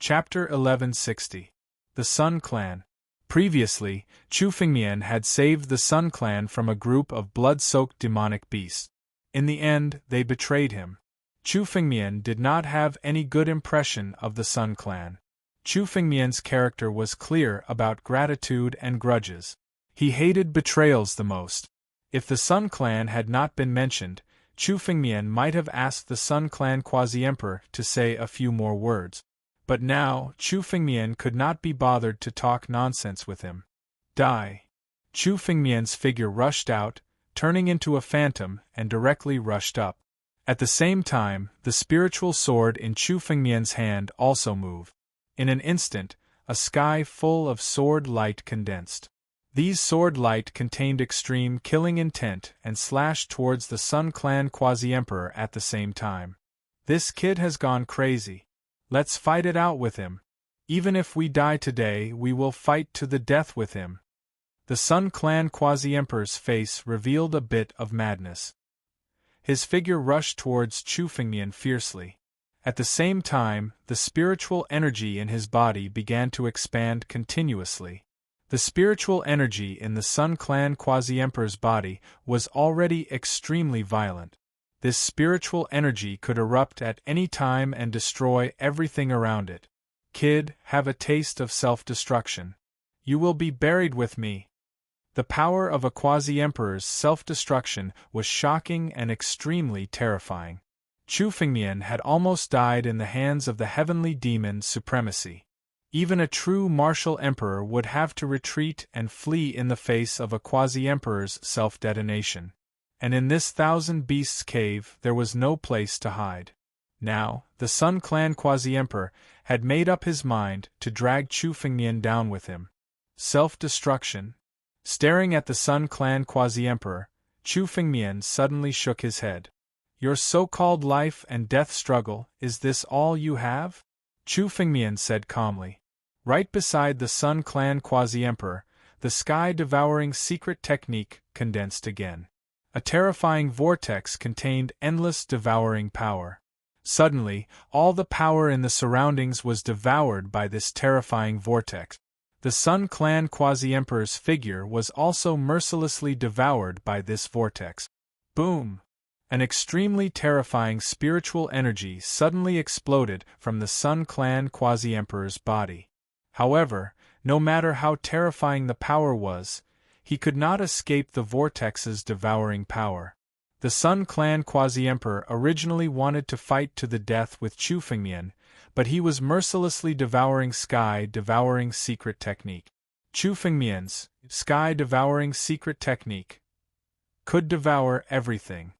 Chapter 1160. The Sun Clan. Previously, Chu Fengmian had saved the Sun Clan from a group of blood-soaked demonic beasts. In the end, they betrayed him. Chu Fengmian did not have any good impression of the Sun Clan. Chu Fengmian's character was clear about gratitude and grudges. He hated betrayals the most. If the Sun Clan had not been mentioned, Chu Fengmian might have asked the Sun Clan Quasi-Emperor to say a few more words. But now, Chu Fengmian could not be bothered to talk nonsense with him. Die! Chu Fengmian's figure rushed out, turning into a phantom, and directly rushed up. At the same time, the spiritual sword in Chu Fengmian's hand also moved. In an instant, a sky full of sword light condensed. These sword light contained extreme killing intent and slashed towards the Sun Clan Quasi-Emperor at the same time. This kid has gone crazy. Let's fight it out with him. Even if we die today, we will fight to the death with him. The Sun Clan Quasi-Emperor's face revealed a bit of madness. His figure rushed towards Chu Fengmian fiercely. At the same time, the spiritual energy in his body began to expand continuously. The spiritual energy in the Sun Clan Quasi-Emperor's body was already extremely violent. This spiritual energy could erupt at any time and destroy everything around it. Kid, have a taste of self-destruction. You will be buried with me. The power of a Quasi-Emperor's self-destruction was shocking and extremely terrifying. Chu Fengmian had almost died in the hands of the heavenly demon Supremacy. Even a true martial emperor would have to retreat and flee in the face of a Quasi-Emperor's self-detonation. And in this Thousand Beasts cave there was no place to hide. Now, the Sun Clan Quasi-Emperor had made up his mind to drag Chu Fengmian down with him. Self-destruction. Staring at the Sun Clan Quasi-Emperor, Chu Fengmian suddenly shook his head. Your so-called life and death struggle, is this all you have? Chu Fengmian said calmly. Right beside the Sun Clan Quasi-Emperor, the sky-devouring secret technique condensed again. A terrifying vortex contained endless devouring power. Suddenly, all the power in the surroundings was devoured by this terrifying vortex. The Sun Clan Quasi-Emperor's figure was also mercilessly devoured by this vortex. Boom! An extremely terrifying spiritual energy suddenly exploded from the Sun Clan Quasi-Emperor's body. However, no matter how terrifying the power was, he could not escape the vortex's devouring power. The Sun Clan Quasi-Emperor originally wanted to fight to the death with Chu Fengmian, but he was mercilessly devouring sky-devouring secret technique. Chu Fengmian's sky-devouring secret technique could devour everything.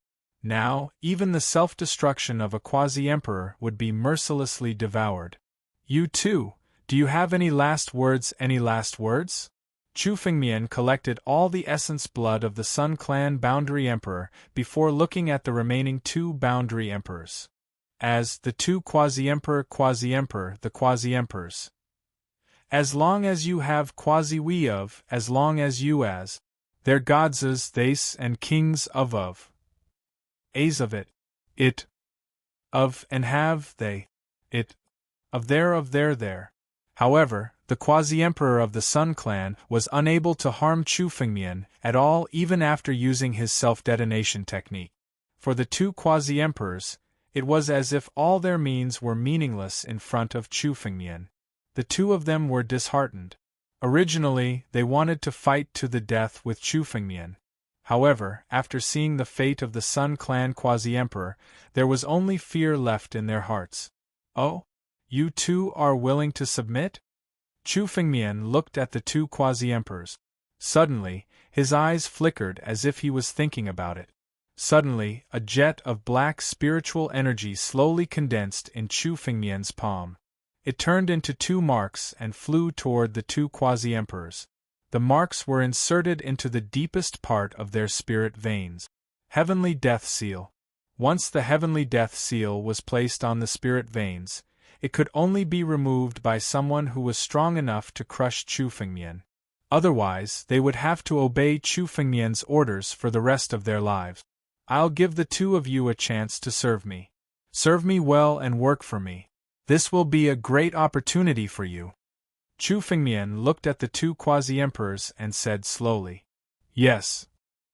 Now, even the self-destruction of a Quasi-Emperor would be mercilessly devoured. You too, do you have any last words? Chu Fengmian collected all the essence blood of the Sun Clan Boundary Emperor before looking at the remaining two Boundary Emperors. As the two Quasi-Emperor, the Quasi-Emperors. As long as you have Quasi-We of, as long as you as, their gods as theys and kings of as of it, of and have they, it, of their there. However, the Quasi-Emperor of the Sun Clan was unable to harm Chu Fengmian at all even after using his self-detonation technique. For the two Quasi-Emperors, it was as if all their means were meaningless in front of Chu Fengmian. The two of them were disheartened. Originally, they wanted to fight to the death with Chu Fengmian. However, after seeing the fate of the Sun Clan Quasi-Emperor, there was only fear left in their hearts. Oh? You two are willing to submit? Chu Fengmian looked at the two Quasi-Emperors. Suddenly, his eyes flickered as if he was thinking about it. Suddenly, a jet of black spiritual energy slowly condensed in Chu Fengmian's palm. It turned into two marks and flew toward the two Quasi-Emperors. The marks were inserted into the deepest part of their spirit veins. Heavenly Death Seal. Once the Heavenly Death Seal was placed on the spirit veins, it could only be removed by someone who was strong enough to crush Chu Fengmian. Otherwise, they would have to obey Chu Fengmian's orders for the rest of their lives. I'll give the two of you a chance to serve me. Serve me well and work for me. This will be a great opportunity for you. Chu Fengmian looked at the two quasi-emperors and said slowly, "Yes."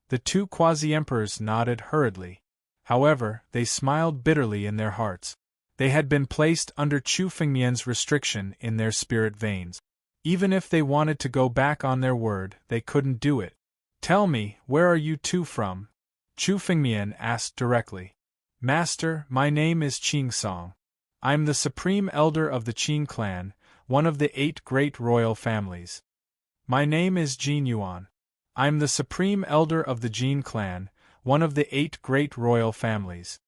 The two quasi-emperors nodded hurriedly. However, they smiled bitterly in their hearts. They had been placed under Chu Fengmian's restriction in their spirit veins. Even if they wanted to go back on their word, they couldn't do it. "Tell me, where are you two from?" Chu Fengmian asked directly. "Master, my name is Qing Song. I'm the supreme elder of the Qing clan, one of the 8 great royal families." "My name is Jin Yuan. I'm the supreme elder of the Jin clan, one of the 8 great royal families."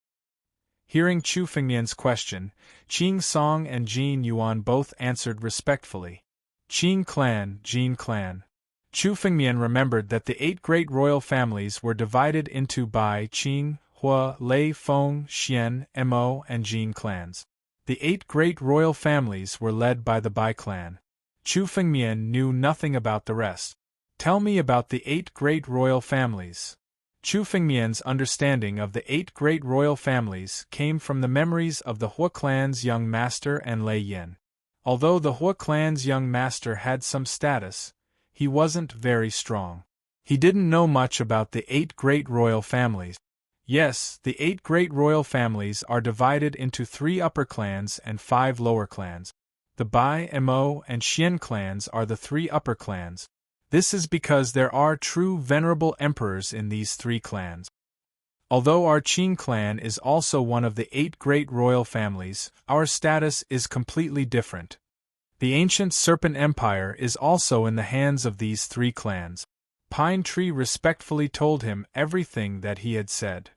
Hearing Chu Fengmian's question, Qing Song and Jin Yuan both answered respectfully. "Qing clan, Jin clan." Chu Fengmian remembered that the 8 great royal families were divided into Bai, Qing, Hua, Lei, Feng, Xian, Mo, and Jin clans. The 8 great royal families were led by the Bai clan. Chu Fengmian knew nothing about the rest. "Tell me about the 8 great royal families." Chu Fengmian's understanding of the 8 great royal families came from the memories of the Hua clan's young master and Lei Yin. Although the Hua clan's young master had some status, he wasn't very strong. He didn't know much about the 8 great royal families. Yes, the 8 great royal families are divided into 3 upper clans and 5 lower clans. The Bai, Mo, and Xian clans are the 3 upper clans. This is because there are true venerable emperors in these 3 clans. Although our Qing clan is also one of the 8 great royal families, our status is completely different. The ancient Serpent Empire is also in the hands of these 3 clans. Pine Tree respectfully told him everything that he had said.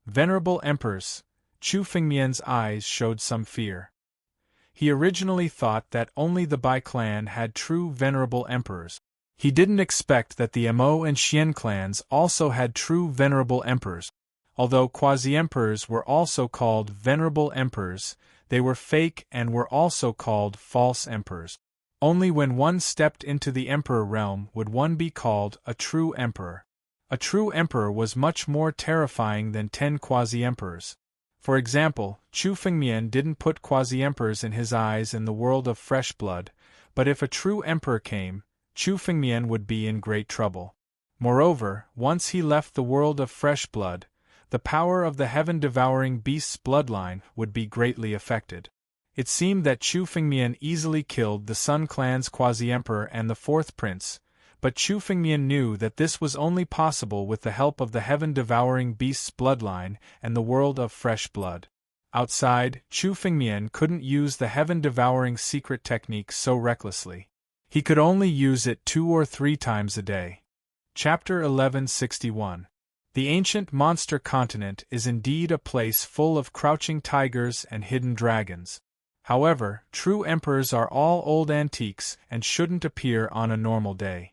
Venerable emperors, Chu Fengmian's eyes showed some fear. He originally thought that only the Bai clan had true venerable emperors. He didn't expect that the Mo and Xian clans also had true venerable emperors. Although quasi-emperors were also called venerable emperors, they were fake and were also called false emperors. Only when one stepped into the emperor realm would one be called a true emperor. A true emperor was much more terrifying than 10 quasi-emperors. For example, Chu Fengmian didn't put quasi-emperors in his eyes in the world of fresh blood, but if a true emperor came, Chu Fengmian would be in great trouble. Moreover, once he left the world of fresh blood, the power of the heaven-devouring beast's bloodline would be greatly affected. It seemed that Chu Fengmian easily killed the Sun clan's quasi-emperor and the 4th prince, but Chu Fengmian knew that this was only possible with the help of the heaven-devouring beast's bloodline and the world of fresh blood. Outside, Chu Fengmian couldn't use the heaven-devouring secret technique so recklessly. He could only use it 2 or 3 times a day. Chapter 1161. The ancient monster continent is indeed a place full of crouching tigers and hidden dragons. However, true emperors are all old antiques and shouldn't appear on a normal day.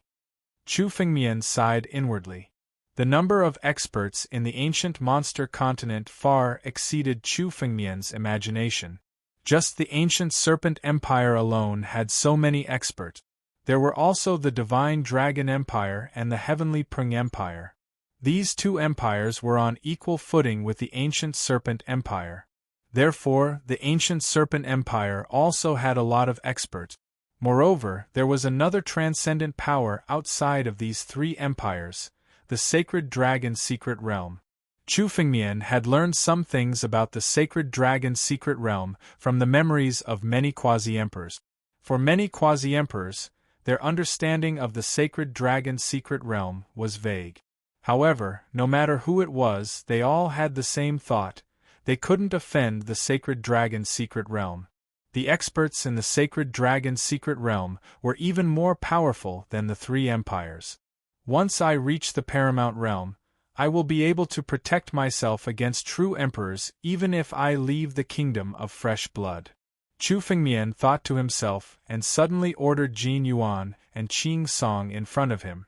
Chu Fengmian sighed inwardly. The number of experts in the ancient monster continent far exceeded Chu Fengmian's imagination. Just the ancient Serpent Empire alone had so many experts. There were also the Divine Dragon Empire and the Heavenly Pring Empire. These 2 empires were on equal footing with the ancient Serpent Empire. Therefore, the ancient Serpent Empire also had a lot of experts. Moreover, there was another transcendent power outside of these 3 empires, the Sacred Dragon Secret Realm. Chu Fengmian had learned some things about the Sacred Dragon Secret Realm from the memories of many quasi-emperors. For many quasi-emperors, their understanding of the Sacred Dragon Secret Realm was vague. However, no matter who it was, they all had the same thought: they couldn't offend the Sacred Dragon Secret Realm. The experts in the Sacred Dragon Secret Realm were even more powerful than the 3 empires. Once I reach the Paramount Realm, I will be able to protect myself against true emperors even if I leave the kingdom of fresh blood. Chu Fengmian thought to himself and suddenly ordered Jin Yuan and Qing Song in front of him.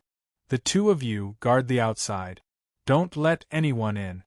"The 2 of you guard the outside. Don't let anyone in."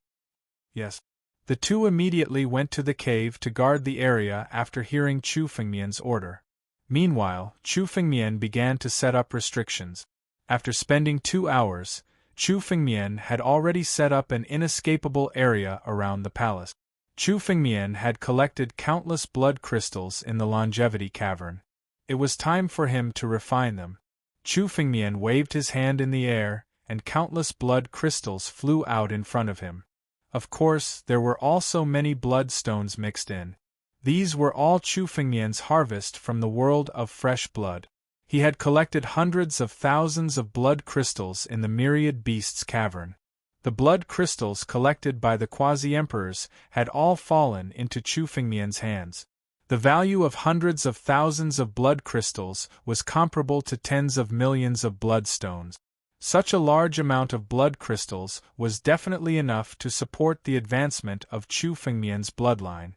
"Yes." The 2 immediately went to the cave to guard the area after hearing Chu Fengmian's order. Meanwhile, Chu Fengmian began to set up restrictions. After spending 2 hours, Chu Fengmian had already set up an inescapable area around the palace. Chu Fengmian had collected countless blood crystals in the longevity cavern. It was time for him to refine them. Chu Fengmian waved his hand in the air, and countless blood crystals flew out in front of him. Of course, there were also many blood stones mixed in. These were all Chu Fengmian's harvest from the world of fresh blood. He had collected hundreds of thousands of blood crystals in the myriad beasts cavern. The blood crystals collected by the quasi-emperors had all fallen into Chu Fengmian's hands. The value of hundreds of thousands of blood crystals was comparable to tens of millions of bloodstones. Such a large amount of blood crystals was definitely enough to support the advancement of Chu Fengmian's bloodline.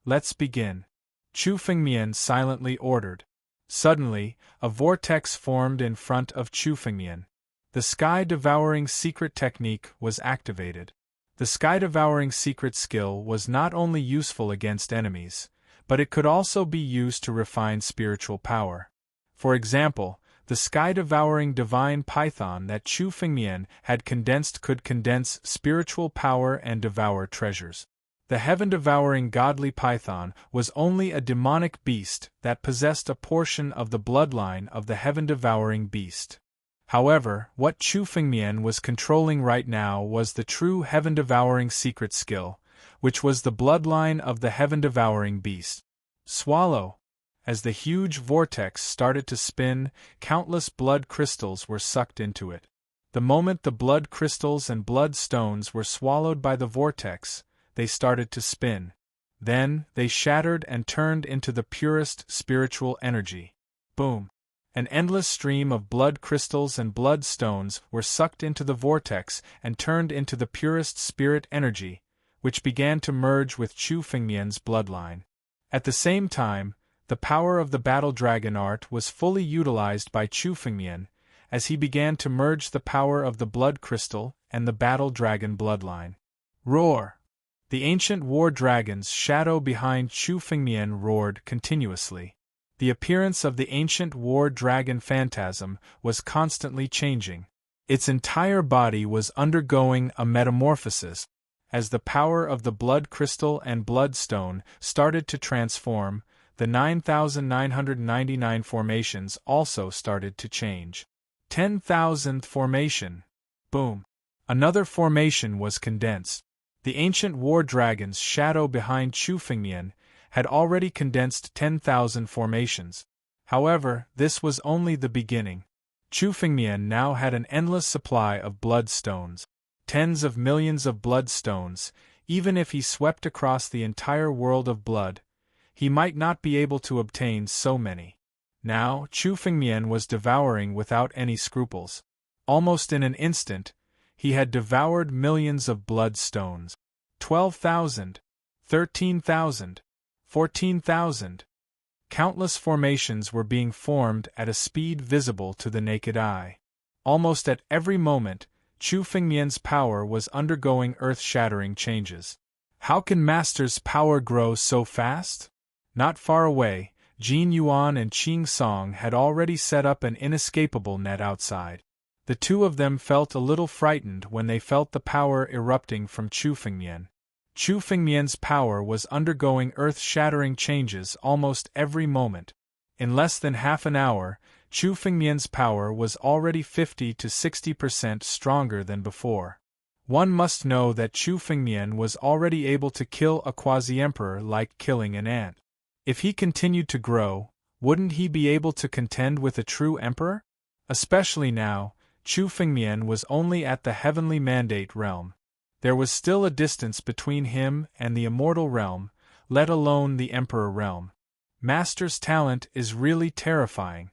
Let's begin. Chu Fengmian silently ordered. Suddenly, a vortex formed in front of Chu Fengmian. The sky-devouring secret technique was activated. The sky-devouring secret skill was not only useful against enemies, but it could also be used to refine spiritual power. For example, the sky-devouring divine python that Chu Fengmian had condensed could condense spiritual power and devour treasures. The heaven-devouring godly python was only a demonic beast that possessed a portion of the bloodline of the heaven-devouring beast. However, what Chu Fengmian was controlling right now was the true heaven-devouring secret skill, which was the bloodline of the heaven-devouring beast. Swallow! As the huge vortex started to spin, countless blood crystals were sucked into it. The moment the blood crystals and blood stones were swallowed by the vortex, they started to spin. Then, they shattered and turned into the purest spiritual energy. Boom! An endless stream of blood crystals and blood stones were sucked into the vortex and turned into the purest spirit energy, which began to merge with Chu Fengmian's bloodline. At the same time, the power of the battle dragon art was fully utilized by Chu Fengmian, as he began to merge the power of the blood crystal and the battle dragon bloodline. Roar! The ancient war dragon's shadow behind Chu Fengmian roared continuously. The appearance of the ancient war dragon phantasm was constantly changing. Its entire body was undergoing a metamorphosis. As the power of the blood crystal and bloodstone started to transform, the 9,999 formations also started to change. 10,000th formation. Boom! Another formation was condensed. The ancient war dragon's shadow behind Chu Fengmian had already condensed 10,000 formations. However, this was only the beginning. Chu Fengmian now had an endless supply of bloodstones. Tens of millions of bloodstones. Even if he swept across the entire world of blood, he might not be able to obtain so many. Now, Chu Fengmian was devouring without any scruples. Almost in an instant, he had devoured millions of bloodstones. 12,000, 13,000, 14,000. Countless formations were being formed at a speed visible to the naked eye. Almost at every moment, Chu Fengmian's power was undergoing earth-shattering changes. How can Master's power grow so fast? Not far away, Jin Yuan and Qing Song had already set up an inescapable net outside. The two of them felt a little frightened when they felt the power erupting from Chu Fengmian. Chu Fengmian's power was undergoing earth-shattering changes almost every moment. In less than half an hour, Chu Fengmian's power was already 50 to 60% stronger than before. One must know that Chu Fengmian was already able to kill a quasi-emperor like killing an ant. If he continued to grow, wouldn't he be able to contend with a true emperor? Especially now, Chu Fengmian was only at the heavenly mandate realm. There was still a distance between him and the immortal realm, let alone the emperor realm. Master's talent is really terrifying.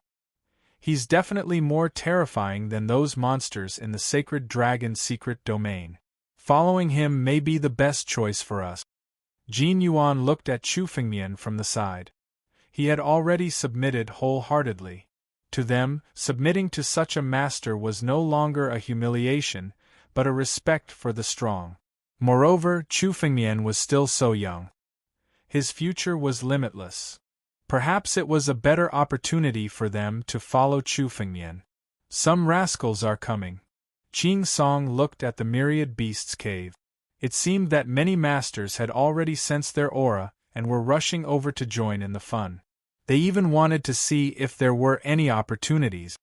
He's definitely more terrifying than those monsters in the sacred dragon's secret domain. Following him may be the best choice for us. Jin Yuan looked at Chu Fengmian from the side. He had already submitted wholeheartedly. To them, submitting to such a master was no longer a humiliation, but a respect for the strong. Moreover, Chu Fengmian was still so young. His future was limitless. Perhaps it was a better opportunity for them to follow Chu Fengmian. Some rascals are coming. Qing Song looked at the myriad beasts cave. It seemed that many masters had already sensed their aura and were rushing over to join in the fun. They even wanted to see if there were any opportunities.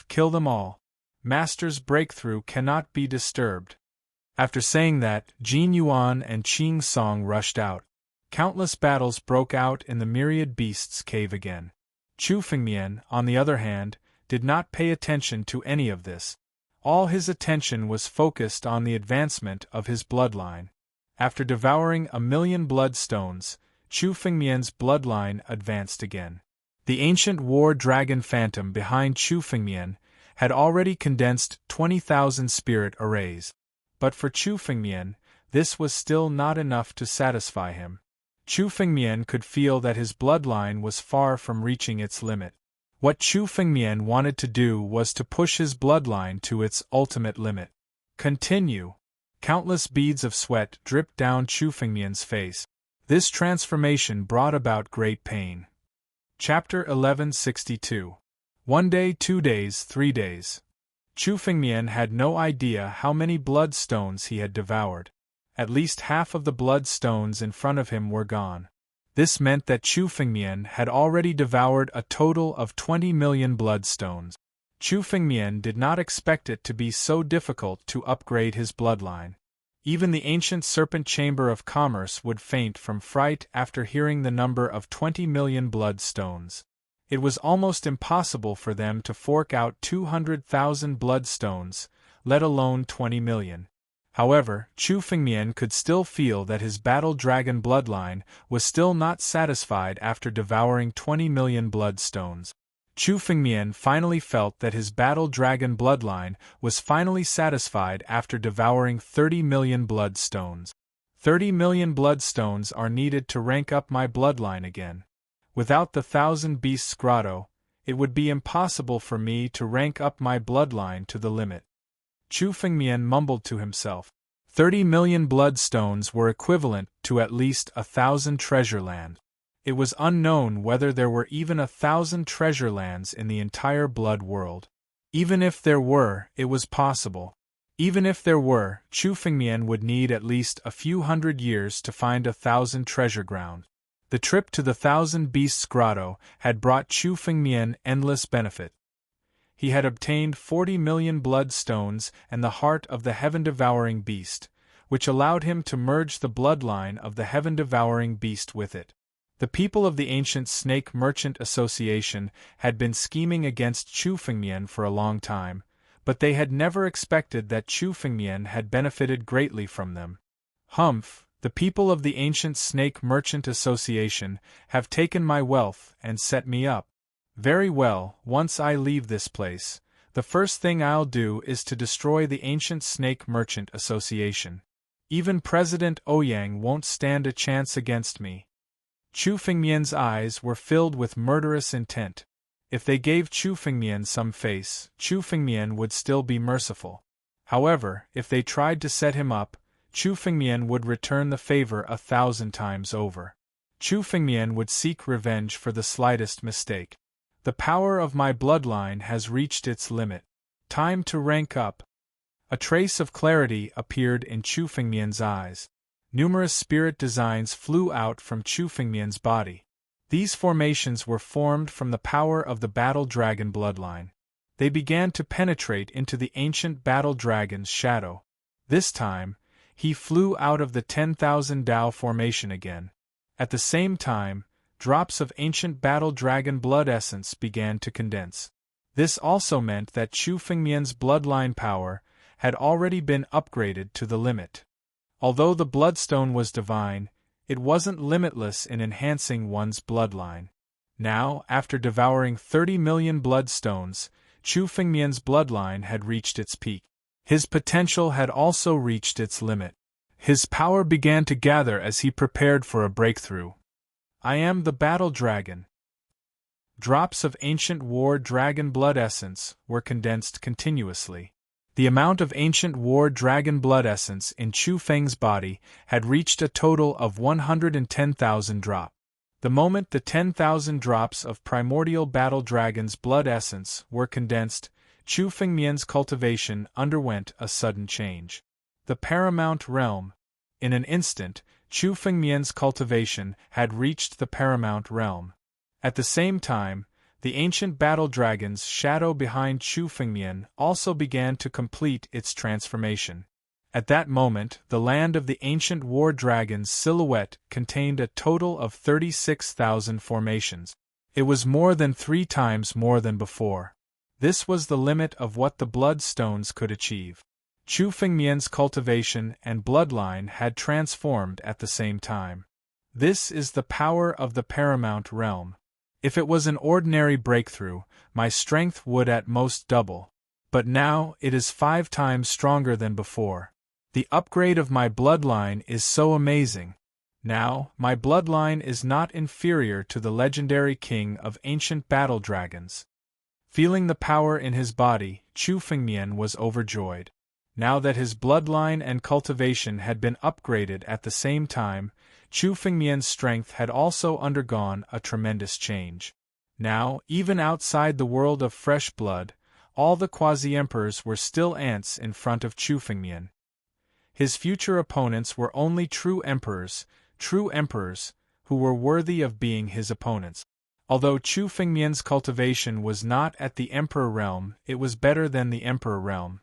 Kill them all. Master's breakthrough cannot be disturbed. After saying that, Jin Yuan and Qing Song rushed out. Countless battles broke out in the myriad beasts' cave again. Chu Fengmian, on the other hand, did not pay attention to any of this. All his attention was focused on the advancement of his bloodline. After devouring 1,000,000 bloodstones, Chu Fengmian's bloodline advanced again. The ancient war dragon phantom behind Chu Fengmian had already condensed 20,000 spirit arrays. But for Chu Fengmian, this was still not enough to satisfy him. Chu Fengmian could feel that his bloodline was far from reaching its limit. What Chu Fengmian wanted to do was to push his bloodline to its ultimate limit. Continue. Countless beads of sweat dripped down Chu Fengmian's face. This transformation brought about great pain. Chapter 1162. 1 day, 2 days, 3 days. Chu Fengmian had no idea how many blood stones he had devoured. At least half of the blood stones in front of him were gone. This meant that Chu Fengmian had already devoured a total of 20 million bloodstones. Chu Fengmian did not expect it to be so difficult to upgrade his bloodline. Even the ancient Serpent Chamber of Commerce would faint from fright after hearing the number of 20 million bloodstones. It was almost impossible for them to fork out 200,000 bloodstones, let alone 20 million. However, Chu Fengmian could still feel that his battle dragon bloodline was still not satisfied after devouring 20 million bloodstones. Chu Fengmian finally felt that his battle dragon bloodline was finally satisfied after devouring 30 million bloodstones. 30 million bloodstones are needed to rank up my bloodline again. Without the 1,000 Beasts Grotto, it would be impossible for me to rank up my bloodline to the limit. Chu Fengmian mumbled to himself. 30 million bloodstones were equivalent to at least 1,000 treasure land. It was unknown whether there were even 1,000 treasure lands in the entire blood world. Even if there were, it was possible. Even if there were, Chu Fengmian would need at least a few hundred years to find 1,000 treasure ground. The trip to the 1,000 Beasts Grotto had brought Chu Fengmian endless benefit. He had obtained 40 million bloodstones and the heart of the heaven-devouring beast, which allowed him to merge the bloodline of the heaven-devouring beast with it. The people of the ancient Snake Merchant Association had been scheming against Chu Fengmian for a long time, but they had never expected that Chu Fengmian had benefited greatly from them. Humph! The people of the ancient Snake Merchant Association have taken my wealth and set me up. Very well, once I leave this place, the first thing I'll do is to destroy the ancient Snake Merchant Association. Even President Ouyang won't stand a chance against me. Chu Fengmian's eyes were filled with murderous intent. If they gave Chu Fengmian some face, Chu Fengmian would still be merciful. However, if they tried to set him up, Chu Fengmian would return the favor 1,000 times over. Chu Fengmian would seek revenge for the slightest mistake. The power of my bloodline has reached its limit. Time to rank up. A trace of clarity appeared in Chu Fengmian's eyes. Numerous spirit designs flew out from Chu Fengmian's body. These formations were formed from the power of the battle dragon bloodline. They began to penetrate into the ancient battle dragon's shadow. This time, he flew out of the 10,000 Dao formation again. At the same time, drops of ancient battle dragon blood essence began to condense. This also meant that Chu Fengmian's bloodline power had already been upgraded to the limit. Although the bloodstone was divine, it wasn't limitless in enhancing one's bloodline. Now, after devouring 30 million bloodstones, Chu Fengmian's bloodline had reached its peak. His potential had also reached its limit. His power began to gather as he prepared for a breakthrough. I am the battle dragon. Drops of ancient war dragon blood essence were condensed continuously. The amount of ancient war dragon blood essence in Chu Feng's body had reached a total of 110,000 drops. The moment the 10,000 drops of primordial battle dragon's blood essence were condensed, Chu Fengmian's cultivation underwent a sudden change. The paramount realm. In an instant, Chu Fengmian's cultivation had reached the paramount realm. At the same time, the ancient battle dragon's shadow behind Chu Fengmian also began to complete its transformation. At that moment, the land of the ancient war dragon's silhouette contained a total of 36,000 formations. It was more than 3 times more than before. This was the limit of what the bloodstones could achieve. Chu Fengmian's cultivation and bloodline had transformed at the same time. This is the power of the paramount realm. If it was an ordinary breakthrough, my strength would at most double. But now it is 5 times stronger than before. The upgrade of my bloodline is so amazing. Now, my bloodline is not inferior to the legendary king of ancient battle dragons. Feeling the power in his body, Chu Fengmian was overjoyed. Now that his bloodline and cultivation had been upgraded at the same time, Chu Fengmian's strength had also undergone a tremendous change. Now, even outside the world of fresh blood, all the quasi-emperors were still ants in front of Chu Fengmian. His future opponents were only true emperors who were worthy of being his opponents. Although Chu Fengmian's cultivation was not at the emperor realm, it was better than the emperor realm.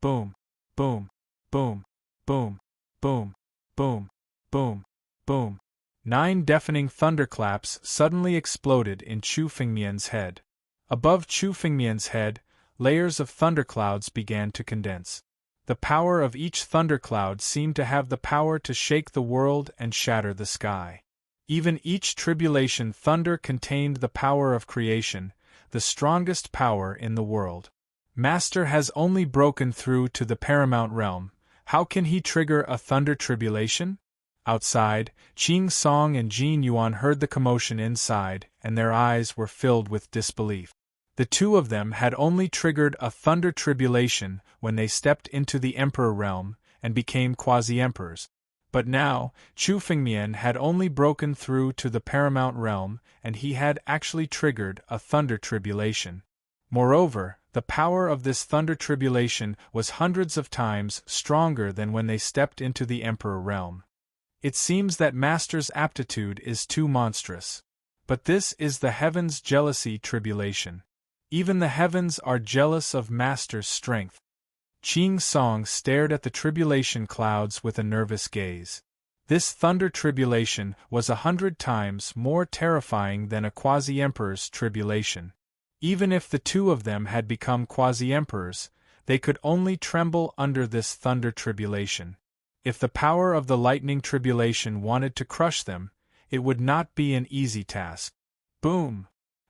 Boom, boom, boom, boom, boom, boom, boom, boom. 9 deafening thunderclaps suddenly exploded in Chu Fengmian's head. Above Chu Fengmian's head, layers of thunderclouds began to condense. The power of each thundercloud seemed to have the power to shake the world and shatter the sky. Even each tribulation thunder contained the power of creation, the strongest power in the world. Master has only broken through to the paramount realm. How can he trigger a thunder tribulation? Outside, Qing Song and Jin Yuan heard the commotion inside, and their eyes were filled with disbelief. The two of them had only triggered a thunder tribulation when they stepped into the emperor realm and became quasi-emperors. But now, Chu Fengmian had only broken through to the paramount realm, and he had actually triggered a thunder tribulation. Moreover, the power of this thunder tribulation was hundreds of times stronger than when they stepped into the emperor realm. It seems that Master's aptitude is too monstrous. But this is the heavens' jealousy tribulation. Even the heavens are jealous of Master's strength. Qing Song stared at the tribulation clouds with a nervous gaze. This thunder tribulation was 100 times more terrifying than a quasi-emperor's tribulation. Even if the two of them had become quasi-emperors, they could only tremble under this thunder tribulation. If the power of the lightning tribulation wanted to crush them, it would not be an easy task. Boom!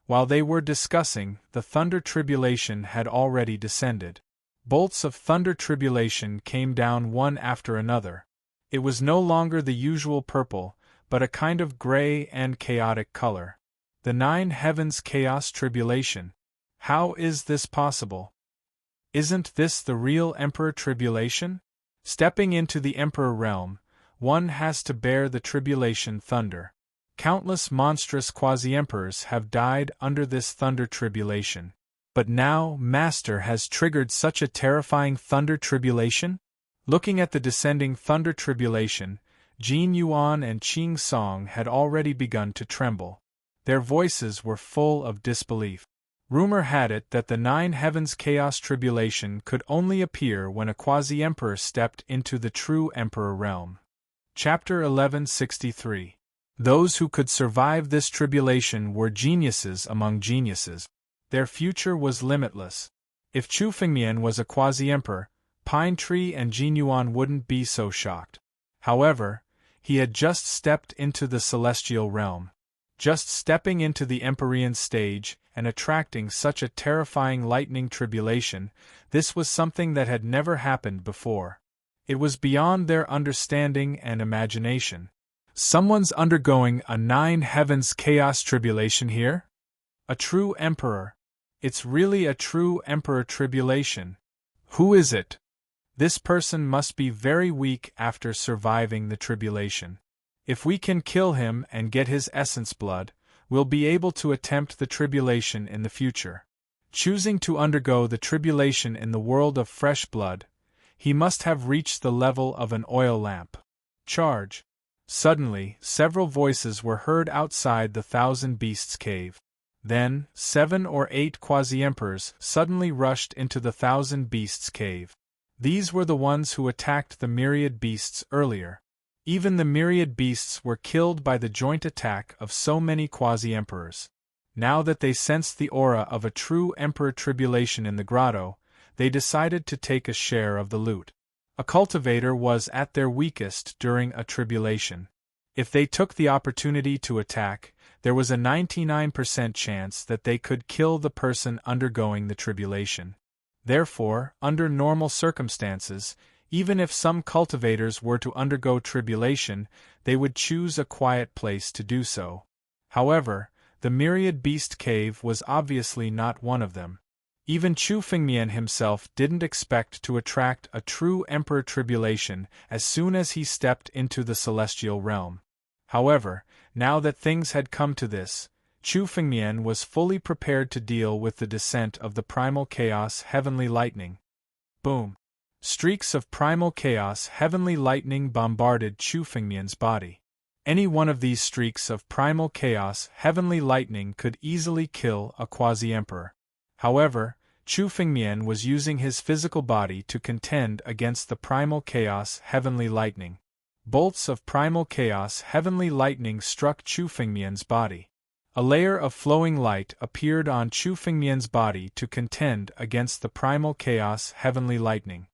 While they were discussing, the thunder tribulation had already descended. Bolts of thunder tribulation came down one after another. It was no longer the usual purple, but a kind of gray and chaotic color. The 9 heavens chaos tribulation. How is this possible? Isn't this the real emperor tribulation? Stepping into the emperor realm, one has to bear the tribulation thunder. Countless monstrous quasi-emperors have died under this thunder tribulation. But now Master has triggered such a terrifying thunder tribulation? Looking at the descending thunder tribulation, Jin Yuan and Qing Song had already begun to tremble. Their voices were full of disbelief. Rumor had it that the 9 heavens chaos tribulation could only appear when a quasi-emperor stepped into the true emperor realm. Chapter 1163. Those who could survive this tribulation were geniuses among geniuses. Their future was limitless. If Chu Fengmian was a quasi-emperor, Pine Tree and Jin Yuan wouldn't be so shocked. However, he had just stepped into the celestial realm. Just stepping into the Empyrean stage and attracting such a terrifying lightning tribulation, this was something that had never happened before. It was beyond their understanding and imagination. Someone's undergoing a 9 heavens chaos tribulation here? A true emperor. It's really a true emperor tribulation. Who is it? This person must be very weak after surviving the tribulation. If we can kill him and get his essence blood, we'll be able to attempt the tribulation in the future. Choosing to undergo the tribulation in the world of fresh blood, He must have reached the level of an oil lamp. Charge! Suddenly, several voices were heard outside the Thousand Beasts cave. Then, 7 or 8 quasi-emperors suddenly rushed into the Thousand Beasts cave. These were the ones who attacked the myriad beasts earlier. Even the myriad beasts were killed by the joint attack of so many quasi-emperors. Now that they sensed the aura of a true emperor tribulation in the grotto, they decided to take a share of the loot. A cultivator was at their weakest during a tribulation. If they took the opportunity to attack, there was a 99% chance that they could kill the person undergoing the tribulation. Therefore, under normal circumstances, even if some cultivators were to undergo tribulation, they would choose a quiet place to do so. However, the Myriad Beast Cave was obviously not one of them. Even Chu Fengmian himself didn't expect to attract a true emperor tribulation as soon as he stepped into the celestial realm. However, now that things had come to this, Chu Fengmian was fully prepared to deal with the descent of the primal chaos heavenly lightning. Boom! Streaks of primal chaos heavenly lightning bombarded Chu Fengmian's body. Any one of these streaks of primal chaos heavenly lightning could easily kill a quasi-emperor. However, Chu Fengmian was using his physical body to contend against the primal chaos heavenly lightning. Bolts of primal chaos heavenly lightning struck Chu Fengmian's body. A layer of flowing light appeared on Chu Fengmian's body to contend against the primal chaos heavenly lightning.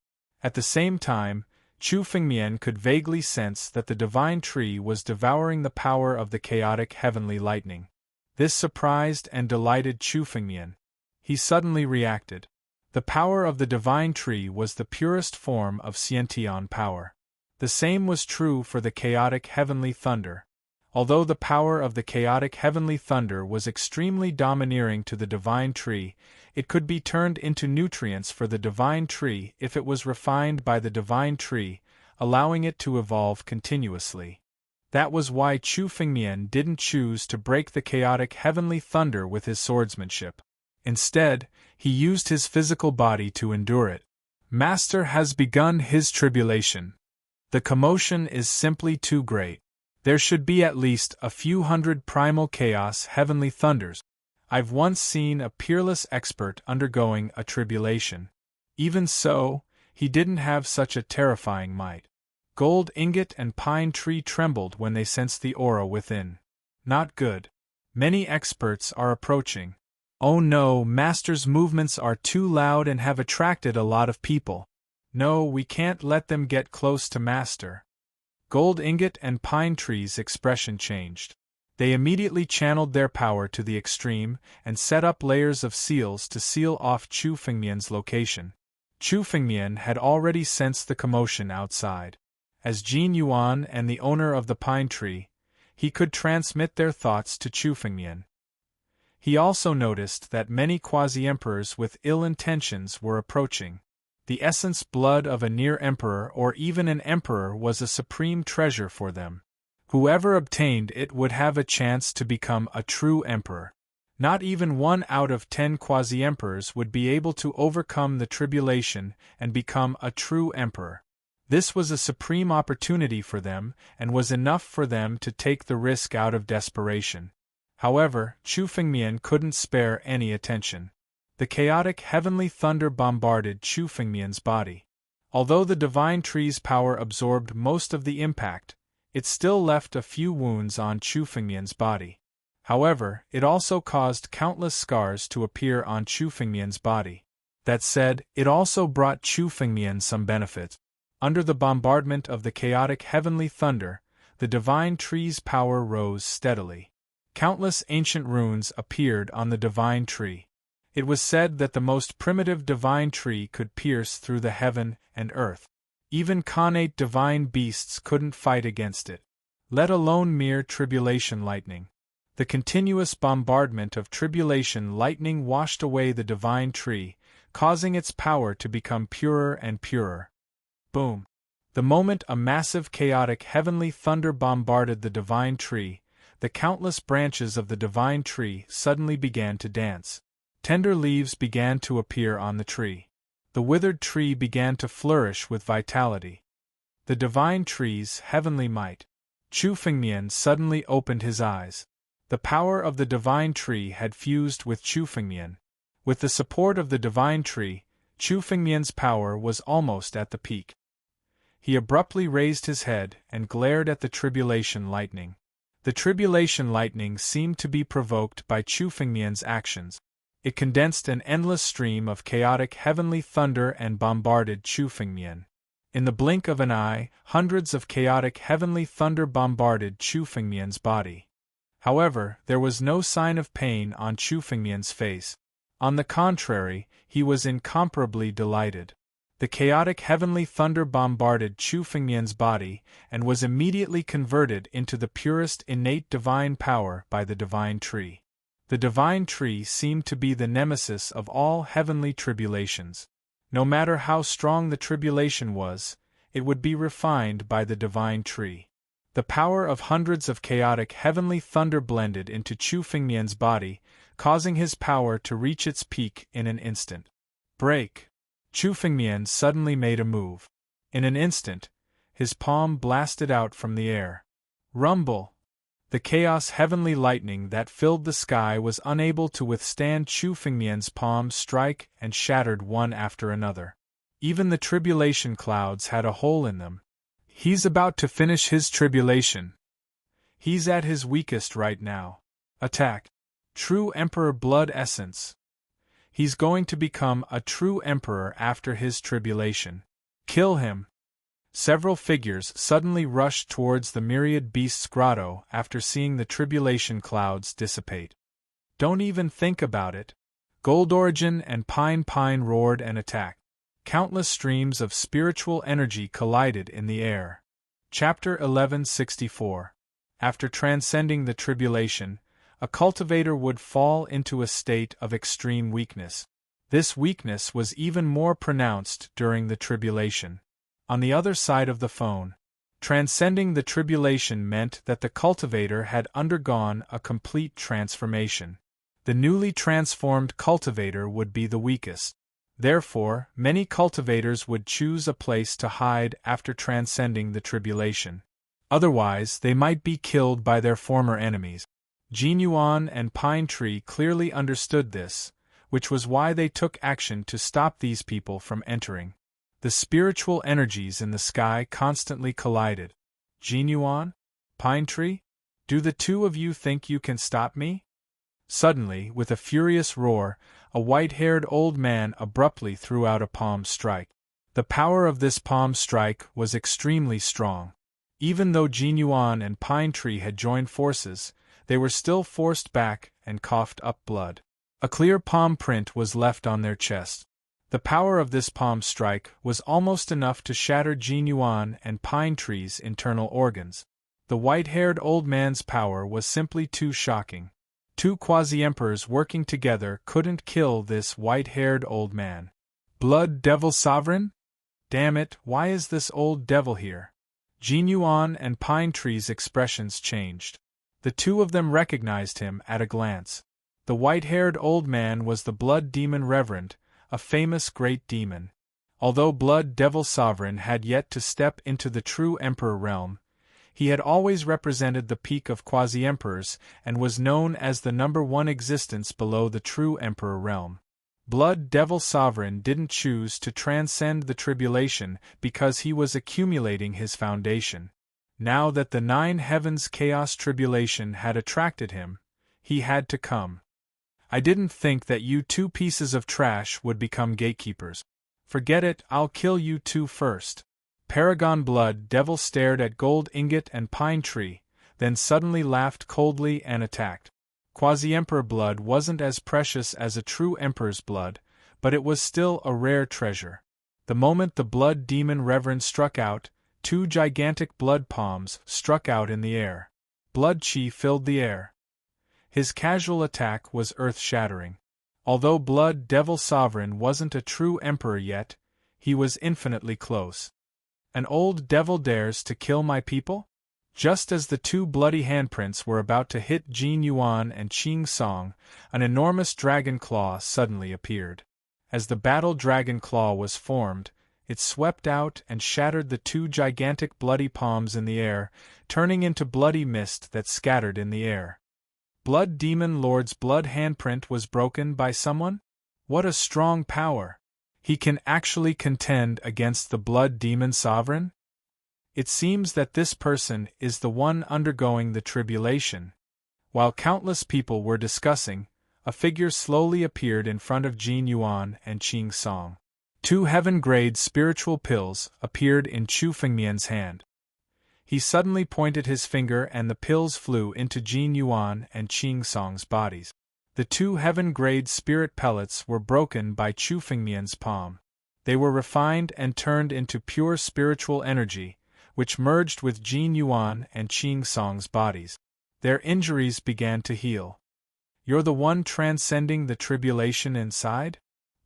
At the same time, Chu Fengmian could vaguely sense that the divine tree was devouring the power of the chaotic heavenly lightning. This surprised and delighted Chu Fengmian. He suddenly reacted. The power of the divine tree was the purest form of Xiantian power. The same was true for the chaotic heavenly thunder. Although the power of the chaotic heavenly thunder was extremely domineering to the divine tree, it could be turned into nutrients for the divine tree if it was refined by the divine tree, allowing it to evolve continuously. That was why Chu Fengmian didn't choose to break the chaotic heavenly thunder with his swordsmanship. Instead, he used his physical body to endure it. Master has begun his tribulation. The commotion is simply too great. There should be at least a few hundred primal chaos heavenly thunders. I've once seen a peerless expert undergoing a tribulation. Even so, he didn't have such a terrifying might. Gold ingot and pine tree trembled when they sensed the aura within. Not good. Many experts are approaching. Oh no, Master's movements are too loud and have attracted a lot of people. No, we can't let them get close to Master. Gold ingot and pine tree's expression changed. They immediately channeled their power to the extreme and set up layers of seals to seal off Chu Fengmian's location. Chu Fengmian had already sensed the commotion outside. As Jin Yuan and the owner of the pine tree, he could transmit their thoughts to Chu Fengmian. He also noticed that many quasi-emperors with ill intentions were approaching. The essence blood of a near-emperor or even an emperor was a supreme treasure for them. Whoever obtained it would have a chance to become a true emperor. Not even 1 out of 10 quasi-emperors would be able to overcome the tribulation and become a true emperor. This was a supreme opportunity for them and was enough for them to take the risk out of desperation. However, Chu Fengmian couldn't spare any attention. The chaotic heavenly thunder bombarded Chu Fengmian's body. Although the divine tree's power absorbed most of the impact, it still left a few wounds on Chu Fengmian's body. However, it also caused countless scars to appear on Chu Fengmian's body. That said, it also brought Chu Fengmian some benefits. Under the bombardment of the chaotic heavenly thunder, the divine tree's power rose steadily. Countless ancient runes appeared on the divine tree. It was said that the most primitive divine tree could pierce through the heaven and earth. Even connate divine beasts couldn't fight against it, let alone mere tribulation lightning. The continuous bombardment of tribulation lightning washed away the divine tree, causing its power to become purer and purer. Boom! The moment a massive chaotic heavenly thunder bombarded the divine tree, the countless branches of the divine tree suddenly began to dance. Tender leaves began to appear on the tree. The withered tree began to flourish with vitality. The divine tree's heavenly might. Chu Fengmian suddenly opened his eyes. The power of the divine tree had fused with Chu Fengmian. With the support of the divine tree, Chu Fengmian's power was almost at the peak. He abruptly raised his head and glared at the tribulation lightning. The tribulation lightning seemed to be provoked by Chu Fengmian's actions. It condensed an endless stream of chaotic heavenly thunder and bombarded Chu Fengmian. In the blink of an eye, hundreds of chaotic heavenly thunder bombarded Chu Fengmian's body. However, there was no sign of pain on Chu Fengmian's face. On the contrary, he was incomparably delighted. The chaotic heavenly thunder bombarded Chu Fengmian's body and was immediately converted into the purest innate divine power by the divine tree. The divine tree seemed to be the nemesis of all heavenly tribulations. No matter how strong the tribulation was, it would be refined by the divine tree. The power of hundreds of chaotic heavenly thunder blended into Chu Fengmian's body, causing his power to reach its peak in an instant. Break! Chu Fengmian suddenly made a move. In an instant, his palm blasted out from the air. Rumble! The chaos heavenly lightning that filled the sky was unable to withstand Chu Fengmian's palm strike and shattered one after another. Even the tribulation clouds had a hole in them. He's about to finish his tribulation. He's at his weakest right now. Attack. True Emperor Blood Essence. He's going to become a true emperor after his tribulation. Kill him. Several figures suddenly rushed towards the myriad beasts' grotto after seeing the tribulation clouds dissipate. Don't even think about it. Gold Origin and Pine roared and attacked. Countless streams of spiritual energy collided in the air. Chapter 1164. After transcending the tribulation, a cultivator would fall into a state of extreme weakness. This weakness was even more pronounced during the tribulation. On the other side of the phone, transcending the tribulation meant that the cultivator had undergone a complete transformation. The newly transformed cultivator would be the weakest. Therefore, many cultivators would choose a place to hide after transcending the tribulation. Otherwise, they might be killed by their former enemies. Jiuyu and Pine Tree clearly understood this, which was why they took action to stop these people from entering. The spiritual energies in the sky constantly collided. Jiuyu? Pine Tree? Do the two of you think you can stop me? Suddenly, with a furious roar, a white-haired old man abruptly threw out a palm strike. The power of this palm strike was extremely strong. Even though Jiuyu and Pine Tree had joined forces, they were still forced back and coughed up blood. A clear palm print was left on their chest. The power of this palm strike was almost enough to shatter Jiuyu and Pine Tree's internal organs. The white-haired old man's power was simply too shocking. Two quasi-emperors working together couldn't kill this white-haired old man. Blood Devil Sovereign? Damn it, why is this old devil here? Jiuyu and Pine Tree's expressions changed. The two of them recognized him at a glance. The white-haired old man was the Blood Demon Reverend, a famous great demon. Although Blood Devil Sovereign had yet to step into the true Emperor realm, he had always represented the peak of quasi-emperors and was known as the #1 existence below the true Emperor realm. Blood Devil Sovereign didn't choose to transcend the tribulation because he was accumulating his foundation. Now that the 9 heavens chaos tribulation had attracted him, he had to come. I didn't think that you two pieces of trash would become gatekeepers. Forget it, I'll kill you two first. Paragon Blood Devil stared at Gold Ingot and Pine Tree, then suddenly laughed coldly and attacked. Quasi-Emperor blood wasn't as precious as a true Emperor's blood, but it was still a rare treasure. The moment the Blood Demon Reverend struck out, 2 gigantic blood palms struck out in the air. Blood chi filled the air. His casual attack was earth-shattering. Although Blood Devil Sovereign wasn't a true emperor yet, he was infinitely close. An old devil dares to kill my people? Just as the 2 bloody handprints were about to hit Jiuyu and Qing Song, an enormous dragon claw suddenly appeared. As the battle dragon claw was formed, it swept out and shattered the two gigantic bloody palms in the air, turning into bloody mist that scattered in the air. Blood Demon Lord's blood handprint was broken by someone? What a strong power! He can actually contend against the Blood Demon Sovereign? It seems that this person is the one undergoing the tribulation. While countless people were discussing, a figure slowly appeared in front of Jin Yuan and Qing Song. 2 heaven-grade spiritual pills appeared in Chu Fengmian's hand. He suddenly pointed his finger and the pills flew into Jin Yuan and Qing Song's bodies. The 2 heaven-grade spirit pellets were broken by Chu Fengmian's palm. They were refined and turned into pure spiritual energy, which merged with Jin Yuan and Qing Song's bodies. Their injuries began to heal. You're the one transcending the tribulation inside?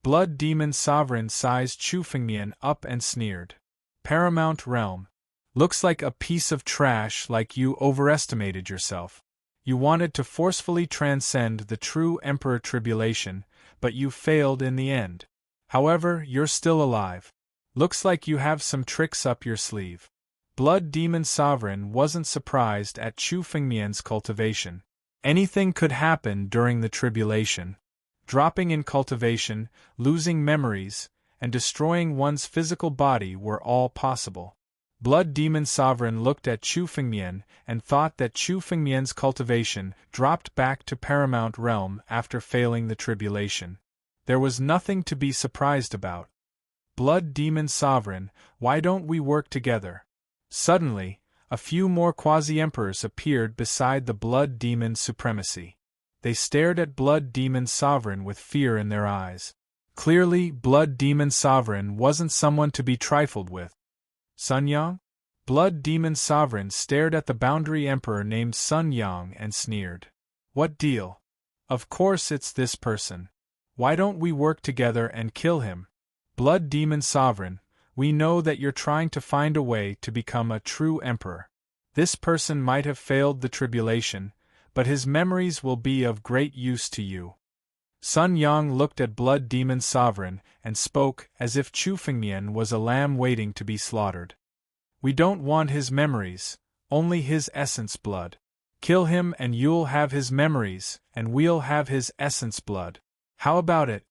Blood Demon Sovereign sized Chu Fengmian up and sneered. Paramount Realm. Looks like a piece of trash, like you overestimated yourself. You wanted to forcefully transcend the true Emperor tribulation, but you failed in the end. However, you're still alive. Looks like you have some tricks up your sleeve. Blood Demon Sovereign wasn't surprised at Chu Fengmian's cultivation. Anything could happen during the tribulation. Dropping in cultivation, losing memories, and destroying one's physical body were all possible. Blood Demon Sovereign looked at Chu Fengmian and thought that Chu Fengmian's cultivation dropped back to Paramount Realm after failing the tribulation. There was nothing to be surprised about. Blood Demon Sovereign, why don't we work together? Suddenly, a few more quasi-emperors appeared beside the Blood Demon Supremacy. They stared at Blood Demon Sovereign with fear in their eyes. Clearly, Blood Demon Sovereign wasn't someone to be trifled with. Sun Yang? Blood Demon Sovereign stared at the Boundary Emperor named Sun Yang and sneered. What deal? Of course it's this person. Why don't we work together and kill him? Blood Demon Sovereign, we know that you're trying to find a way to become a true emperor. This person might have failed the tribulation, but his memories will be of great use to you. Sun Yang looked at Blood Demon Sovereign and spoke as if Chu Fengmian was a lamb waiting to be slaughtered. We don't want his memories, only his essence blood. Kill him and you'll have his memories, and we'll have his essence blood. How about it?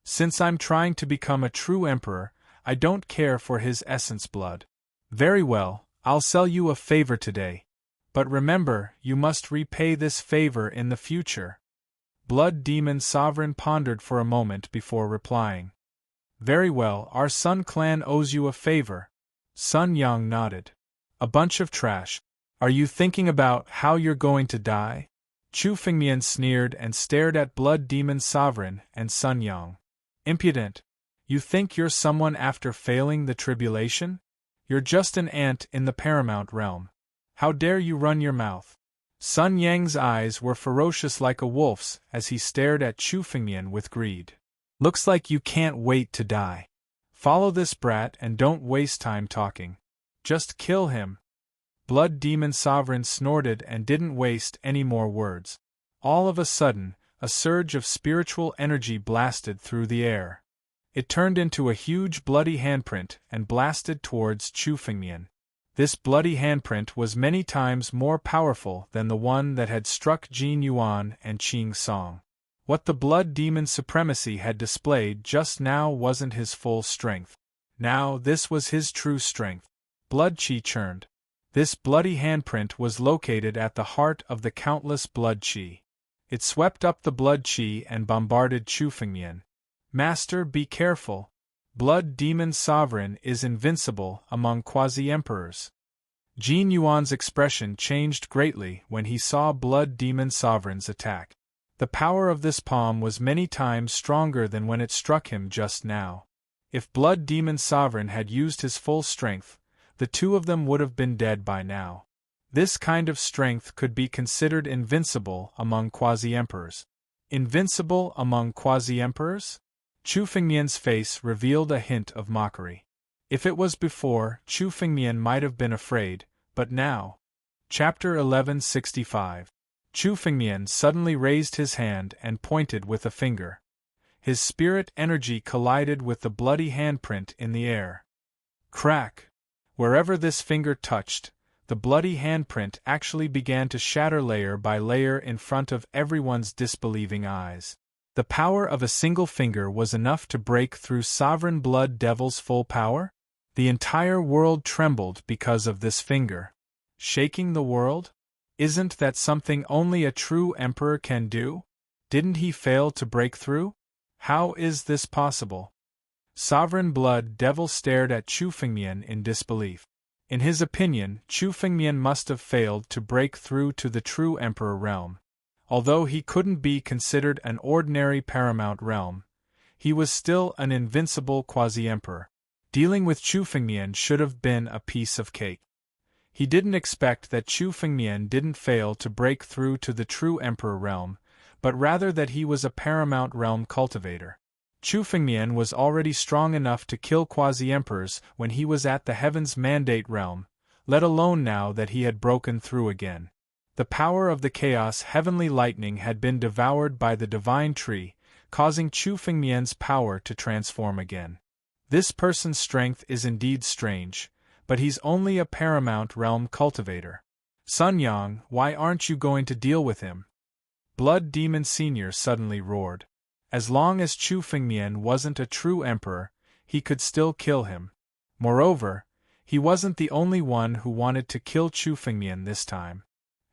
Since I'm trying to become a true emperor, I don't care for his essence blood. Very well, I'll sell you a favor today. But remember, you must repay this favor in the future. Blood Demon Sovereign pondered for a moment before replying. Very well, our Sun clan owes you a favor. Sun Yang nodded. A bunch of trash. Are you thinking about how you're going to die? Chu Fengmian sneered and stared at Blood Demon Sovereign and Sun Yang. Impudent. You think you're someone after failing the tribulation? You're just an ant in the Paramount Realm. How dare you run your mouth? Sun Yang's eyes were ferocious like a wolf's as he stared at Chu Fengmian with greed. Looks like you can't wait to die. Follow this brat and don't waste time talking. Just kill him. Blood Demon Sovereign snorted and didn't waste any more words. All of a sudden, a surge of spiritual energy blasted through the air. It turned into a huge bloody handprint and blasted towards Chu Fengmian. This bloody handprint was many times more powerful than the one that had struck Jin Yuan and Qing Song. What the Blood Demon Supremacy had displayed just now wasn't his full strength. Now this was his true strength. Blood Qi churned. This bloody handprint was located at the heart of the countless Blood Qi. It swept up the Blood Qi and bombarded Chu Fengmian. Master, be careful. Blood Demon Sovereign is invincible among quasi-emperors. Jin Yuan's expression changed greatly when he saw Blood Demon Sovereign's attack. The power of this palm was many times stronger than when it struck him just now. If Blood Demon Sovereign had used his full strength, the two of them would have been dead by now. This kind of strength could be considered invincible among quasi-emperors. Invincible among quasi-emperors? Chu Fengmian's face revealed a hint of mockery. If it was before, Chu Fengmian might have been afraid, but now. Chapter 1165. Chu Fengmian suddenly raised his hand and pointed with a finger. His spirit energy collided with the bloody handprint in the air. Crack! Wherever this finger touched, the bloody handprint actually began to shatter layer by layer in front of everyone's disbelieving eyes. The power of a single finger was enough to break through Sovereign Blood Devil's full power? The entire world trembled because of this finger. Shaking the world? Isn't that something only a true emperor can do? Didn't he fail to break through? How is this possible? Sovereign Blood Devil stared at Chu Fengmian in disbelief. In his opinion, Chu Fengmian must have failed to break through to the true emperor realm. Although he couldn't be considered an ordinary paramount realm, he was still an invincible quasi-emperor. Dealing with Chu Fengmian should have been a piece of cake. He didn't expect that Chu Fengmian didn't fail to break through to the true emperor realm, but rather that he was a paramount realm cultivator. Chu Fengmian was already strong enough to kill quasi-emperors when he was at the Heaven's Mandate realm, let alone now that he had broken through again. The power of the Chaos Heavenly Lightning had been devoured by the Divine Tree, causing Chu Fengmian's power to transform again. This person's strength is indeed strange, but he's only a paramount realm cultivator. Sun Yang, why aren't you going to deal with him? Blood Demon Senior suddenly roared. As long as Chu Fengmian wasn't a true emperor, he could still kill him. Moreover, he wasn't the only one who wanted to kill Chu Fengmian this time.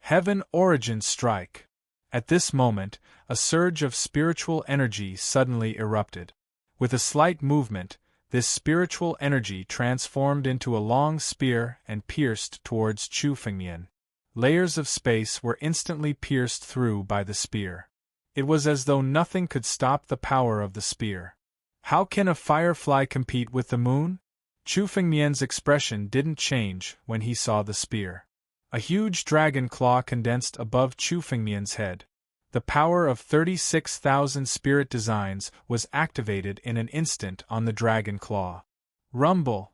Heaven Origin Strike! At this moment, a surge of spiritual energy suddenly erupted. With a slight movement, this spiritual energy transformed into a long spear and pierced towards Chu Fengmian. Layers of space were instantly pierced through by the spear. It was as though nothing could stop the power of the spear. How can a firefly compete with the moon? Chu Fengmian's expression didn't change when he saw the spear. A huge dragon claw condensed above Chu Fengmian's head. The power of 36,000 spirit designs was activated in an instant on the dragon claw. Rumble!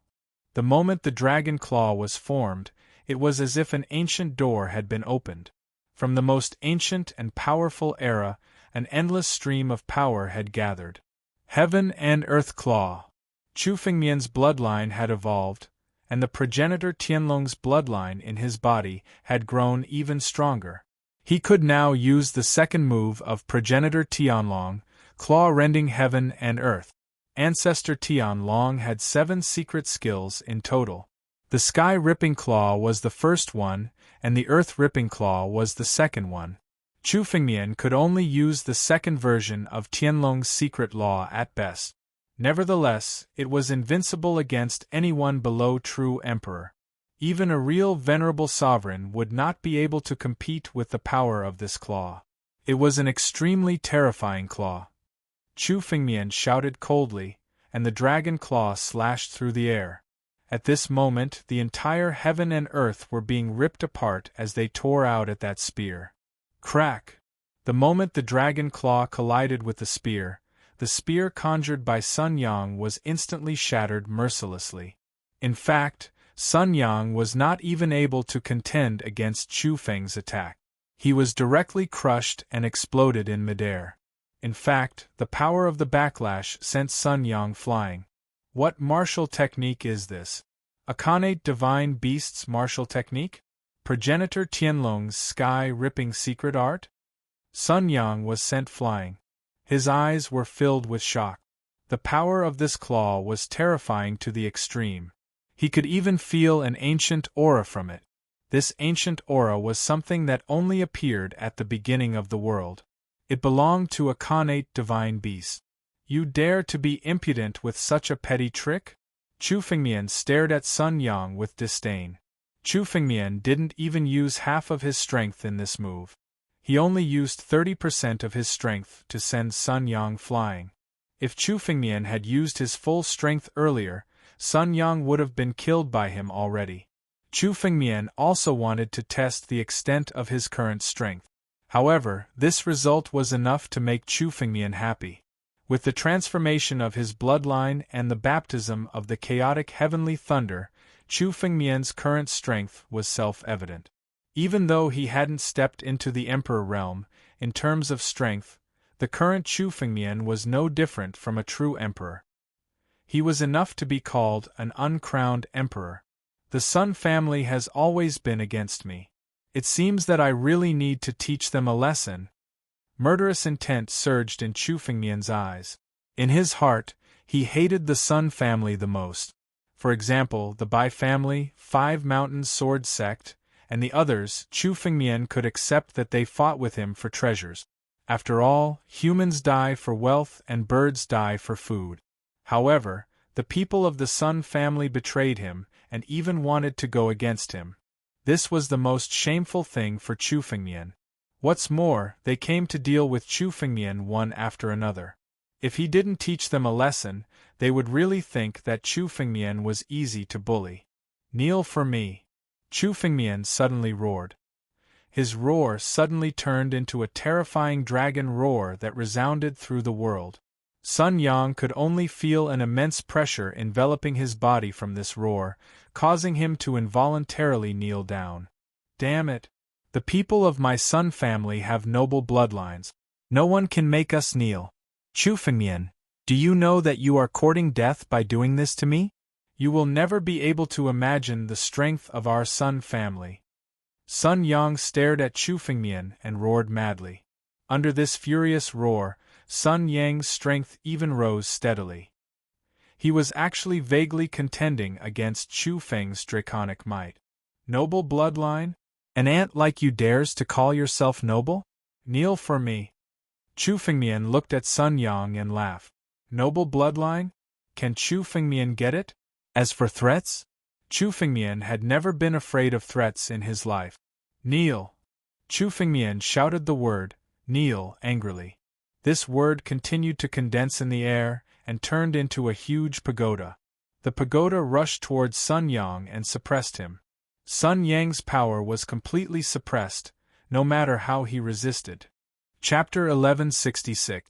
The moment the dragon claw was formed, it was as if an ancient door had been opened. From the most ancient and powerful era, an endless stream of power had gathered. Heaven and Earth Claw. Chu Fengmian's bloodline had evolved, and the progenitor Tianlong's bloodline in his body had grown even stronger. He could now use the second move of progenitor Tianlong, claw-rending heaven and earth. Ancestor Tianlong had 7 secret skills in total. The sky-ripping claw was the first one, and the earth-ripping claw was the second one. Chu Fengmian could only use the second version of Tianlong's secret law at best. Nevertheless, it was invincible against anyone below true emperor. Even a real venerable sovereign would not be able to compete with the power of this claw. It was an extremely terrifying claw. Chu Fengmian shouted coldly, and the dragon claw slashed through the air. At this moment, the entire heaven and earth were being ripped apart as they tore out at that spear. Crack! The moment the dragon claw collided with the spear conjured by Sun Yang was instantly shattered mercilessly. In fact, Sun Yang was not even able to contend against Chu Feng's attack. He was directly crushed and exploded in midair. In fact, the power of the backlash sent Sun Yang flying. What martial technique is this? A Khanate Divine Beast's martial technique? Progenitor Tianlong's sky-ripping secret art? Sun Yang was sent flying. His eyes were filled with shock. The power of this claw was terrifying to the extreme. He could even feel an ancient aura from it. This ancient aura was something that only appeared at the beginning of the world. It belonged to a Khanate Divine Beast. You dare to be impudent with such a petty trick? Chu Fengmian stared at Sun Yang with disdain. Chu Fengmian didn't even use half of his strength in this move. He only used 30% of his strength to send Sun Yang flying. If Chu Fengmian had used his full strength earlier, Sun Yang would have been killed by him already. Chu Fengmian also wanted to test the extent of his current strength. However, this result was enough to make Chu Fengmian happy. With the transformation of his bloodline and the baptism of the chaotic heavenly thunder, Chu Fengmian's current strength was self-evident. Even though he hadn't stepped into the Emperor realm, in terms of strength, the current Chu Fengmian was no different from a true emperor. He was enough to be called an uncrowned emperor. The Sun family has always been against me. It seems that I really need to teach them a lesson. Murderous intent surged in Chu Fengmian's eyes. In his heart, he hated the Sun family the most. For example, the Bai family, Five Mountains Sword Sect, and the others. Chu Fengmian could accept that they fought with him for treasures. After all, humans die for wealth and birds die for food. However, the people of the Sun family betrayed him and even wanted to go against him. This was the most shameful thing for Chu Fengmian. What's more, they came to deal with Chu Fengmian one after another. If he didn't teach them a lesson, they would really think that Chu Fengmian was easy to bully. Kneel for me! Chu Fengmian suddenly roared. His roar suddenly turned into a terrifying dragon roar that resounded through the world. Sun Yang could only feel an immense pressure enveloping his body from this roar, causing him to involuntarily kneel down. Damn it! The people of my Sun family have noble bloodlines. No one can make us kneel. Chu Fengmian, do you know that you are courting death by doing this to me? You will never be able to imagine the strength of our Sun family. Sun Yang stared at Chu Fengmian and roared madly. Under this furious roar, Sun Yang's strength even rose steadily. He was actually vaguely contending against Chu Feng's draconic might. Noble bloodline? An ant like you dares to call yourself noble? Kneel for me. Chu Fengmian looked at Sun Yang and laughed. Noble bloodline? Can Chu Fengmian get it? As for threats? Chu Fengmian had never been afraid of threats in his life. Kneel! Chu Fengmian shouted the word, kneel, angrily. This word continued to condense in the air and turned into a huge pagoda. The pagoda rushed towards Sun Yang and suppressed him. Sun Yang's power was completely suppressed, no matter how he resisted. Chapter 1166.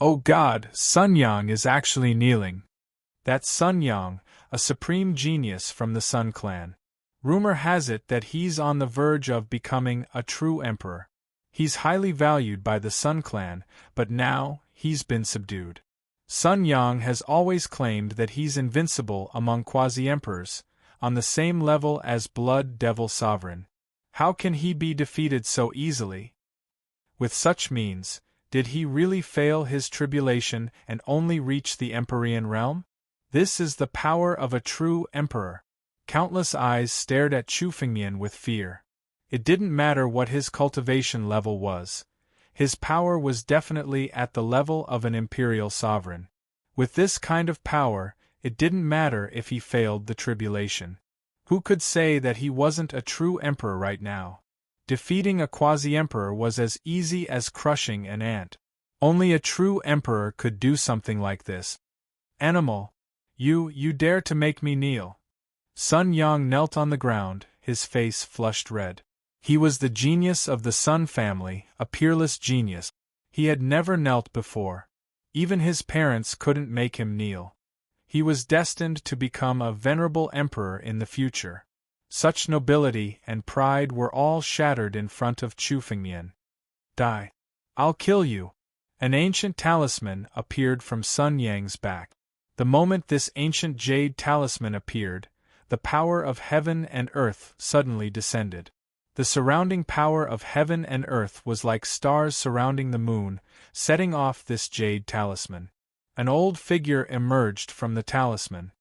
Oh God, Sun Yang is actually kneeling. That's Sun Yang, a supreme genius from the Sun clan. Rumor has it that he's on the verge of becoming a true emperor. He's highly valued by the Sun clan, but now he's been subdued. Sun Yang has always claimed that he's invincible among quasi-emperors, on the same level as Blood Devil Sovereign. How can he be defeated so easily? With such means, did he really fail his tribulation and only reach the Empyrean realm? This is the power of a true emperor. Countless eyes stared at Chu Fengmian with fear. It didn't matter what his cultivation level was. His power was definitely at the level of an imperial sovereign. With this kind of power, it didn't matter if he failed the tribulation. Who could say that he wasn't a true emperor right now? Defeating a quasi-emperor was as easy as crushing an ant. Only a true emperor could do something like this. Animal! You dare to make me kneel. Sun Yang knelt on the ground, his face flushed red. He was the genius of the Sun family, a peerless genius. He had never knelt before. Even his parents couldn't make him kneel. He was destined to become a venerable emperor in the future. Such nobility and pride were all shattered in front of Chu Fengmian. Die! I'll kill you! An ancient talisman appeared from Sun Yang's back. The moment this ancient jade talisman appeared, the power of heaven and earth suddenly descended. The surrounding power of heaven and earth was like stars surrounding the moon, setting off this jade talisman. An old figure emerged from the talisman.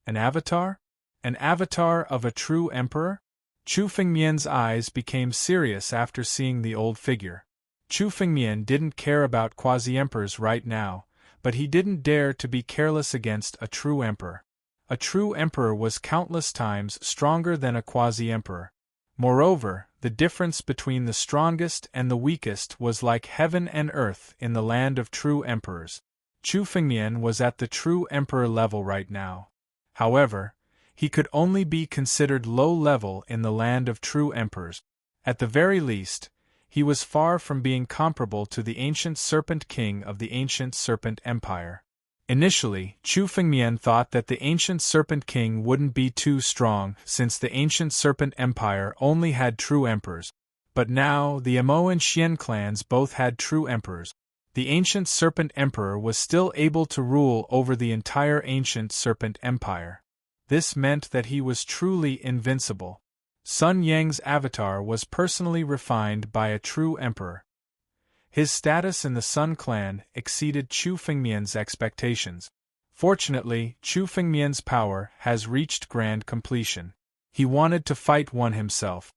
An avatar? An avatar of a true emperor? Chu Fengmian's eyes became serious after seeing the old figure. Chu Fengmian didn't care about quasi-emperors right now, but he didn't dare to be careless against a true emperor. A true emperor was countless times stronger than a quasi-emperor. Moreover, the difference between the strongest and the weakest was like heaven and earth in the land of true emperors. Chu Fengmian was at the true emperor level right now. However, he could only be considered low level in the land of true emperors. At the very least, he was far from being comparable to the ancient Serpent King of the ancient Serpent Empire. Initially, Chu Fengmian thought that the ancient Serpent King wouldn't be too strong since the ancient Serpent Empire only had true emperors. But now, the Emo and Xian clans both had true emperors. The ancient Serpent Emperor was still able to rule over the entire ancient Serpent Empire. This meant that he was truly invincible. Sun Yang's avatar was personally refined by a true emperor. His status in the Sun clan exceeded Chu Fengmian's expectations. Fortunately, Chu Fengmian's power has reached grand completion. He wanted to fight one himself.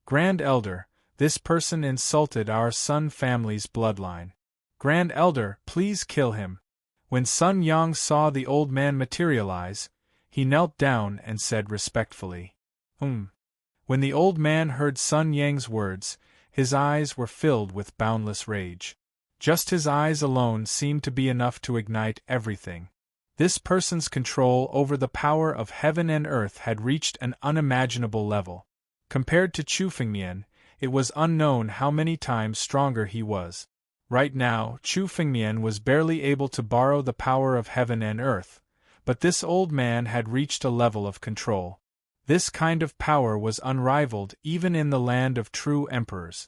Grand Elder, this person insulted our Sun family's bloodline. Grand Elder, please kill him. When Sun Yang saw the old man materialize, he knelt down and said respectfully, When the old man heard Sun Yang's words, his eyes were filled with boundless rage. Just his eyes alone seemed to be enough to ignite everything. This person's control over the power of heaven and earth had reached an unimaginable level. Compared to Chu Fengmian, it was unknown how many times stronger he was. Right now, Chu Fengmian was barely able to borrow the power of heaven and earth, but this old man had reached a level of control. This kind of power was unrivaled even in the land of true emperors.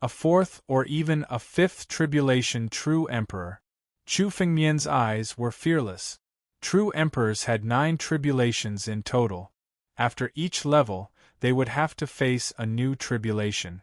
A fourth or even a fifth tribulation true emperor. Chu Fengmian's eyes were fearless. True emperors had 9 tribulations in total. After each level, they would have to face a new tribulation.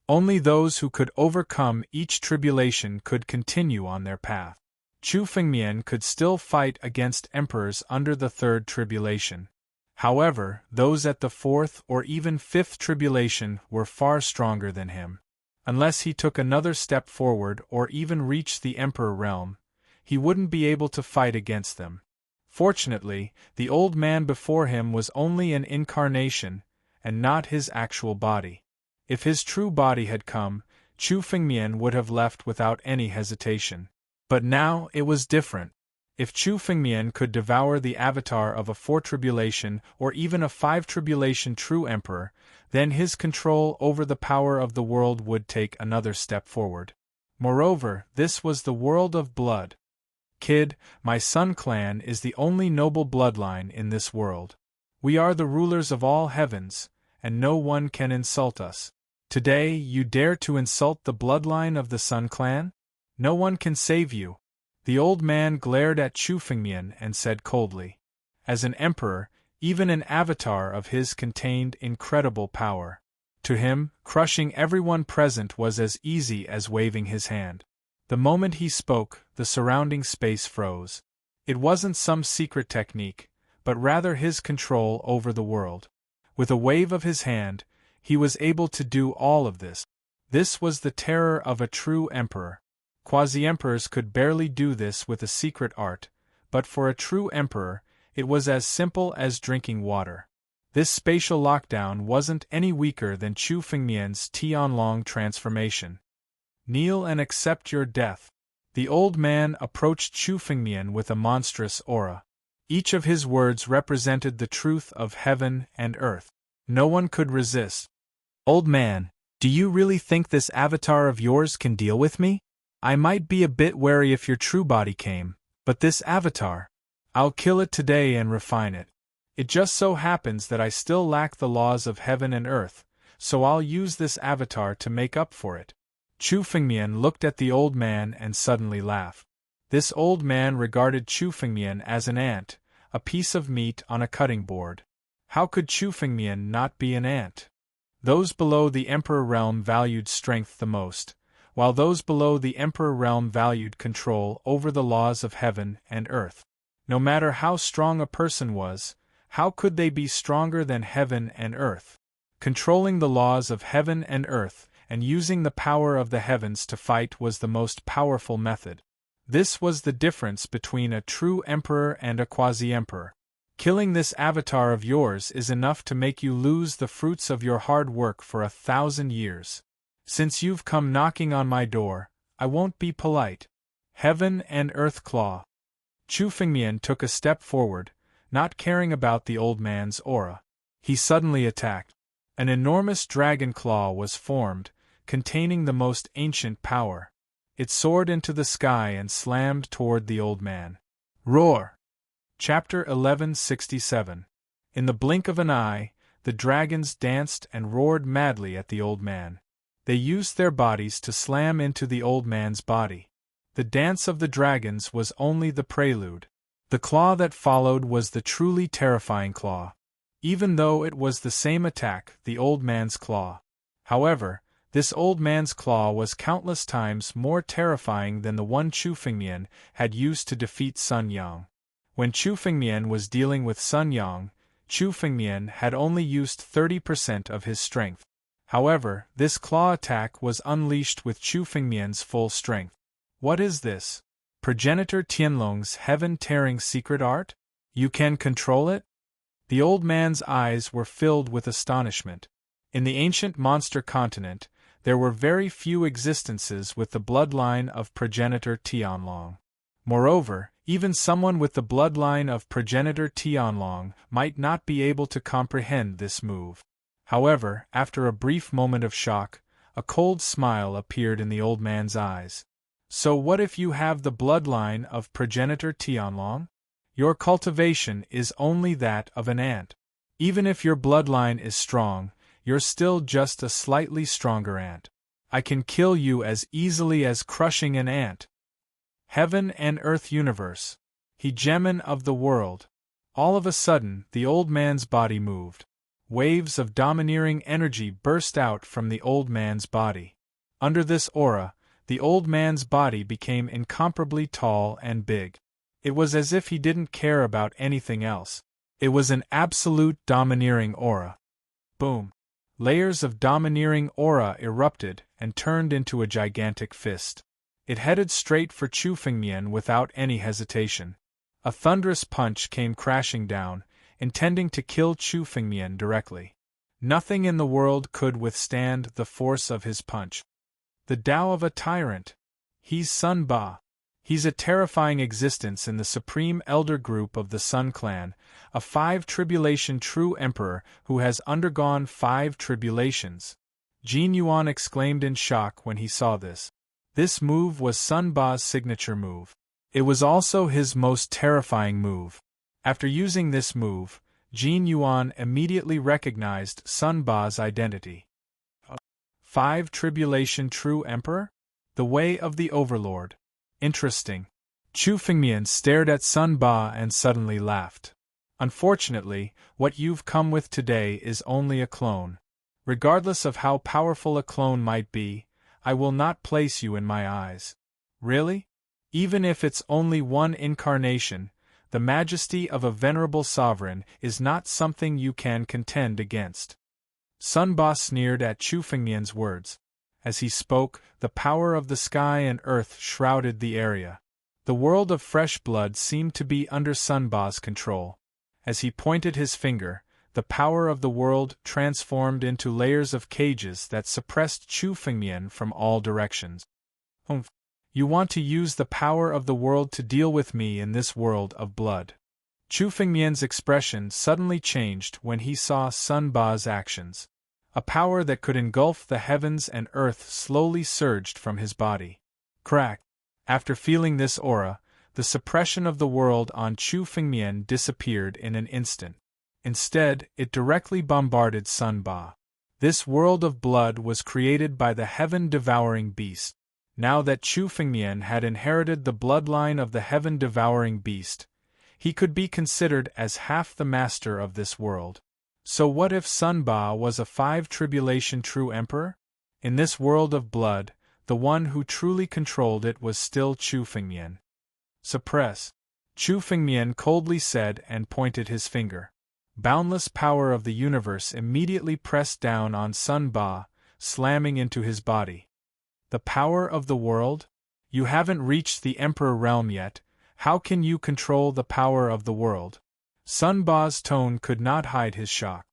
Only those who could overcome each tribulation could continue on their path. Chu Fengmian could still fight against emperors under the 3rd tribulation. However, those at the 4th or even 5th tribulation were far stronger than him. Unless he took another step forward or even reached the emperor realm, he wouldn't be able to fight against them. Fortunately, the old man before him was only an incarnation, and not his actual body. If his true body had come, Chu Fengmian would have left without any hesitation. But now it was different. If Chu Fengmian could devour the avatar of a 4 tribulation or even a 5 tribulation true emperor, then his control over the power of the world would take another step forward. Moreover, this was the world of blood. Kid, my Sun clan is the only noble bloodline in this world. We are the rulers of all heavens, and no one can insult us. Today you dare to insult the bloodline of the Sun clan? No one can save you. The old man glared at Chu Fengmian and said coldly. As an emperor, even an avatar of his contained incredible power. To him, crushing everyone present was as easy as waving his hand. The moment he spoke, the surrounding space froze. It wasn't some secret technique, but rather his control over the world. With a wave of his hand, he was able to do all of this. This was the terror of a true emperor. Quasi-emperors could barely do this with a secret art, but for a true emperor, it was as simple as drinking water. This spatial lockdown wasn't any weaker than Chu Fengmian's Tianlong transformation. Kneel and accept your death. The old man approached Chu Fengmian with a monstrous aura. Each of his words represented the truth of heaven and earth. No one could resist. Old man, do you really think this avatar of yours can deal with me? I might be a bit wary if your true body came, but this avatar, I'll kill it today and refine it. It just so happens that I still lack the laws of heaven and earth, so I'll use this avatar to make up for it. Chu Fengmian looked at the old man and suddenly laughed. This old man regarded Chu Fengmian as an ant, a piece of meat on a cutting board. How could Chu Fengmian not be an ant? Those below the Emperor realm valued strength the most, while those below the Emperor realm valued control over the laws of heaven and earth. No matter how strong a person was, how could they be stronger than heaven and earth? Controlling the laws of heaven and earth and using the power of the heavens to fight was the most powerful method. This was the difference between a true emperor and a quasi-emperor. Killing this avatar of yours is enough to make you lose the fruits of your hard work for 1,000 years. Since you've come knocking on my door, I won't be polite. Heaven and earth claw. Chu Fengmian took a step forward, not caring about the old man's aura. He suddenly attacked. An enormous dragon claw was formed, containing the most ancient power. It soared into the sky and slammed toward the old man. Roar! Chapter 1167. In the blink of an eye, the dragons danced and roared madly at the old man. They used their bodies to slam into the old man's body. The dance of the dragons was only the prelude. The claw that followed was the truly terrifying claw. Even though it was the same attack, the old man's claw. However, this old man's claw was countless times more terrifying than the one Chu Fengmian had used to defeat Sun Yang. When Chu Fengmian was dealing with Sun Yang, Chu Fengmian had only used 30% of his strength. However, this claw attack was unleashed with Chu Fengmian's full strength. What is this? Progenitor Tianlong's heaven-tearing secret art? You can control it? The old man's eyes were filled with astonishment. In the ancient monster continent, there were very few existences with the bloodline of progenitor Tianlong. Moreover, even someone with the bloodline of progenitor Tianlong might not be able to comprehend this move. However, after a brief moment of shock, a cold smile appeared in the old man's eyes. So what if you have the bloodline of progenitor Tianlong? Your cultivation is only that of an ant. Even if your bloodline is strong, you're still just a slightly stronger ant. I can kill you as easily as crushing an ant. Heaven and Earth Universe. Hegemon of the world. All of a sudden, the old man's body moved. Waves of domineering energy burst out from the old man's body. Under this aura, the old man's body became incomparably tall and big. It was as if he didn't care about anything else. It was an absolute domineering aura. Boom. Layers of domineering aura erupted and turned into a gigantic fist. It headed straight for Chu Fengmian without any hesitation. A thunderous punch came crashing down, intending to kill Chu Fengmian directly. Nothing in the world could withstand the force of his punch. The Tao of a tyrant. He's Sun Ba. He's a terrifying existence in the supreme elder group of the Sun clan, a 5-tribulation true emperor who has undergone 5 tribulations. Jin Yuan exclaimed in shock when he saw this. This move was Sun Ba's signature move. It was also his most terrifying move. After using this move, Jin Yuan immediately recognized Sun Ba's identity. 5-tribulation true emperor? The way of the overlord. Interesting. Chu Fengmian stared at Sun Ba and suddenly laughed. Unfortunately, what you've come with today is only a clone. Regardless of how powerful a clone might be, I will not place you in my eyes. Really? Even if it's only one incarnation, the majesty of a venerable sovereign is not something you can contend against. Sun Ba sneered at Chu Fengmian's words. As he spoke, the power of the sky and earth shrouded the area. The world of fresh blood seemed to be under Sun Ba's control. As he pointed his finger, the power of the world transformed into layers of cages that suppressed Chu Fengmian from all directions. You want to use the power of the world to deal with me in this world of blood. Chu Fengmian's expression suddenly changed when he saw Sun Ba's actions. A power that could engulf the heavens and earth slowly surged from his body. Crack! After feeling this aura, the suppression of the world on Chu Fengmian disappeared in an instant. Instead, it directly bombarded Sun Ba. This world of blood was created by the heaven-devouring beast. Now that Chu Fengmian had inherited the bloodline of the heaven-devouring beast, he could be considered as half the master of this world. So what if Sun Ba was a 5-tribulation true emperor? In this world of blood, the one who truly controlled it was still Chu Fengmian. Suppress. Chu Fengmian coldly said and pointed his finger. Boundless power of the universe immediately pressed down on Sun Ba, slamming into his body. The power of the world? You haven't reached the emperor realm yet. How can you control the power of the world? Sun Ba's tone could not hide his shock.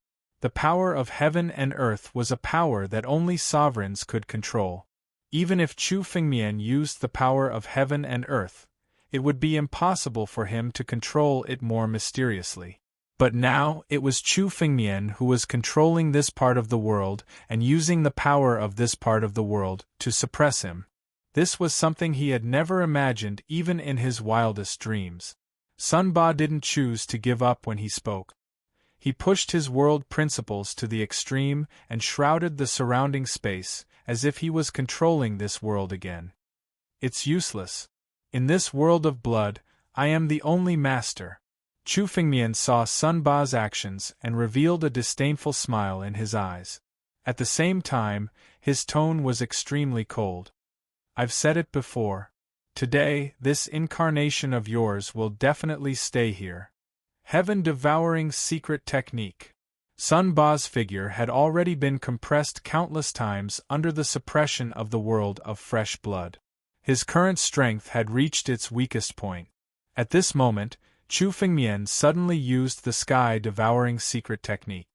The power of heaven and earth was a power that only sovereigns could control. Even if Chu Fengmian used the power of heaven and earth, it would be impossible for him to control it more mysteriously. But now, it was Chu Fengmian who was controlling this part of the world and using the power of this part of the world to suppress him. This was something he had never imagined even in his wildest dreams. Sun Ba didn't choose to give up when he spoke. He pushed his world principles to the extreme and shrouded the surrounding space, as if he was controlling this world again. It's useless. In this world of blood, I am the only master. Chu Fengmian saw Sun Ba's actions and revealed a disdainful smile in his eyes. At the same time, his tone was extremely cold. I've said it before. Today, this incarnation of yours will definitely stay here. Heaven-devouring secret technique. Sun Ba's figure had already been compressed countless times under the suppression of the world of fresh blood. His current strength had reached its weakest point. At this moment, Chu Fengmian suddenly used the sky-devouring secret technique.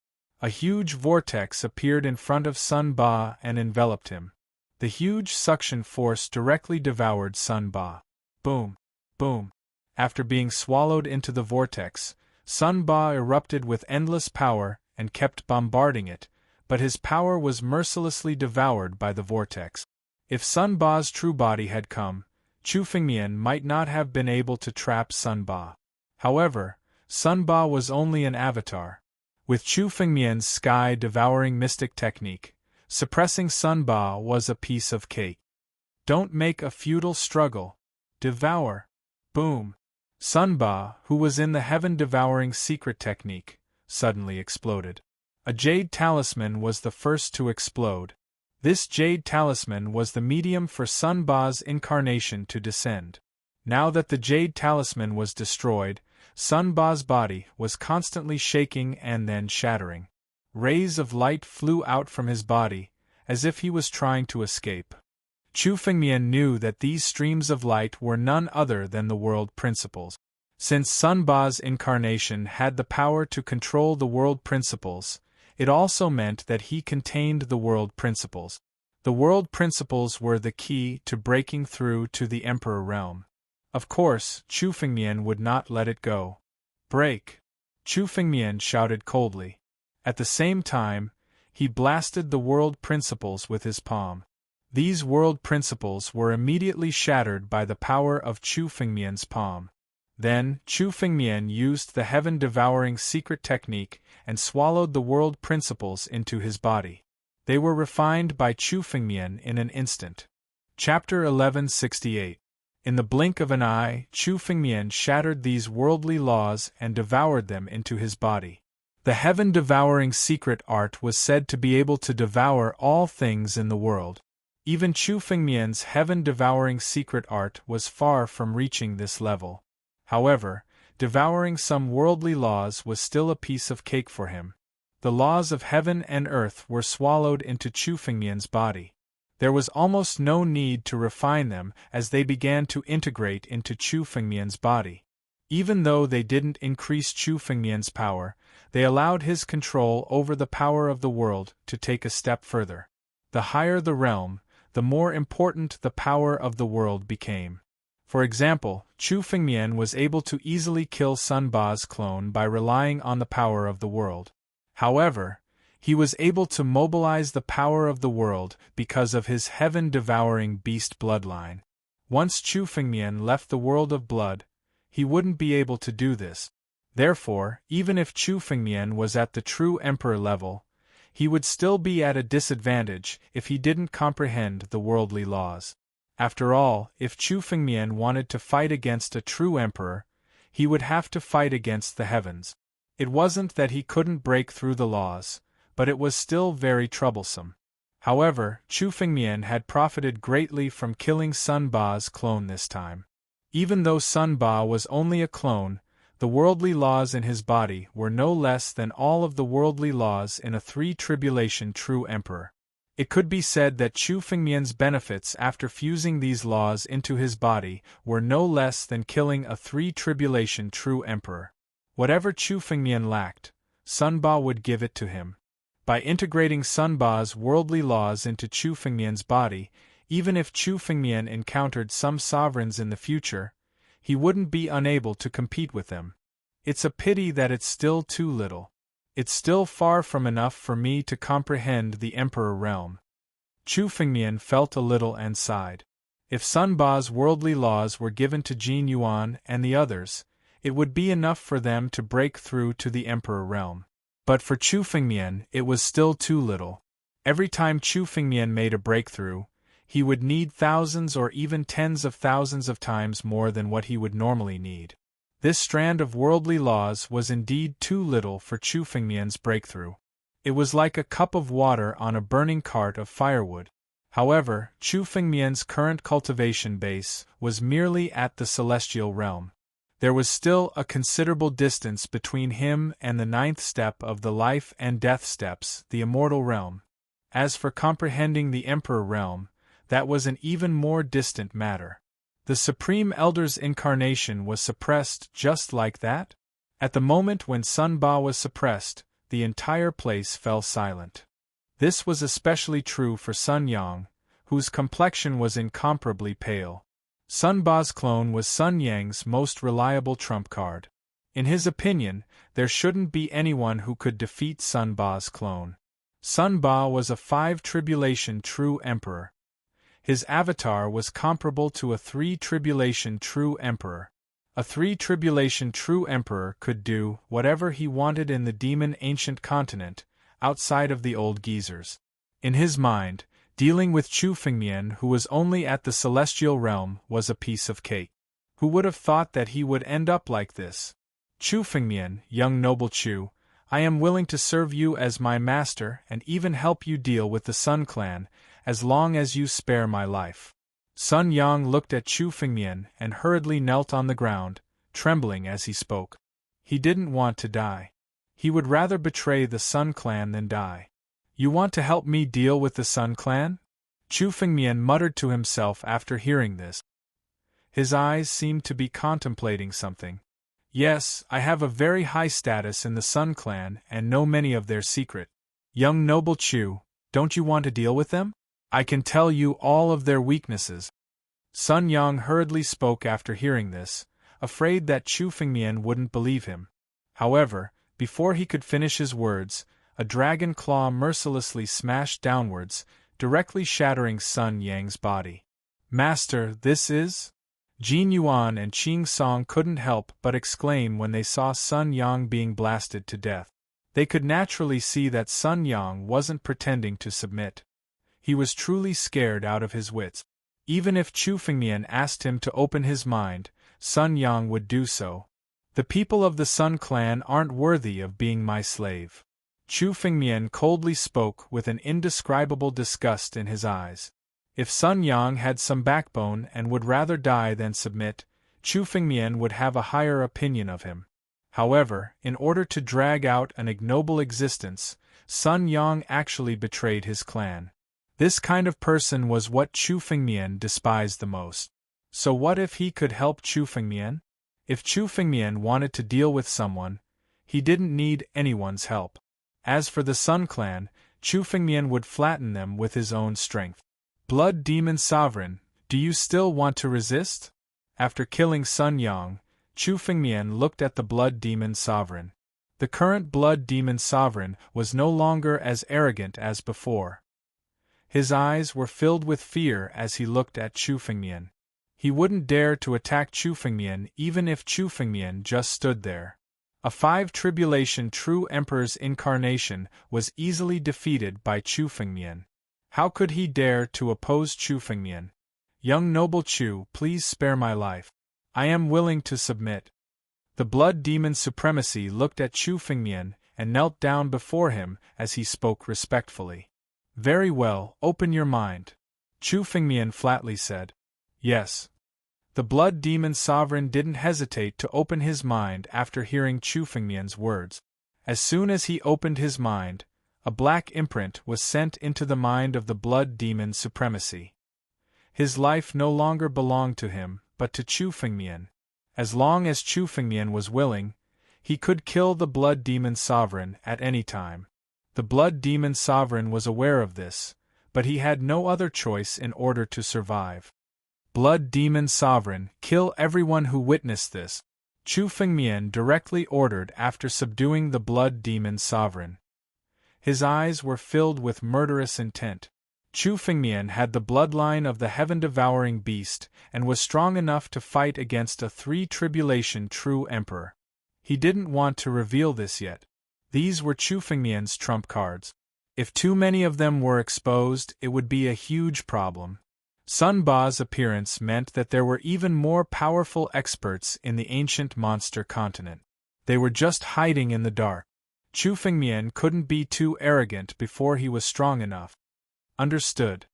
A huge vortex appeared in front of Sun Ba and enveloped him. The huge suction force directly devoured Sun Ba. Boom! Boom! After being swallowed into the vortex, Sun Ba erupted with endless power and kept bombarding it, but his power was mercilessly devoured by the vortex. If Sun Ba's true body had come, Chu Fengmian might not have been able to trap Sun Ba. However, Sun Ba was only an avatar. With Chu Fengmian's sky-devouring mystic technique, suppressing Sun Ba was a piece of cake. Don't make a futile struggle. Devour. Boom. Sun Ba, who was in the heaven-devouring secret technique, suddenly exploded. A jade talisman was the first to explode. This jade talisman was the medium for Sun Ba's incarnation to descend. Now that the jade talisman was destroyed, Sun Ba's body was constantly shaking and then shattering. Rays of light flew out from his body, as if he was trying to escape. Chu Fengmian knew that these streams of light were none other than the world principles. Since Sun Ba's incarnation had the power to control the world principles, it also meant that he contained the world principles. The world principles were the key to breaking through to the Emperor realm. Of course, Chu Fengmian would not let it go. Break! Chu Fengmian shouted coldly. At the same time, he blasted the world principles with his palm. These world principles were immediately shattered by the power of Chu Fengmian's palm. Then, Chu Fengmian used the heaven-devouring secret technique and swallowed the world principles into his body. They were refined by Chu Fengmian in an instant. Chapter 1168. In the blink of an eye, Chu Fengmian shattered these worldly laws and devoured them into his body. The heaven-devouring secret art was said to be able to devour all things in the world. Even Chu Fengmian's heaven-devouring secret art was far from reaching this level. However, devouring some worldly laws was still a piece of cake for him. The laws of heaven and earth were swallowed into Chu Fengmian's body. There was almost no need to refine them as they began to integrate into Chu Fengmian's body. Even though they didn't increase Chu Fengmian's power, they allowed his control over the power of the world to take a step further. The higher the realm, the more important the power of the world became. For example, Chu Fengmian was able to easily kill Sun Ba's clone by relying on the power of the world. However, he was able to mobilize the power of the world because of his heaven-devouring beast bloodline. Once Chu Fengmian left the world of blood, he wouldn't be able to do this. Therefore, even if Chu Fengmian was at the true emperor level, he would still be at a disadvantage if he didn't comprehend the worldly laws. After all, if Chu Fengmian wanted to fight against a true emperor, he would have to fight against the heavens. It wasn't that he couldn't break through the laws, but it was still very troublesome. However, Chu Fengmian had profited greatly from killing Sun Ba's clone this time. Even though Sun Ba was only a clone, the worldly laws in his body were no less than all of the worldly laws in a three-tribulation true emperor. It could be said that Chu Fengmian's benefits after fusing these laws into his body were no less than killing a three-tribulation true emperor. Whatever Chu Fengmian lacked, Sun Ba would give it to him. By integrating Sun Ba's worldly laws into Chu Fengmian's body, even if Chu Fengmian encountered some sovereigns in the future, he wouldn't be unable to compete with them. It's a pity that it's still too little. It's still far from enough for me to comprehend the Emperor realm. Chu Fengmian felt a little and sighed. If Sun Ba's worldly laws were given to Jin Yuan and the others, it would be enough for them to break through to the Emperor realm. But for Chu Fengmian, it was still too little. Every time Chu Fengmian made a breakthrough, he would need thousands or even tens of thousands of times more than what he would normally need. This strand of worldly laws was indeed too little for Chu Fengmian's breakthrough. It was like a cup of water on a burning cart of firewood. However, Chu Fengmian's current cultivation base was merely at the celestial realm. There was still a considerable distance between him and the 9th step of the life and death steps, the immortal realm. As for comprehending the Emperor realm, that was an even more distant matter. The Supreme Elder's incarnation was suppressed just like that? At the moment when Sun Ba was suppressed, the entire place fell silent. This was especially true for Sun Yang, whose complexion was incomparably pale. Sun Ba's clone was Sun Yang's most reliable trump card. In his opinion, there shouldn't be anyone who could defeat Sun Ba's clone. Sun Ba was a 5-tribulation true emperor. His avatar was comparable to a 3-tribulation true emperor. A 3-tribulation true emperor could do whatever he wanted in the demon ancient continent, outside of the old geezers. In his mind, dealing with Chu Fengmian, who was only at the celestial realm, was a piece of cake. Who would have thought that he would end up like this? Chu Fengmian, young noble Chu, I am willing to serve you as my master and even help you deal with the Sun clan, as long as you spare my life. Sun Yang looked at Chu Fengmian and hurriedly knelt on the ground, trembling as he spoke. He didn't want to die. He would rather betray the Sun clan than die. You want to help me deal with the Sun clan? Chu Fengmian muttered to himself after hearing this. His eyes seemed to be contemplating something. Yes, I have a very high status in the Sun clan and know many of their secret. Young noble Chu, don't you want to deal with them? I can tell you all of their weaknesses. Sun Yang hurriedly spoke after hearing this, afraid that Chu Fengmian wouldn't believe him. However, before he could finish his words, a dragon claw mercilessly smashed downwards, directly shattering Sun Yang's body. Master, this is? Jin Yuan and Qing Song couldn't help but exclaim when they saw Sun Yang being blasted to death. They could naturally see that Sun Yang wasn't pretending to submit. He was truly scared out of his wits. Even if Chu Fengmian asked him to open his mind, Sun Yang would do so. The people of the Sun clan aren't worthy of being my slave. Chu Fengmian coldly spoke with an indescribable disgust in his eyes. If Sun Yang had some backbone and would rather die than submit, Chu Fengmian would have a higher opinion of him. However, in order to drag out an ignoble existence, Sun Yang actually betrayed his clan. This kind of person was what Chu Fengmian despised the most. So what if he could help Chu Fengmian? If Chu Fengmian wanted to deal with someone, he didn't need anyone's help. As for the Sun clan, Chu Fengmian would flatten them with his own strength. Blood Demon Sovereign, do you still want to resist? After killing Sun Yang, Chu Fengmian looked at the Blood Demon Sovereign. The current Blood Demon Sovereign was no longer as arrogant as before. His eyes were filled with fear as he looked at Chu Fengmian. He wouldn't dare to attack Chu Fengmian even if Chu Fengmian just stood there. A 5-tribulation true emperor's incarnation was easily defeated by Chu Fengmian. How could he dare to oppose Chu Fengmian? Young noble Chu, please spare my life. I am willing to submit. The Blood Demon Supremacy looked at Chu Fengmian and knelt down before him as he spoke respectfully. Very well, open your mind. Chu Fengmian flatly said. Yes. The Blood Demon Sovereign didn't hesitate to open his mind after hearing Chu Fengmian's words. As soon as he opened his mind, a black imprint was sent into the mind of the Blood Demon Supremacy. His life no longer belonged to him, but to Chu Fengmian. As long as Chu Fengmian was willing, he could kill the Blood Demon Sovereign at any time. The Blood Demon Sovereign was aware of this, but he had no other choice in order to survive. Blood Demon Sovereign, kill everyone who witnessed this, Chu Fengmian directly ordered after subduing the Blood Demon Sovereign. His eyes were filled with murderous intent. Chu Fengmian had the bloodline of the heaven-devouring beast and was strong enough to fight against a 3-tribulation true emperor. He didn't want to reveal this yet. These were Chu Fengmian's trump cards. If too many of them were exposed, it would be a huge problem. Sun Ba's appearance meant that there were even more powerful experts in the ancient monster continent. They were just hiding in the dark. Chu Fengmian couldn't be too arrogant before he was strong enough. Understood.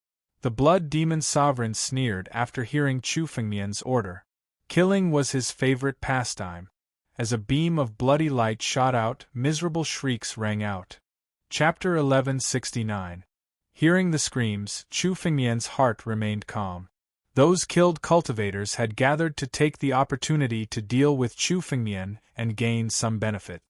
The Blood Demon Sovereign sneered after hearing Chu Fengmian's order. Killing was his favorite pastime. As a beam of bloody light shot out, miserable shrieks rang out. Chapter 1169. Hearing the screams, Chu Fengmian's heart remained calm. Those killed cultivators had gathered to take the opportunity to deal with Chu Fengmian and gain some benefit.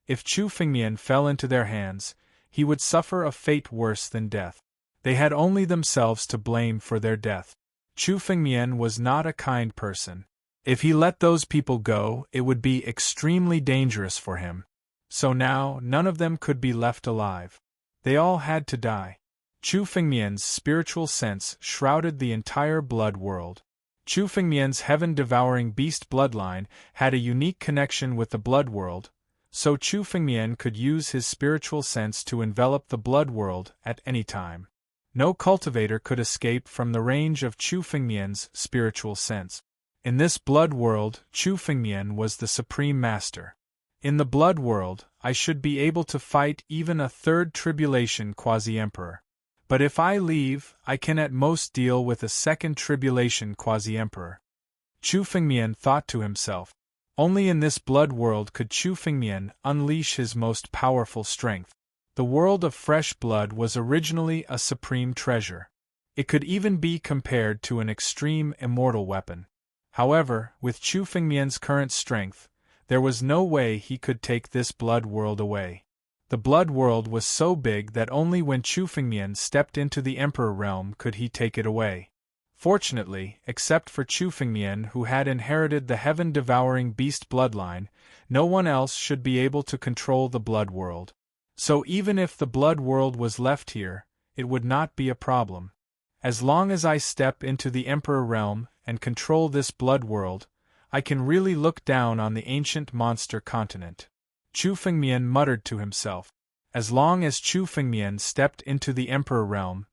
If Chu Fengmian fell into their hands, he would suffer a fate worse than death. They had only themselves to blame for their death. Chu Fengmian was not a kind person. If he let those people go, it would be extremely dangerous for him. So now, none of them could be left alive. They all had to die. Chu Fengmian's spiritual sense shrouded the entire blood world. Chu Fengmian's heaven-devouring beast bloodline had a unique connection with the blood world, so Chu Fengmian could use his spiritual sense to envelop the blood world at any time. No cultivator could escape from the range of Chu Fengmian's spiritual sense. In this blood world, Chu Fengmian was the supreme master. In the blood world, I should be able to fight even a third tribulation quasi-emperor. But if I leave, I can at most deal with a second tribulation quasi-emperor. Chu Fengmian thought to himself. Only in this blood world could Chu Fengmian unleash his most powerful strength. The world of fresh blood was originally a supreme treasure. It could even be compared to an extreme immortal weapon. However, with Chu Fengmian's current strength, there was no way he could take this blood world away. The blood world was so big that only when Chu Fengmian stepped into the Emperor realm could he take it away. Fortunately, except for Chu Fengmian, who had inherited the heaven-devouring beast bloodline, no one else should be able to control the blood world. So even if the blood world was left here, it would not be a problem. As long as I step into the Emperor realm and control this blood world, I can really look down on the ancient monster continent. Chu Fengmian muttered to himself. As long as Chu Fengmian stepped into the Emperor realm,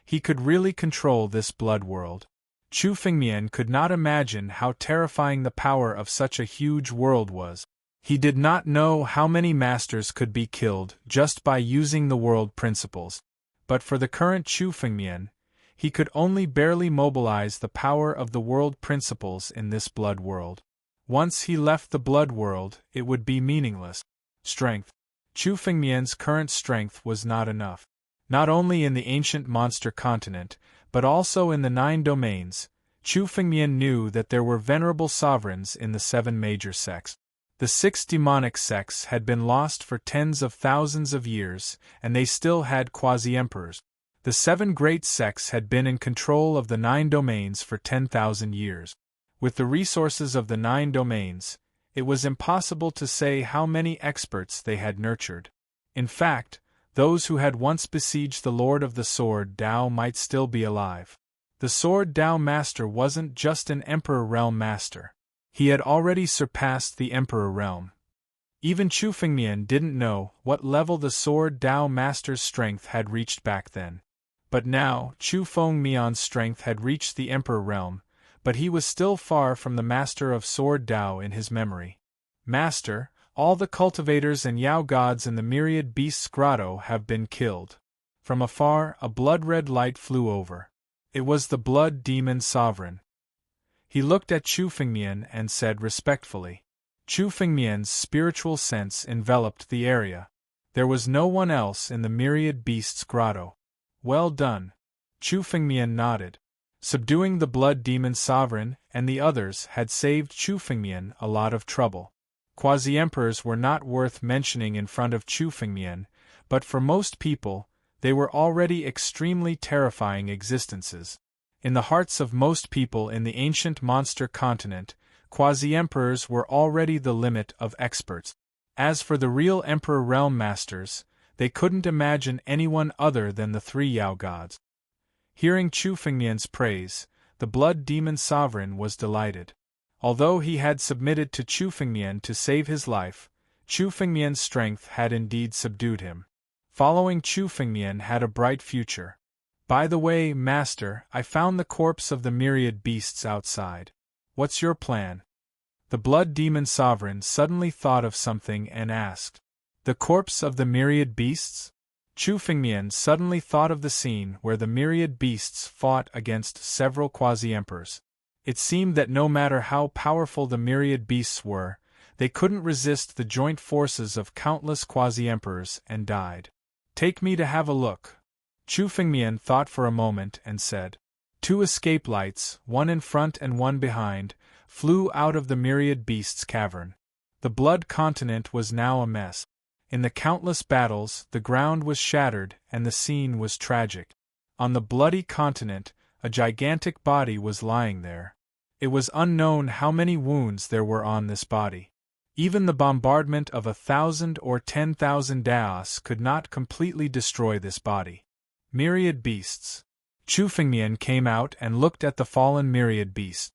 he could really control this blood world. Chu Fengmian could not imagine how terrifying the power of such a huge world was. He did not know how many masters could be killed just by using the world principles. But for the current Chu Fengmian, he could only barely mobilize the power of the world principles in this blood world. Once he left the blood world, it would be meaningless. Strength. Chu Fengmian's current strength was not enough. Not only in the ancient monster continent, but also in the 9 domains, Chu Fengmian knew that there were venerable sovereigns in the 7 major sects. The 6 demonic sects had been lost for tens of thousands of years, and they still had quasi-emperors. The 7 great sects had been in control of the 9 domains for 10,000 years. With the resources of the 9 domains, it was impossible to say how many experts they had nurtured. In fact, those who had once besieged the Lord of the Sword Dao might still be alive. The Sword Dao Master wasn't just an Emperor Realm Master. He had already surpassed the Emperor Realm. Even Chu Fengmian didn't know what level the Sword Dao Master's strength had reached back then. But now, Chu Fengmian's strength had reached the Emperor Realm, but he was still far from the Master of Sword Dao in his memory. Master, all the cultivators and Yao gods in the myriad beasts grotto have been killed. From afar, a blood-red light flew over. It was the Blood Demon Sovereign. He looked at Chu Fengmian and said respectfully. Chu Fengmian's spiritual sense enveloped the area. There was no one else in the myriad beasts grotto. Well done. Chu Fengmian nodded. Subduing the Blood Demon Sovereign and the others had saved Chu Fengmian a lot of trouble. Quasi-emperors were not worth mentioning in front of Chu Fengmian, but for most people, they were already extremely terrifying existences. In the hearts of most people in the ancient monster continent, quasi-emperors were already the limit of experts. As for the real Emperor Realm Masters, they couldn't imagine anyone other than the 3 Yao gods. Hearing Chu Fengmian's praise, the Blood Demon Sovereign was delighted. Although he had submitted to Chu Fengmian to save his life, Chu Fengmian's strength had indeed subdued him. Following Chu Fengmian had a bright future. By the way, Master, I found the corpse of the myriad beasts outside. What's your plan? The blood demon sovereign suddenly thought of something and asked. The corpse of the myriad beasts? Chu Fengmian suddenly thought of the scene where the myriad beasts fought against several quasi-emperors. It seemed that no matter how powerful the myriad beasts were, they couldn't resist the joint forces of countless quasi-emperors and died. Take me to have a look. Chu Fengmian thought for a moment and said. 2 escape lights, one in front and one behind, flew out of the myriad beasts' cavern. The blood continent was now a mess. In the countless battles, the ground was shattered and the scene was tragic. On the bloody continent, a gigantic body was lying there. It was unknown how many wounds there were on this body. Even the bombardment of 1,000 or 10,000 daos could not completely destroy this body. Myriad beasts. Chu Fengmian came out and looked at the fallen myriad beast.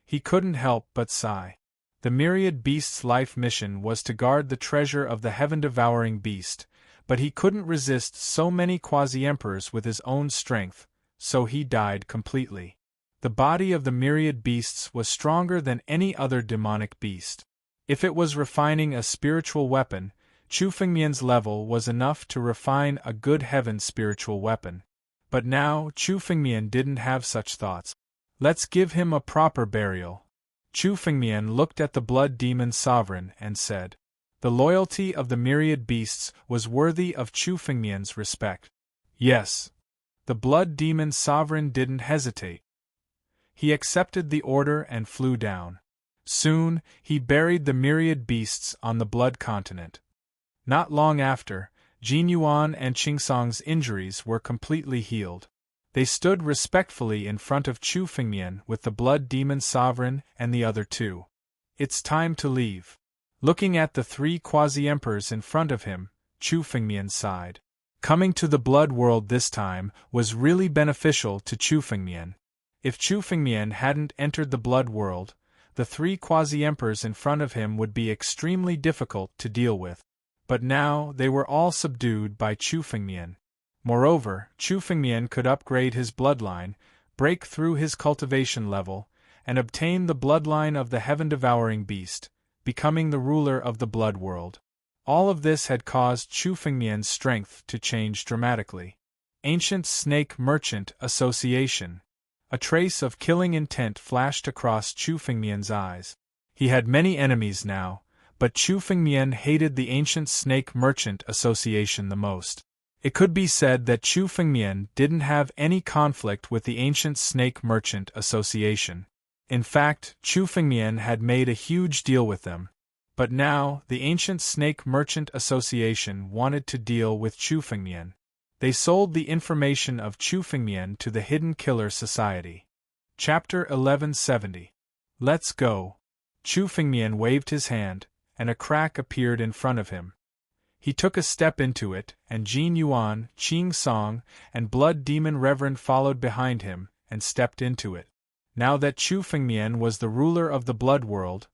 He couldn't help but sigh. The myriad beast's life mission was to guard the treasure of the heaven-devouring beast, but he couldn't resist so many quasi-emperors with his own strength, so he died completely. The body of the myriad beasts was stronger than any other demonic beast. If it was refining a spiritual weapon, Chu Fengmian's level was enough to refine a good heaven spiritual weapon. But now Chu Fengmian didn't have such thoughts. Let's give him a proper burial. Chu Fengmian looked at the blood demon sovereign and said. The loyalty of the myriad beasts was worthy of Chu Fengmian's respect. Yes. The blood demon sovereign didn't hesitate. He accepted the order and flew down. Soon, he buried the myriad beasts on the blood continent. Not long after, Jinyuan and Qingsong's injuries were completely healed. They stood respectfully in front of Chu Fengmian with the blood demon sovereign and the other 2. It's time to leave. Looking at the 3 quasi-emperors in front of him, Chu Fengmian sighed. Coming to the blood world this time was really beneficial to Chu Fengmian. If Chu Fengmian hadn't entered the blood world, the 3 quasi-emperors in front of him would be extremely difficult to deal with. But now they were all subdued by Chu Fengmian. Moreover, Chu Fengmian could upgrade his bloodline, break through his cultivation level, and obtain the bloodline of the heaven-devouring beast, becoming the ruler of the blood world. All of this had caused Chu Fengmian's strength to change dramatically. Ancient Snake Merchant Association. A trace of killing intent flashed across Chu Fengmian's eyes. He had many enemies now, but Chu Fengmian hated the Ancient Snake Merchant Association the most. It could be said that Chu Fengmian didn't have any conflict with the Ancient Snake Merchant Association. In fact, Chu Fengmian had made a huge deal with them. But now, the Ancient Snake Merchant Association wanted to deal with Chu Fengmian. They sold the information of Chu Fengmian to the Hidden Killer Society. Chapter 1170. Let's go. Chu Fengmian waved his hand, and a crack appeared in front of him. He took a step into it, and Jinyuan, Qingsong, and Blood Demon Reverend followed behind him, and stepped into it. Now that Chu Fengmian was the ruler of the blood world,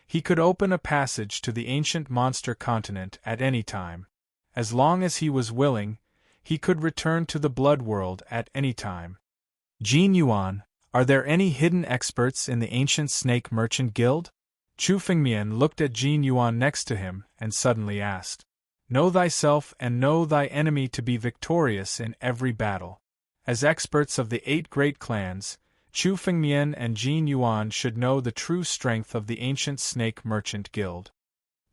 he could open a passage to the ancient monster continent at any time. As long as he was willing, he could return to the blood world at any time. Jinyuan, are there any hidden experts in the ancient snake merchant guild? Chu Fengmian looked at Jinyuan next to him and suddenly asked. Know thyself and know thy enemy to be victorious in every battle. As experts of the 8 great clans, Chu Fengmian and Jinyuan should know the true strength of the Ancient Snake Merchant Guild.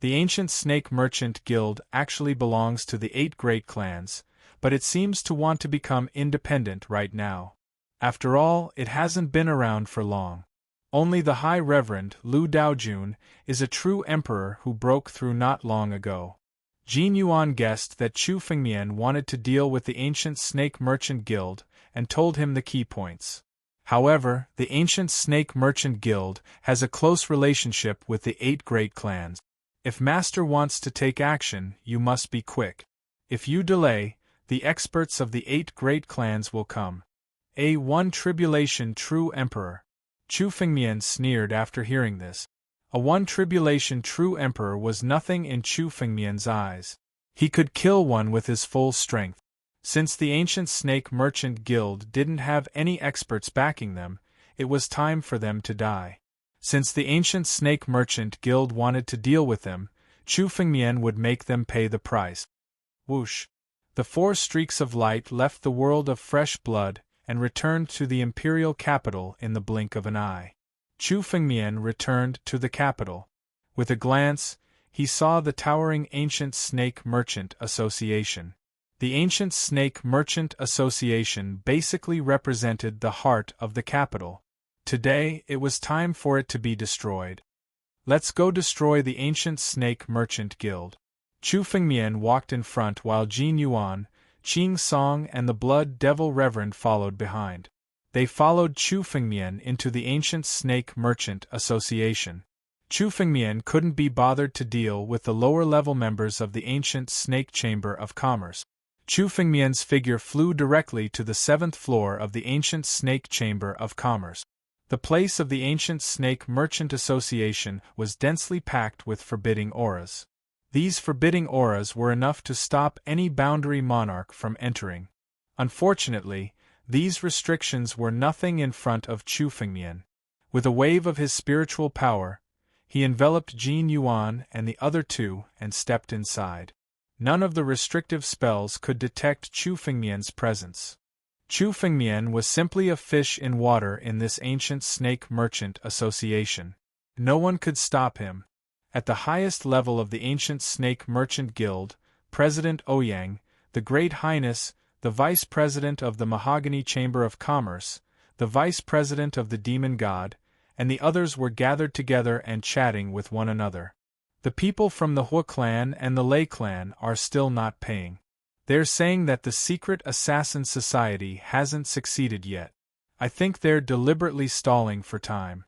The Ancient Snake Merchant Guild actually belongs to the 8 great clans, but it seems to want to become independent right now. After all, it hasn't been around for long. Only the High Reverend Lu Daojun is a true emperor who broke through not long ago. Jinyuan guessed that Chu Fengmian wanted to deal with the Ancient Snake Merchant Guild and told him the key points. However, the Ancient Snake Merchant Guild has a close relationship with the 8 great clans. If Master wants to take action, you must be quick. If you delay, the experts of the 8 great clans will come. One tribulation true emperor. Chu Fengmian sneered after hearing this. A one tribulation true emperor was nothing in Chu Fengmian's eyes. He could kill one with his full strength. Since the ancient snake merchant guild didn't have any experts backing them, it was time for them to die. Since the ancient snake merchant guild wanted to deal with them, Chu Fengmian would make them pay the price. Whoosh! The 4 streaks of light left the world of fresh blood and returned to the imperial capital in the blink of an eye. Chu Fengmian returned to the capital. With a glance, he saw the towering Ancient Snake Merchant Association. The Ancient Snake Merchant Association basically represented the heart of the capital. Today, it was time for it to be destroyed. Let's go destroy the Ancient Snake Merchant Guild. Chu Fengmian walked in front while Jin Yuan, Qing Song and the Blood Devil Reverend followed behind. They followed Chu Fengmian into the Ancient Snake Merchant Association. Chu Fengmian couldn't be bothered to deal with the lower-level members of the Ancient Snake Chamber of Commerce. Chu Fengmian's figure flew directly to the 7th floor of the Ancient Snake Chamber of Commerce. The place of the Ancient Snake Merchant Association was densely packed with forbidding auras. These forbidding auras were enough to stop any boundary monarch from entering. Unfortunately, these restrictions were nothing in front of Chu Fengmian. With a wave of his spiritual power, he enveloped Jin Yuan and the other 2 and stepped inside. None of the restrictive spells could detect Chu Fengmian's presence. Chu Fengmian was simply a fish in water in this Ancient Snake Merchant Association. No one could stop him. At the highest level of the Ancient Snake Merchant Guild, President Ouyang, the Great Highness, the Vice President of the Mahogany Chamber of Commerce, the Vice President of the Demon God, and the others were gathered together and chatting with one another. The people from the Hua clan and the Lei clan are still not paying. They're saying that the secret assassin society hasn't succeeded yet. I think they're deliberately stalling for time.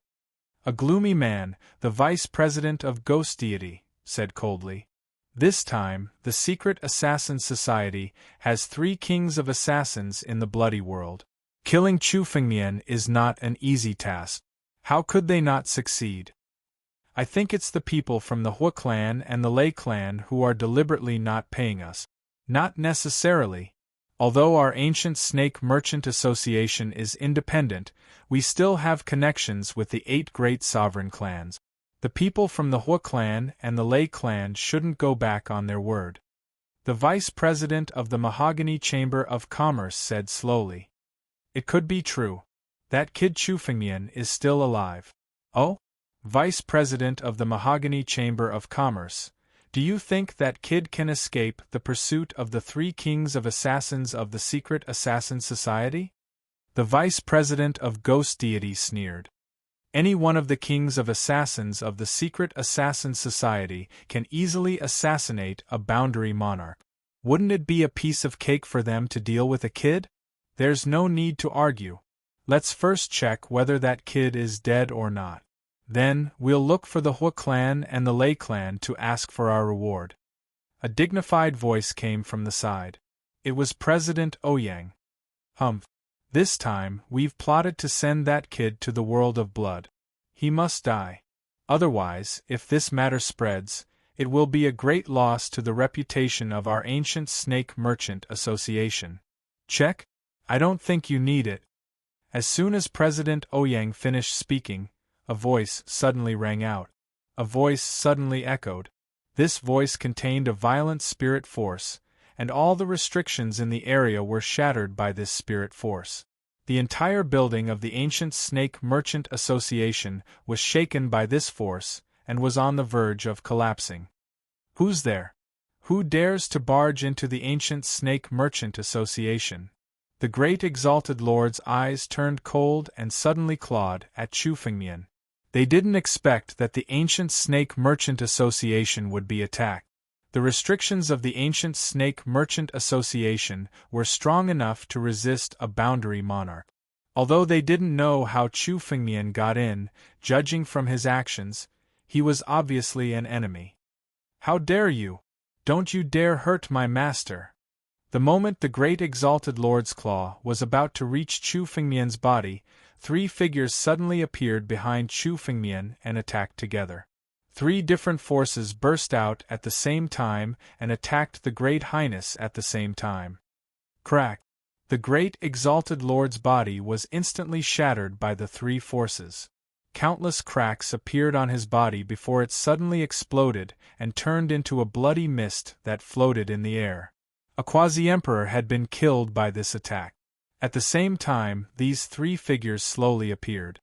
A gloomy man, the vice president of Ghost Deity, said coldly. This time, the secret assassin society has 3 kings of assassins in the bloody world. Killing Chu Fengmian is not an easy task. How could they not succeed? I think it's the people from the Hua clan and the Lei clan who are deliberately not paying us. Not necessarily. Although our Ancient Snake Merchant Association is independent, we still have connections with the 8 great sovereign clans. The people from the Hua clan and the Lei clan shouldn't go back on their word. The vice president of the Mahogany Chamber of Commerce said slowly. It could be true. That kid Chu Fengmian is still alive. Oh? Vice president of the Mahogany Chamber of Commerce. Do you think that kid can escape the pursuit of the 3 kings of assassins of the secret assassin society? The vice president of Ghost Deity sneered. Any one of the kings of assassins of the secret assassin society can easily assassinate a boundary monarch. Wouldn't it be a piece of cake for them to deal with a kid? There's no need to argue. Let's first check whether that kid is dead or not. Then, we'll look for the Hua clan and the Lei clan to ask for our reward. A dignified voice came from the side. It was President Ouyang. Humph. This time, we've plotted to send that kid to the world of blood. He must die. Otherwise, if this matter spreads, it will be a great loss to the reputation of our Ancient Snake Merchant Association. Check? I don't think you need it. As soon as President Ouyang finished speaking, a voice suddenly rang out. A voice suddenly echoed. This voice contained a violent spirit force, and all the restrictions in the area were shattered by this spirit force. The entire building of the Ancient Snake Merchant Association was shaken by this force, and was on the verge of collapsing. Who's there? Who dares to barge into the Ancient Snake Merchant Association? The great exalted lord's eyes turned cold and suddenly clawed at Chu Fengmian. They didn't expect that the Ancient Snake Merchant Association would be attacked. The restrictions of the Ancient Snake Merchant Association were strong enough to resist a boundary monarch. Although they didn't know how Chu Fengmian got in, judging from his actions, he was obviously an enemy. How dare you? Don't you dare hurt my master! The moment the great exalted lord's claw was about to reach Chu Fengmian's body, 3 figures suddenly appeared behind Chu Fengmian and attacked together. 3 different forces burst out at the same time and attacked the Great Highness at the same time. Crack! The great exalted lord's body was instantly shattered by the three forces. Countless cracks appeared on his body before it suddenly exploded and turned into a bloody mist that floated in the air. A quasi-emperor had been killed by this attack. At the same time, these three figures slowly appeared.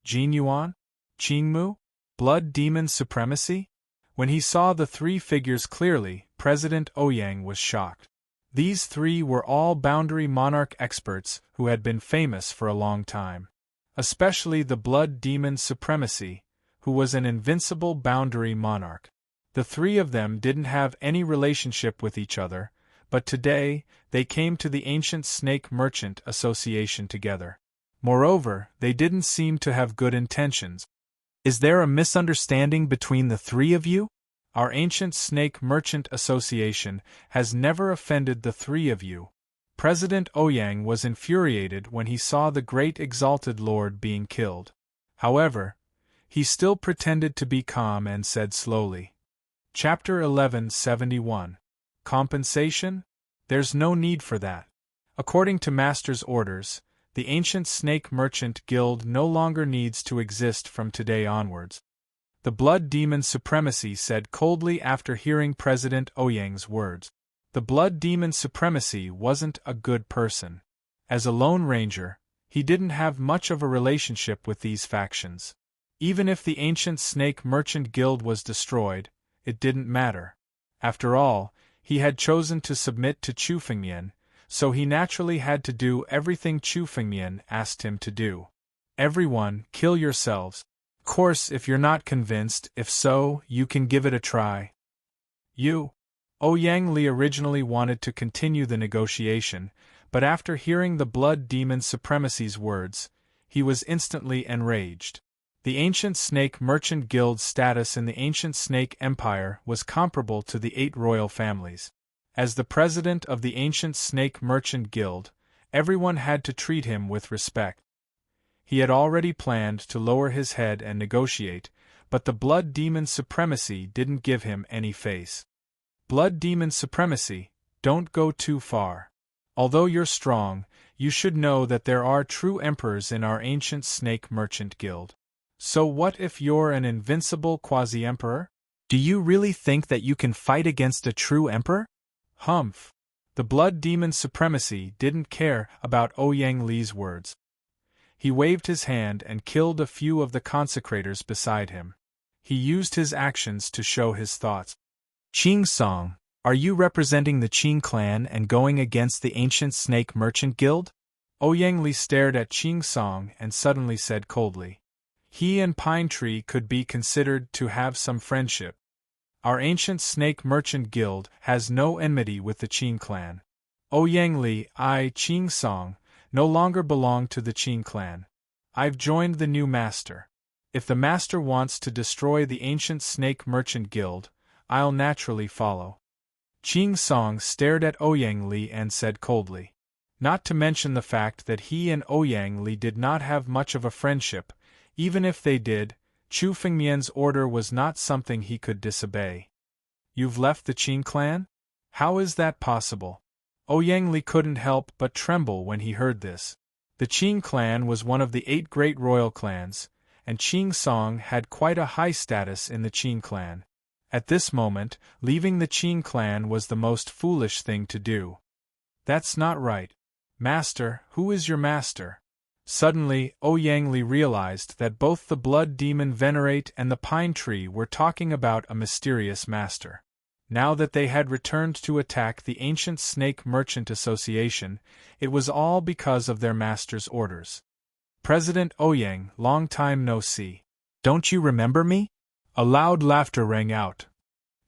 Jinyuan? Qingmu? Blood Demon Supremacy? When he saw the three figures clearly, President Ouyang was shocked. These three were all boundary monarch experts who had been famous for a long time. Especially the Blood Demon Supremacy, who was an invincible boundary monarch. The three of them didn't have any relationship with each other, but today, they came to the Ancient Snake Merchant Association together. Moreover, they didn't seem to have good intentions. Is there a misunderstanding between the three of you? Our Ancient Snake Merchant Association has never offended the three of you. President Ouyang was infuriated when he saw the great exalted lord being killed. However, he still pretended to be calm and said slowly. Chapter 1171. Compensation? There's no need for that. According to Master's orders, the Ancient Snake Merchant Guild no longer needs to exist from today onwards. The Blood Demon Supremacy said coldly after hearing President Ouyang's words. The Blood Demon Supremacy wasn't a good person. As a Lone Ranger, he didn't have much of a relationship with these factions. Even if the Ancient Snake Merchant Guild was destroyed, it didn't matter. After all, he had chosen to submit to Chu Fengmian, so he naturally had to do everything Chu Fengmian asked him to do. Everyone, kill yourselves. Of course, if you're not convinced, if so, you can give it a try. Ouyang Li originally wanted to continue the negotiation, but after hearing the Blood Demon Supremacy's words, he was instantly enraged. The Ancient Snake Merchant Guild's status in the Ancient Snake Empire was comparable to the 8 royal families. As the president of the Ancient Snake Merchant Guild, everyone had to treat him with respect. He had already planned to lower his head and negotiate, but the Blood Demon Supremacy didn't give him any face. Blood Demon Supremacy, don't go too far. Although you're strong, you should know that there are true emperors in our Ancient Snake Merchant Guild. So what if you're an invincible quasi-emperor? Do you really think that you can fight against a true emperor? Humph. The Blood Demon Supremacy didn't care about Ouyang Li's words. He waved his hand and killed a few of the consecrators beside him. He used his actions to show his thoughts. Qing Song, are you representing the Qing clan and going against the Ancient Snake Merchant Guild? Ouyang Li stared at Qing Song and suddenly said coldly. He and Pine Tree could be considered to have some friendship. Our Ancient Snake Merchant Guild has no enmity with the Qing clan. Ouyang Li, Qing Song, no longer belong to the Qing clan. I've joined the new master. If the master wants to destroy the Ancient Snake Merchant Guild, I'll naturally follow. Qing Song stared at Ouyang Li and said coldly. Not to mention the fact that he and Ouyang Li did not have much of a friendship. Even if they did, Chu Fengmian's order was not something he could disobey. You've left the Qing clan? How is that possible? Ouyang Li couldn't help but tremble when he heard this. The Qing clan was one of the 8 great royal clans, and Qing Song had quite a high status in the Qing clan. At this moment, leaving the Qing clan was the most foolish thing to do. That's not right. Master, who is your master? Suddenly, Ouyang Li realized that both the Blood Demon Venerate and the Pine Tree were talking about a mysterious master. Now that they had returned to attack the Ancient Snake Merchant Association, it was all because of their master's orders. President Ouyang, long time no see. Don't you remember me? A loud laughter rang out.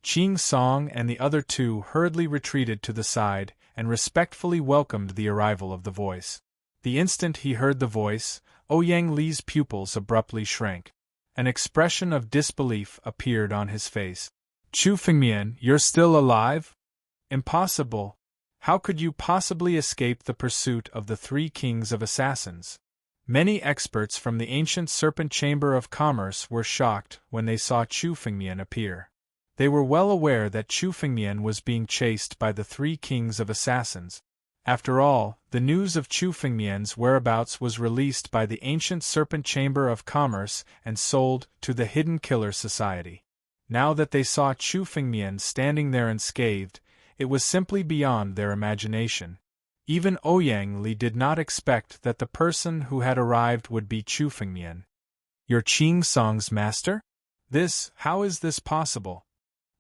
Qing Song and the other 2 hurriedly retreated to the side and respectfully welcomed the arrival of the voice. The instant he heard the voice, Ouyang Li's pupils abruptly shrank. An expression of disbelief appeared on his face. Chu Fengmian, you're still alive? Impossible. How could you possibly escape the pursuit of the 3 kings of assassins? Many experts from the ancient Serpent Chamber of Commerce were shocked when they saw Chu Fengmian appear. They were well aware that Chu Fengmian was being chased by the 3 kings of assassins. After all, the news of Chu Fengmian's whereabouts was released by the ancient Serpent Chamber of Commerce and sold to the Hidden Killer Society. Now that they saw Chu Fengmian standing there unscathed, it was simply beyond their imagination. Even Ouyang Li did not expect that the person who had arrived would be Chu Fengmian. Your Qing Song's master? How is this possible?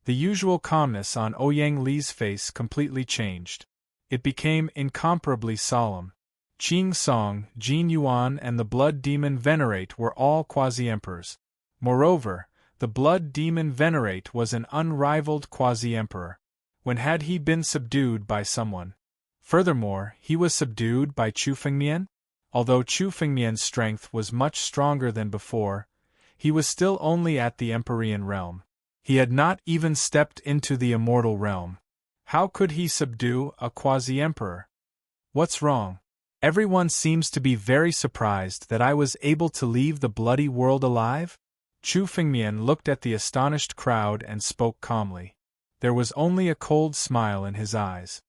The usual calmness on Ouyang Li's face completely changed. It became incomparably solemn. Qing Song, Jin Yuan and the Blood Demon Venerate were all quasi-emperors. Moreover, the Blood Demon Venerate was an unrivaled quasi-emperor. When had he been subdued by someone? Furthermore, he was subdued by Chu Fengmian? Although Chu Fengmian's strength was much stronger than before, he was still only at the Empyrean realm. He had not even stepped into the immortal realm. How could he subdue a quasi-emperor? What's wrong? Everyone seems to be very surprised that I was able to leave the bloody world alive? Chu Fengmian looked at the astonished crowd and spoke calmly. There was only a cold smile in his eyes.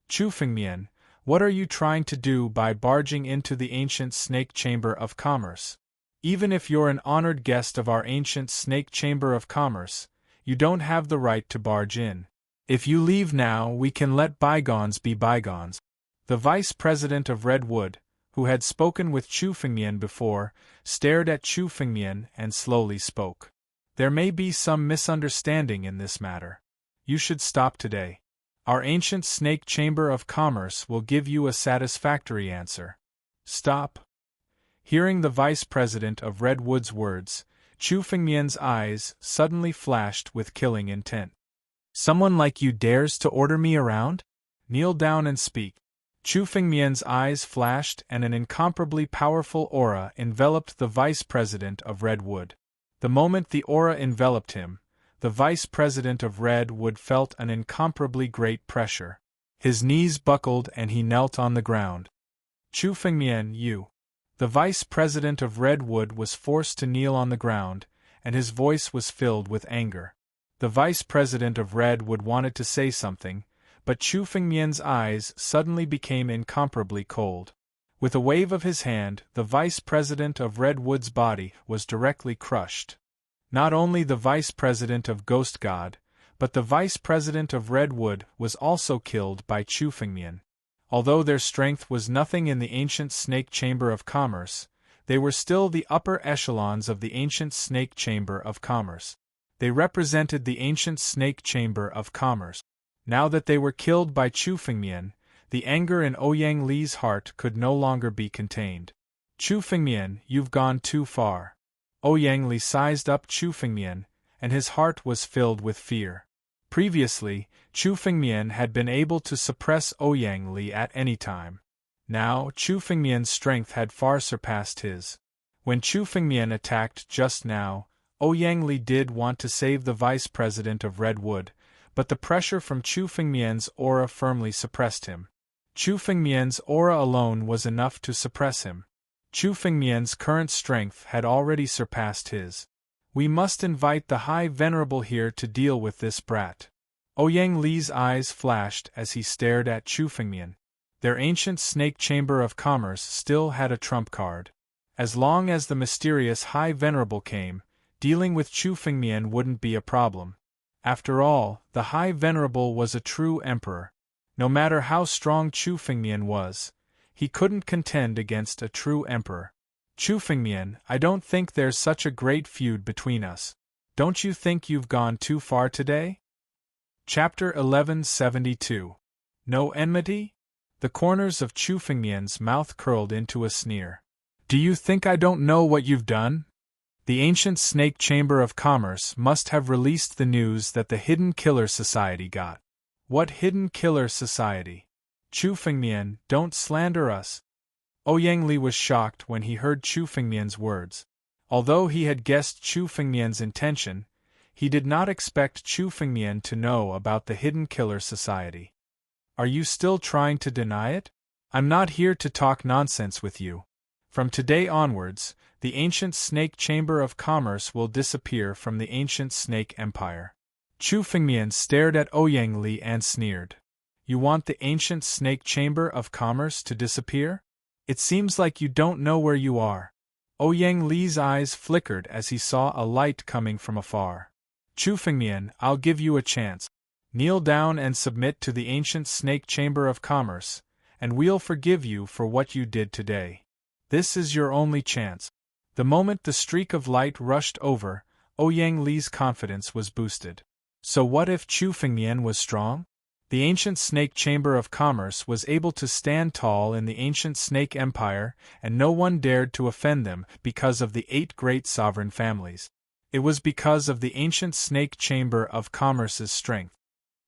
Chu Fengmian, what are you trying to do by barging into the ancient Snake Chamber of Commerce? Even if you're an honored guest of our ancient Snake Chamber of Commerce, you don't have the right to barge in. If you leave now, we can let bygones be bygones. The vice president of Redwood, who had spoken with Chu Fengmian before, stared at Chu Fengmian and slowly spoke. There may be some misunderstanding in this matter. You should stop today. Our ancient Snake Chamber of Commerce will give you a satisfactory answer. Stop. Hearing the vice president of Redwood's words, Chu Fengmian's eyes suddenly flashed with killing intent. Someone like you dares to order me around? Kneel down and speak. Chu Fengmian's eyes flashed and an incomparably powerful aura enveloped the vice president of Redwood. The moment the aura enveloped him, the vice president of Redwood felt an incomparably great pressure. His knees buckled and he knelt on the ground. Chu Fengmian, you. The vice president of Redwood was forced to kneel on the ground, and his voice was filled with anger. The vice president of Redwood wanted to say something, but Chu Fengmian's eyes suddenly became incomparably cold. With a wave of his hand, the vice president of Redwood's body was directly crushed. Not only the vice president of Ghost God, but the vice president of Redwood was also killed by Chu Fengmian. Although their strength was nothing in the ancient Snake Chamber of Commerce, they were still the upper echelons of the ancient Snake Chamber of Commerce. They represented the ancient Snake Chamber of Commerce. Now that they were killed by Chu Fengmian, the anger in Ouyang Li's heart could no longer be contained. Chu Fengmian, you've gone too far. Ouyang Li sized up Chu Fengmian, and his heart was filled with fear. Previously, Chu Fengmian had been able to suppress Ouyang Li at any time. Now, Chu Fengmian's strength had far surpassed his. When Chu Fengmian attacked just now, Ouyang Li did want to save the vice president of Redwood, but the pressure from Chu Fengmian's aura firmly suppressed him. Chu Fengmian's aura alone was enough to suppress him. Chu Fengmian's current strength had already surpassed his. We must invite the High Venerable here to deal with this brat. Ouyang Li's eyes flashed as he stared at Chu Fengmian. Their ancient Snake Chamber of Commerce still had a trump card. As long as the mysterious High Venerable came, dealing with Chu Fengmian wouldn't be a problem. After all, the High Venerable was a true emperor. No matter how strong Chu Fengmian was, he couldn't contend against a true emperor. Chu Fengmian, I don't think there's such a great feud between us. Don't you think you've gone too far today? Chapter 1172. No enmity? The corners of Chu Fengmian's mouth curled into a sneer. Do you think I don't know what you've done? The ancient Snake Chamber of Commerce must have released the news that the Hidden Killer Society got. What Hidden Killer Society? Chu Fengmian, don't slander us. Ouyang Li was shocked when he heard Chu Fengmian's words. Although he had guessed Chu Fengmian's intention, he did not expect Chu Fengmian to know about the Hidden Killer Society. Are you still trying to deny it? I'm not here to talk nonsense with you. From today onwards, the ancient Snake Chamber of Commerce will disappear from the ancient Snake Empire. Chu Fengmian stared at Ouyang Li and sneered. You want the ancient snake chamber of commerce to disappear? It seems like you don't know where you are. Ouyang Li's eyes flickered as he saw a light coming from afar. Chu Fengmian, I'll give you a chance. Kneel down and submit to the ancient snake chamber of commerce, and we'll forgive you for what you did today. This is your only chance. The moment the streak of light rushed over, Ouyang Li's confidence was boosted. So what if Chu Fengmian was strong? The ancient snake chamber of commerce was able to stand tall in the ancient snake empire, and no one dared to offend them because of the 8 great sovereign families. It was because of the ancient snake chamber of commerce's strength.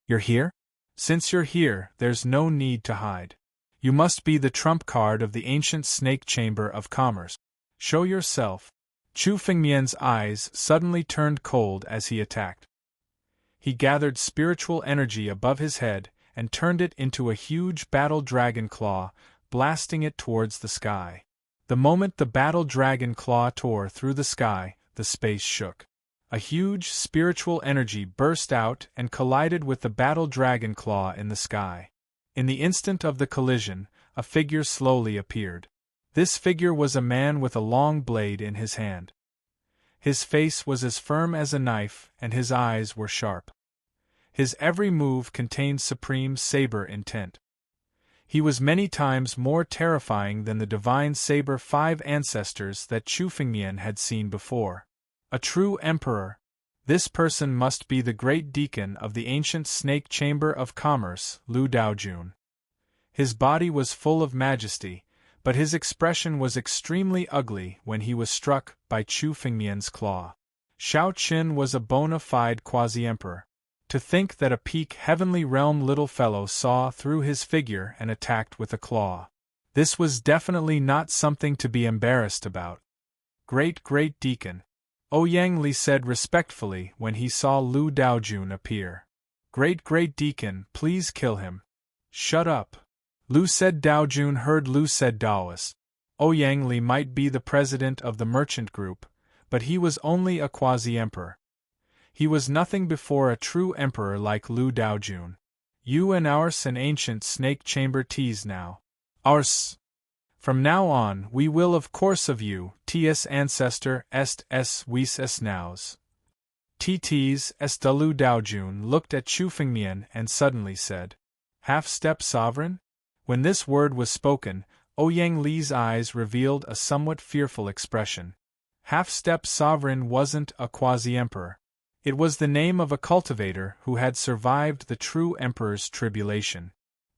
You're here? Since you're here, there's no need to hide. You must be the trump card of the ancient snake chamber of commerce. Show yourself. Chu Fengmian's eyes suddenly turned cold as he attacked. He gathered spiritual energy above his head and turned it into a huge battle dragon claw, blasting it towards the sky. The moment the battle dragon claw tore through the sky, the space shook. A huge spiritual energy burst out and collided with the battle dragon claw in the sky. In the instant of the collision, a figure slowly appeared. This figure was a man with a long blade in his hand. His face was as firm as a knife, and his eyes were sharp. His every move contained supreme saber intent. He was many times more terrifying than the divine saber 5 ancestors that Chu Fengmian had seen before. A true emperor. This person must be the great deacon of the ancient snake chamber of commerce, Lu Daojun. His body was full of majesty, but his expression was extremely ugly when he was struck by Chu Fengmian's claw. Shao Qin was a bona fide quasi-emperor. To think that a peak heavenly realm little fellow saw through his figure and attacked with a claw. This was definitely not something to be embarrassed about. Great deacon. Ouyang Li said respectfully when he saw Lu Daojun appear. Great deacon, please kill him. Shut up. Lu said Daojun heard Lu said Daoist. Ouyang Li might be the president of the merchant group, but he was only a quasi-emperor. He was nothing before a true emperor like Lu Daojun. You and ours an ancient snake chamber tease now. Ours. From now on we will of course of you, ts ancestor est s wis s nows. Tts est Lu Daojun looked at Chu Fengmian and suddenly said, Half-step sovereign? When this word was spoken, Ouyang Li's eyes revealed a somewhat fearful expression. Half-step sovereign wasn't a quasi-emperor. It was the name of a cultivator who had survived the true emperor's tribulation.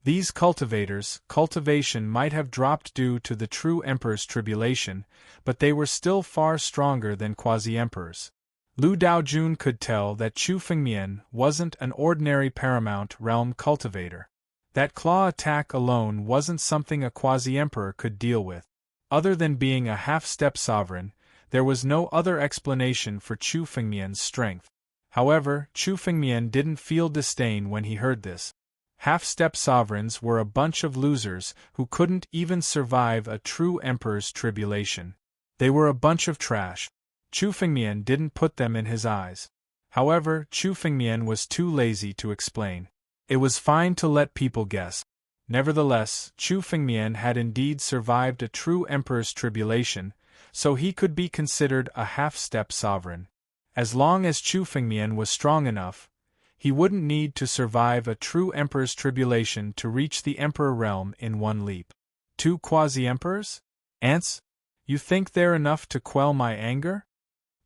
These cultivation might have dropped due to the true emperor's tribulation, but they were still far stronger than quasi-emperors. Lu Daojun could tell that Chu Fengmian wasn't an ordinary paramount realm cultivator. That claw attack alone wasn't something a quasi-emperor could deal with. Other than being a half-step sovereign, there was no other explanation for Chu Fengmian's strength. However, Chu Fengmian didn't feel disdain when he heard this. Half-step sovereigns were a bunch of losers who couldn't even survive a true emperor's tribulation. They were a bunch of trash. Chu Fengmian didn't put them in his eyes. However, Chu Fengmian was too lazy to explain. It was fine to let people guess. Nevertheless, Chu Fengmian had indeed survived a true emperor's tribulation, so he could be considered a half-step sovereign. As long as Chu Fengmian was strong enough, he wouldn't need to survive a true emperor's tribulation to reach the emperor realm in one leap. 2 quasi-emperors? Ants? You think they're enough to quell my anger?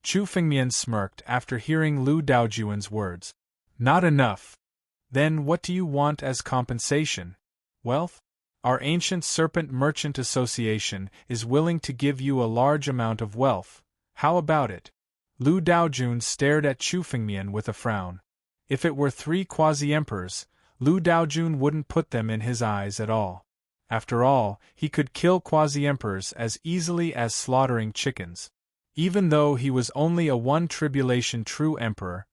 Chu Fengmian smirked after hearing Lu Daojun's words. Not enough. Then what do you want as compensation? Wealth? Our ancient serpent merchant association is willing to give you a large amount of wealth. How about it? Lu Daojun stared at Chu Fengmian with a frown. If it were 3 quasi-emperors, Lu Daojun wouldn't put them in his eyes at all. After all, he could kill quasi-emperors as easily as slaughtering chickens. Even though he was only a 1 tribulation true emperor,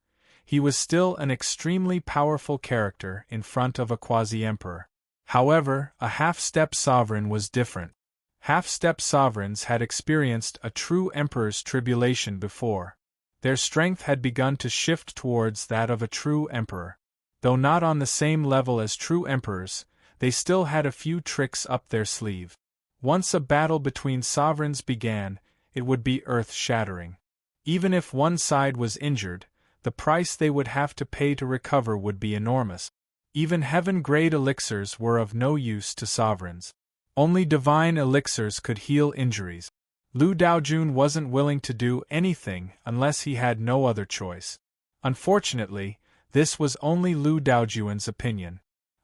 he was still an extremely powerful character in front of a quasi-emperor. However, a half-step sovereign was different. Half-step sovereigns had experienced a true emperor's tribulation before. Their strength had begun to shift towards that of a true emperor. Though not on the same level as true emperors, they still had a few tricks up their sleeve. Once a battle between sovereigns began, it would be earth-shattering. Even if one side was injured, the price they would have to pay to recover would be enormous. Even heaven-grade elixirs were of no use to sovereigns. Only divine elixirs could heal injuries. Lu Daojun wasn't willing to do anything unless he had no other choice. Unfortunately, this was only Lu Daojun's opinion.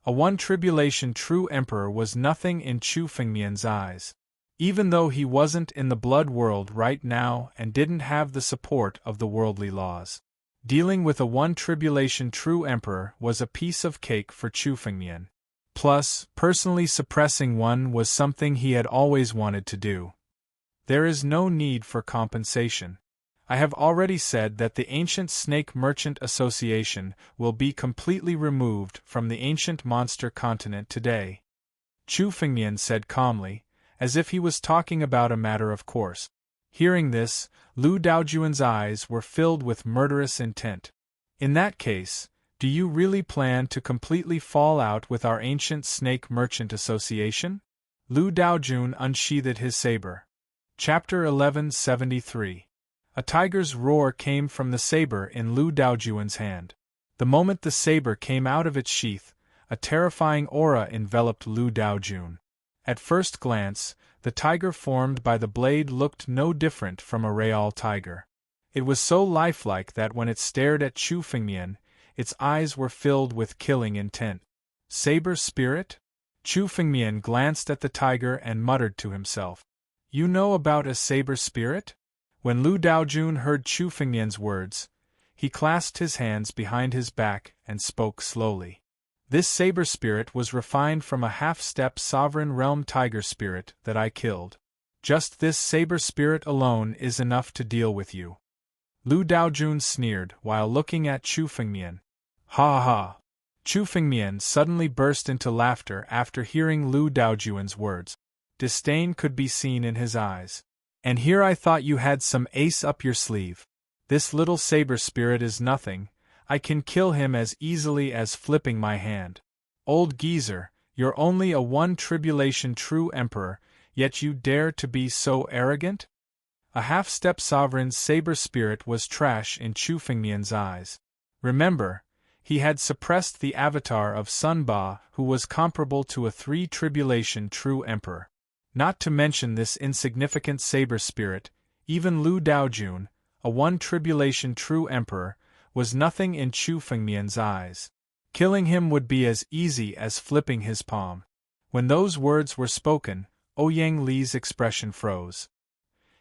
A one-tribulation true emperor was nothing in Chu Fengmian's eyes. Even though he wasn't in the blood world right now and didn't have the support of the worldly laws, dealing with a one-tribulation true emperor was a piece of cake for Chu Fengmian. Plus, personally suppressing one was something he had always wanted to do. There is no need for compensation. I have already said that the Ancient Snake Merchant Association will be completely removed from the ancient monster continent today. Chu Fengmian said calmly, as if he was talking about a matter of course. Hearing this, Lu Daojun's eyes were filled with murderous intent. In that case, do you really plan to completely fall out with our Ancient Snake Merchant Association? Lu Daojun unsheathed his saber. Chapter 1173. A tiger's roar came from the saber in Lu Daojun's hand. The moment the saber came out of its sheath, a terrifying aura enveloped Lu Daojun. At first glance, the tiger formed by the blade looked no different from a real tiger. It was so lifelike that when it stared at Chu Fengmian, its eyes were filled with killing intent. Saber spirit? Chu Fengmian glanced at the tiger and muttered to himself. You know about a saber spirit? When Lu Daojun heard Chu Fengmian's words, he clasped his hands behind his back and spoke slowly. This saber spirit was refined from a half-step sovereign realm tiger spirit that I killed. Just this saber spirit alone is enough to deal with you. Lu Daojun sneered while looking at Chu Fengmian. Ha ha! Chu Fengmian suddenly burst into laughter after hearing Lu Daojun's words. Disdain could be seen in his eyes. And here I thought you had some ace up your sleeve. This little saber spirit is nothing. I can kill him as easily as flipping my hand. Old geezer, you're only a one-tribulation true emperor, yet you dare to be so arrogant? A half-step sovereign's saber spirit was trash in Chu Fengmian's eyes. Remember, he had suppressed the avatar of Sun Ba, who was comparable to a three-tribulation true emperor. Not to mention this insignificant saber spirit, even Lu Daojun, a one-tribulation true emperor, was nothing in Chu Fengmian's eyes. Killing him would be as easy as flipping his palm. When those words were spoken, Ouyang Li's expression froze.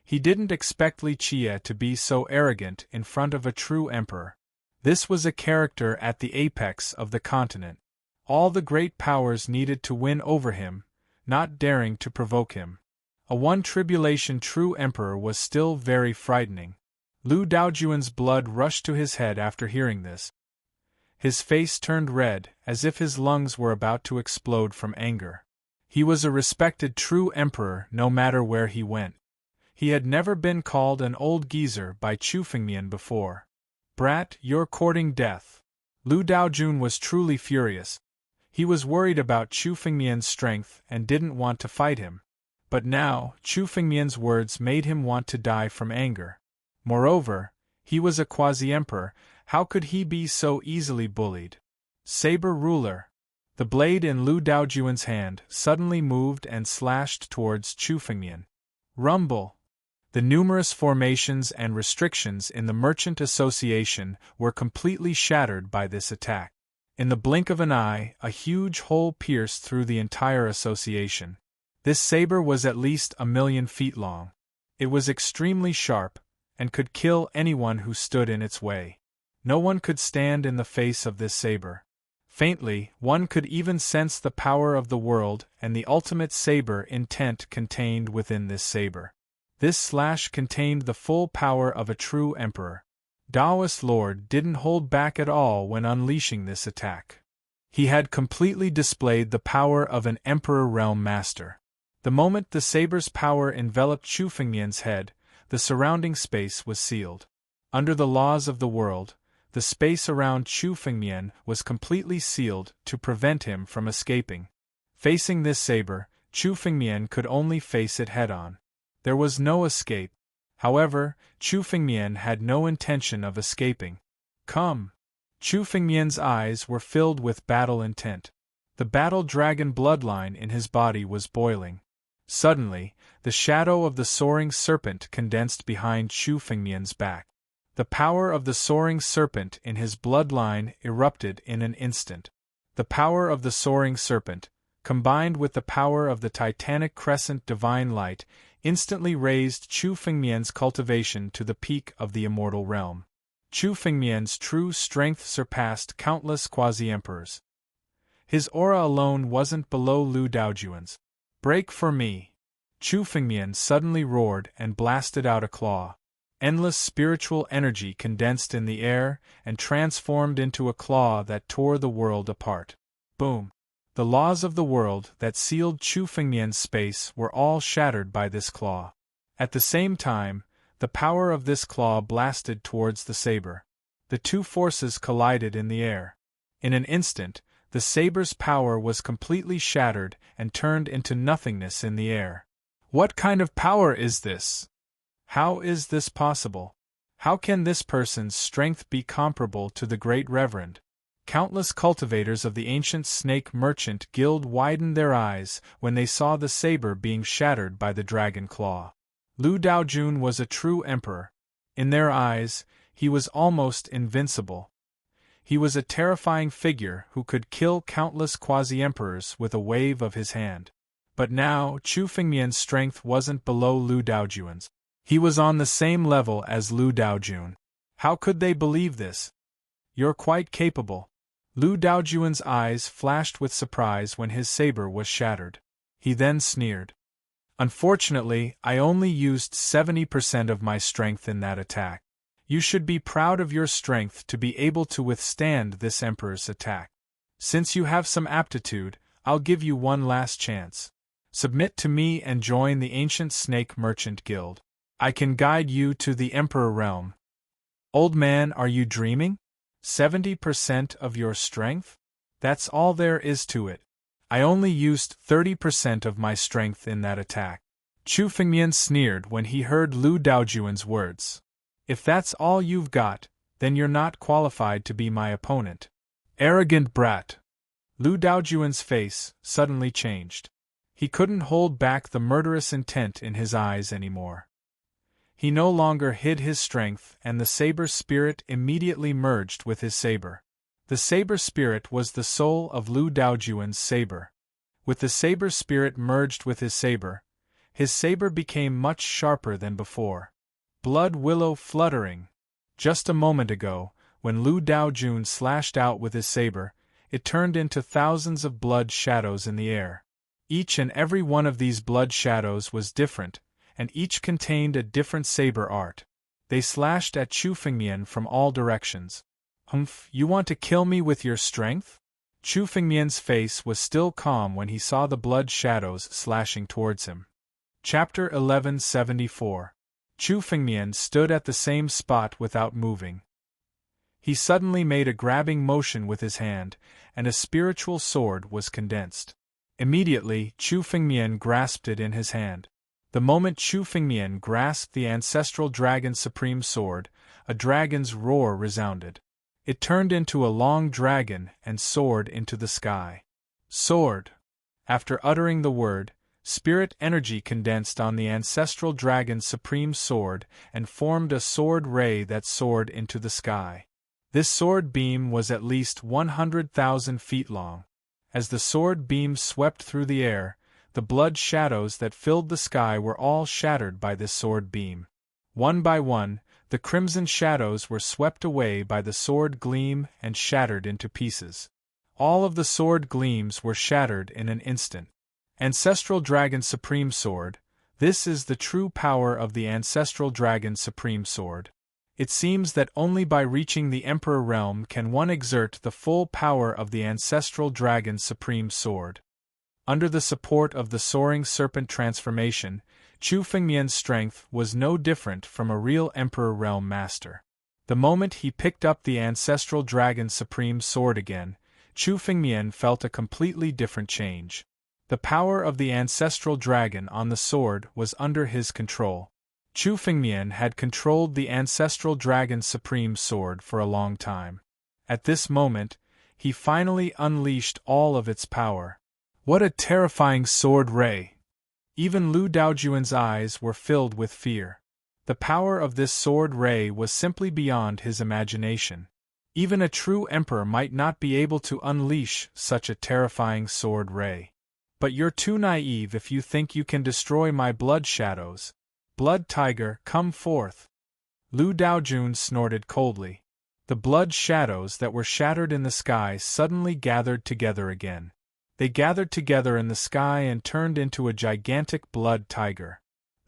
He didn't expect Li Jie to be so arrogant in front of a true emperor. This was a character at the apex of the continent. All the great powers needed to win over him, not daring to provoke him. A one-tribulation true emperor was still very frightening. Lu Daojun's blood rushed to his head after hearing this. His face turned red, as if his lungs were about to explode from anger. He was a respected true emperor no matter where he went. He had never been called an old geezer by Chu Fengmian before. Brat, you're courting death. Lu Daojun was truly furious. He was worried about Chu Fengmian's strength and didn't want to fight him. But now, Chu Fengmian's words made him want to die from anger. Moreover, he was a quasi-emperor. How could he be so easily bullied? Saber ruler. The blade in Lu Daojun's hand suddenly moved and slashed towards Chu Fengmian. Rumble. The numerous formations and restrictions in the Merchant Association were completely shattered by this attack. In the blink of an eye, a huge hole pierced through the entire association. This saber was at least 1,000,000 feet long. It was extremely sharp, and could kill anyone who stood in its way. No one could stand in the face of this saber. Faintly, one could even sense the power of the world and the ultimate saber intent contained within this saber. This slash contained the full power of a true emperor. Daoist Lord didn't hold back at all when unleashing this attack. He had completely displayed the power of an Emperor Realm Master. The moment the saber's power enveloped Chu Fengmian's head, the surrounding space was sealed. Under the laws of the world, the space around Chu Fengmian was completely sealed to prevent him from escaping. Facing this saber, Chu Fengmian could only face it head-on. There was no escape. However, Chu Fengmian had no intention of escaping. Come! Chu Fengmian's eyes were filled with battle intent. The battle dragon bloodline in his body was boiling. Suddenly, the shadow of the soaring serpent condensed behind Chu Fengmian's back. The power of the soaring serpent in his bloodline erupted in an instant. The power of the soaring serpent, combined with the power of the titanic crescent divine light, instantly raised Chu Fengmian's cultivation to the peak of the immortal realm. Chu Fengmian's true strength surpassed countless quasi-emperors. His aura alone wasn't below Lu Daojuan's. Break for me! Chu Fengmian suddenly roared and blasted out a claw. Endless spiritual energy condensed in the air and transformed into a claw that tore the world apart. Boom! The laws of the world that sealed Chu Fengmian's space were all shattered by this claw. At the same time, the power of this claw blasted towards the saber. The two forces collided in the air. In an instant, the saber's power was completely shattered and turned into nothingness in the air. What kind of power is this? How is this possible? How can this person's strength be comparable to the Great Reverend? Countless cultivators of the ancient snake merchant guild widened their eyes when they saw the saber being shattered by the dragon claw. Lu Daojun was a true emperor. In their eyes, he was almost invincible. He was a terrifying figure who could kill countless quasi-emperors with a wave of his hand. But now, Chu Fengmian's strength wasn't below Lu Daojuan's. He was on the same level as Lu Daojun. How could they believe this? You're quite capable. Lu Daojuan's eyes flashed with surprise when his saber was shattered. He then sneered. Unfortunately, I only used 70% of my strength in that attack. You should be proud of your strength to be able to withstand this emperor's attack. Since you have some aptitude, I'll give you one last chance. Submit to me and join the ancient snake merchant guild. I can guide you to the emperor realm. Old man, are you dreaming? 70% of your strength? That's all there is to it. I only used 30% of my strength in that attack. Chu Fengmian sneered when he heard Lu Daojuan's words. If that's all you've got, then you're not qualified to be my opponent. Arrogant brat! Lu Daojuan's face suddenly changed. He couldn't hold back the murderous intent in his eyes anymore. He no longer hid his strength, and the saber spirit immediately merged with his saber. The saber spirit was the soul of Lu Daojuan's saber. With the saber spirit merged with his saber became much sharper than before. Blood willow fluttering. Just a moment ago, when Lu Daojun slashed out with his saber, it turned into thousands of blood shadows in the air. Each and every one of these blood shadows was different, and each contained a different saber art. They slashed at Chu Fengmian from all directions. Humph, you want to kill me with your strength? Chu Fengmian's face was still calm when he saw the blood shadows slashing towards him. Chapter 1174. Chu Fengmian stood at the same spot without moving. He suddenly made a grabbing motion with his hand, and a spiritual sword was condensed. Immediately, Chu Fengmian grasped it in his hand. The moment Chu Fengmian grasped the ancestral dragon's supreme sword, a dragon's roar resounded. It turned into a long dragon and soared into the sky. Sword! After uttering the word, spirit energy condensed on the ancestral dragon's supreme sword and formed a sword ray that soared into the sky. This sword beam was at least 100,000 feet long. As the sword beam swept through the air, the blood shadows that filled the sky were all shattered by this sword beam. One by one, the crimson shadows were swept away by the sword gleam and shattered into pieces. All of the sword gleams were shattered in an instant. Ancestral Dragon Supreme Sword. This is the true power of the Ancestral Dragon Supreme Sword. It seems that only by reaching the Emperor Realm can one exert the full power of the Ancestral Dragon Supreme Sword. Under the support of the Soaring Serpent transformation, Chu Fengmian's strength was no different from a real Emperor Realm master. The moment he picked up the ancestral dragon's supreme sword again, Chu Fengmian felt a completely different change. The power of the ancestral dragon on the sword was under his control. Chu Fengmian had controlled the ancestral dragon's supreme sword for a long time. At this moment, he finally unleashed all of its power. What a terrifying sword ray! Even Lu Daojuan's eyes were filled with fear. The power of this sword ray was simply beyond his imagination. Even a true emperor might not be able to unleash such a terrifying sword ray. But you're too naive if you think you can destroy my blood shadows. Blood tiger, come forth! Lu Daojun snorted coldly. The blood shadows that were shattered in the sky suddenly gathered together again. They gathered together in the sky and turned into a gigantic blood tiger.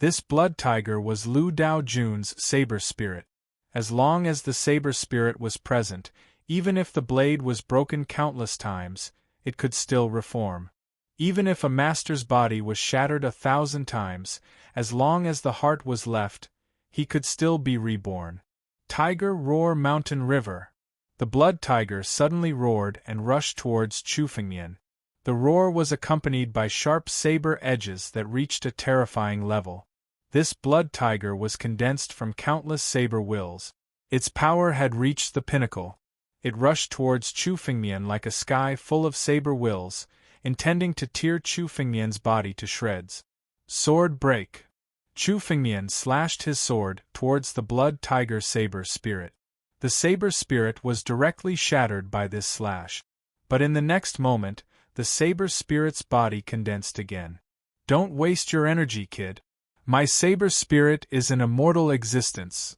This blood tiger was Lu Daojun's saber spirit. As long as the saber spirit was present, even if the blade was broken countless times, it could still reform. Even if a master's body was shattered 1,000 times, as long as the heart was left, he could still be reborn. Tiger, roar, mountain river! The blood tiger suddenly roared and rushed towards Chu Fengmian. The roar was accompanied by sharp saber edges that reached a terrifying level. This blood tiger was condensed from countless saber wills. Its power had reached the pinnacle. It rushed towards Chu Fengmian like a sky full of saber wills, intending to tear Chu Fengmian's body to shreds. Sword break! Chu Fengmian slashed his sword towards the blood tiger's saber spirit. The saber spirit was directly shattered by this slash. But in the next moment, the saber spirit's body condensed again. Don't waste your energy, kid. My saber spirit is an immortal existence.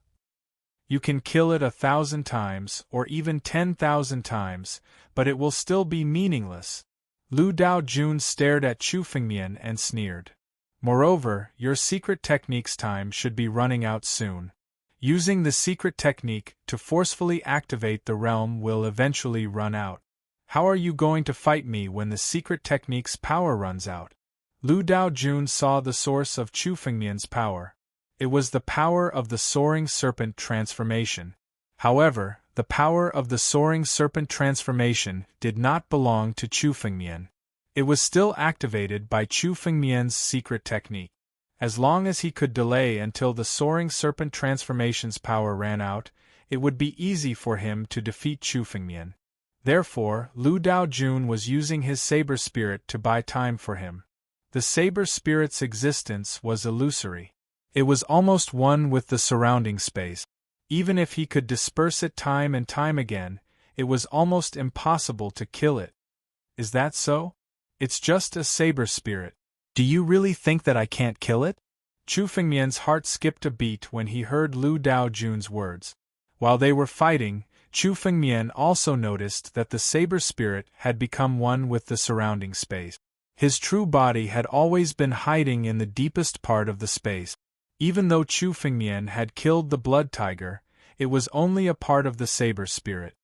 You can kill it 1,000 times, or even 10,000 times, but it will still be meaningless. Lu Daojun stared at Chu Fengmian and sneered. Moreover, your secret technique's time should be running out soon. Using the secret technique to forcefully activate the realm will eventually run out. How are you going to fight me when the secret technique's power runs out? Lu Daojun saw the source of Chu Fengmian's power. It was the power of the soaring serpent transformation. However, the power of the soaring serpent transformation did not belong to Chu Fengmian. It was still activated by Chu Fengmian's secret technique. As long as he could delay until the soaring serpent transformation's power ran out, it would be easy for him to defeat Chu Fengmian. Therefore, Lu Daojun was using his saber spirit to buy time for him. The saber spirit's existence was illusory. It was almost one with the surrounding space. Even if he could disperse it time and time again, it was almost impossible to kill it. Is that so? It's just a saber spirit. Do you really think that I can't kill it? Chu Fengmian's heart skipped a beat when he heard Lu Daojun's words. While they were fighting, Chu Fengmian also noticed that the saber spirit had become one with the surrounding space. His true body had always been hiding in the deepest part of the space. Even though Chu Fengmian had killed the blood tiger, it was only a part of the saber spirit.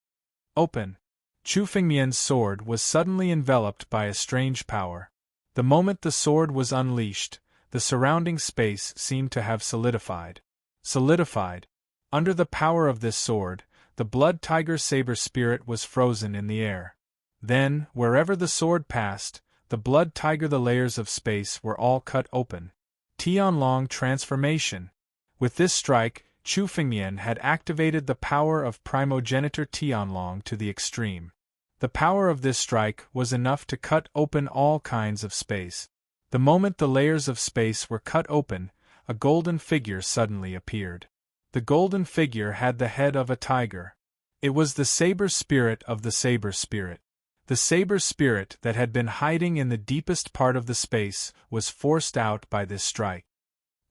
Open! Chu Fengmian's sword was suddenly enveloped by a strange power. The moment the sword was unleashed, the surrounding space seemed to have solidified. Solidified! Under the power of this sword, the blood tiger's saber spirit was frozen in the air. Then, wherever the sword passed, the blood tiger the layers of space were all cut open. Tianlong transformation! With this strike, Chu Fengmian had activated the power of primogenitor Tianlong to the extreme. The power of this strike was enough to cut open all kinds of space. The moment the layers of space were cut open, a golden figure suddenly appeared. The golden figure had the head of a tiger. It was the saber spirit of the saber spirit. The saber spirit that had been hiding in the deepest part of the space was forced out by this strike.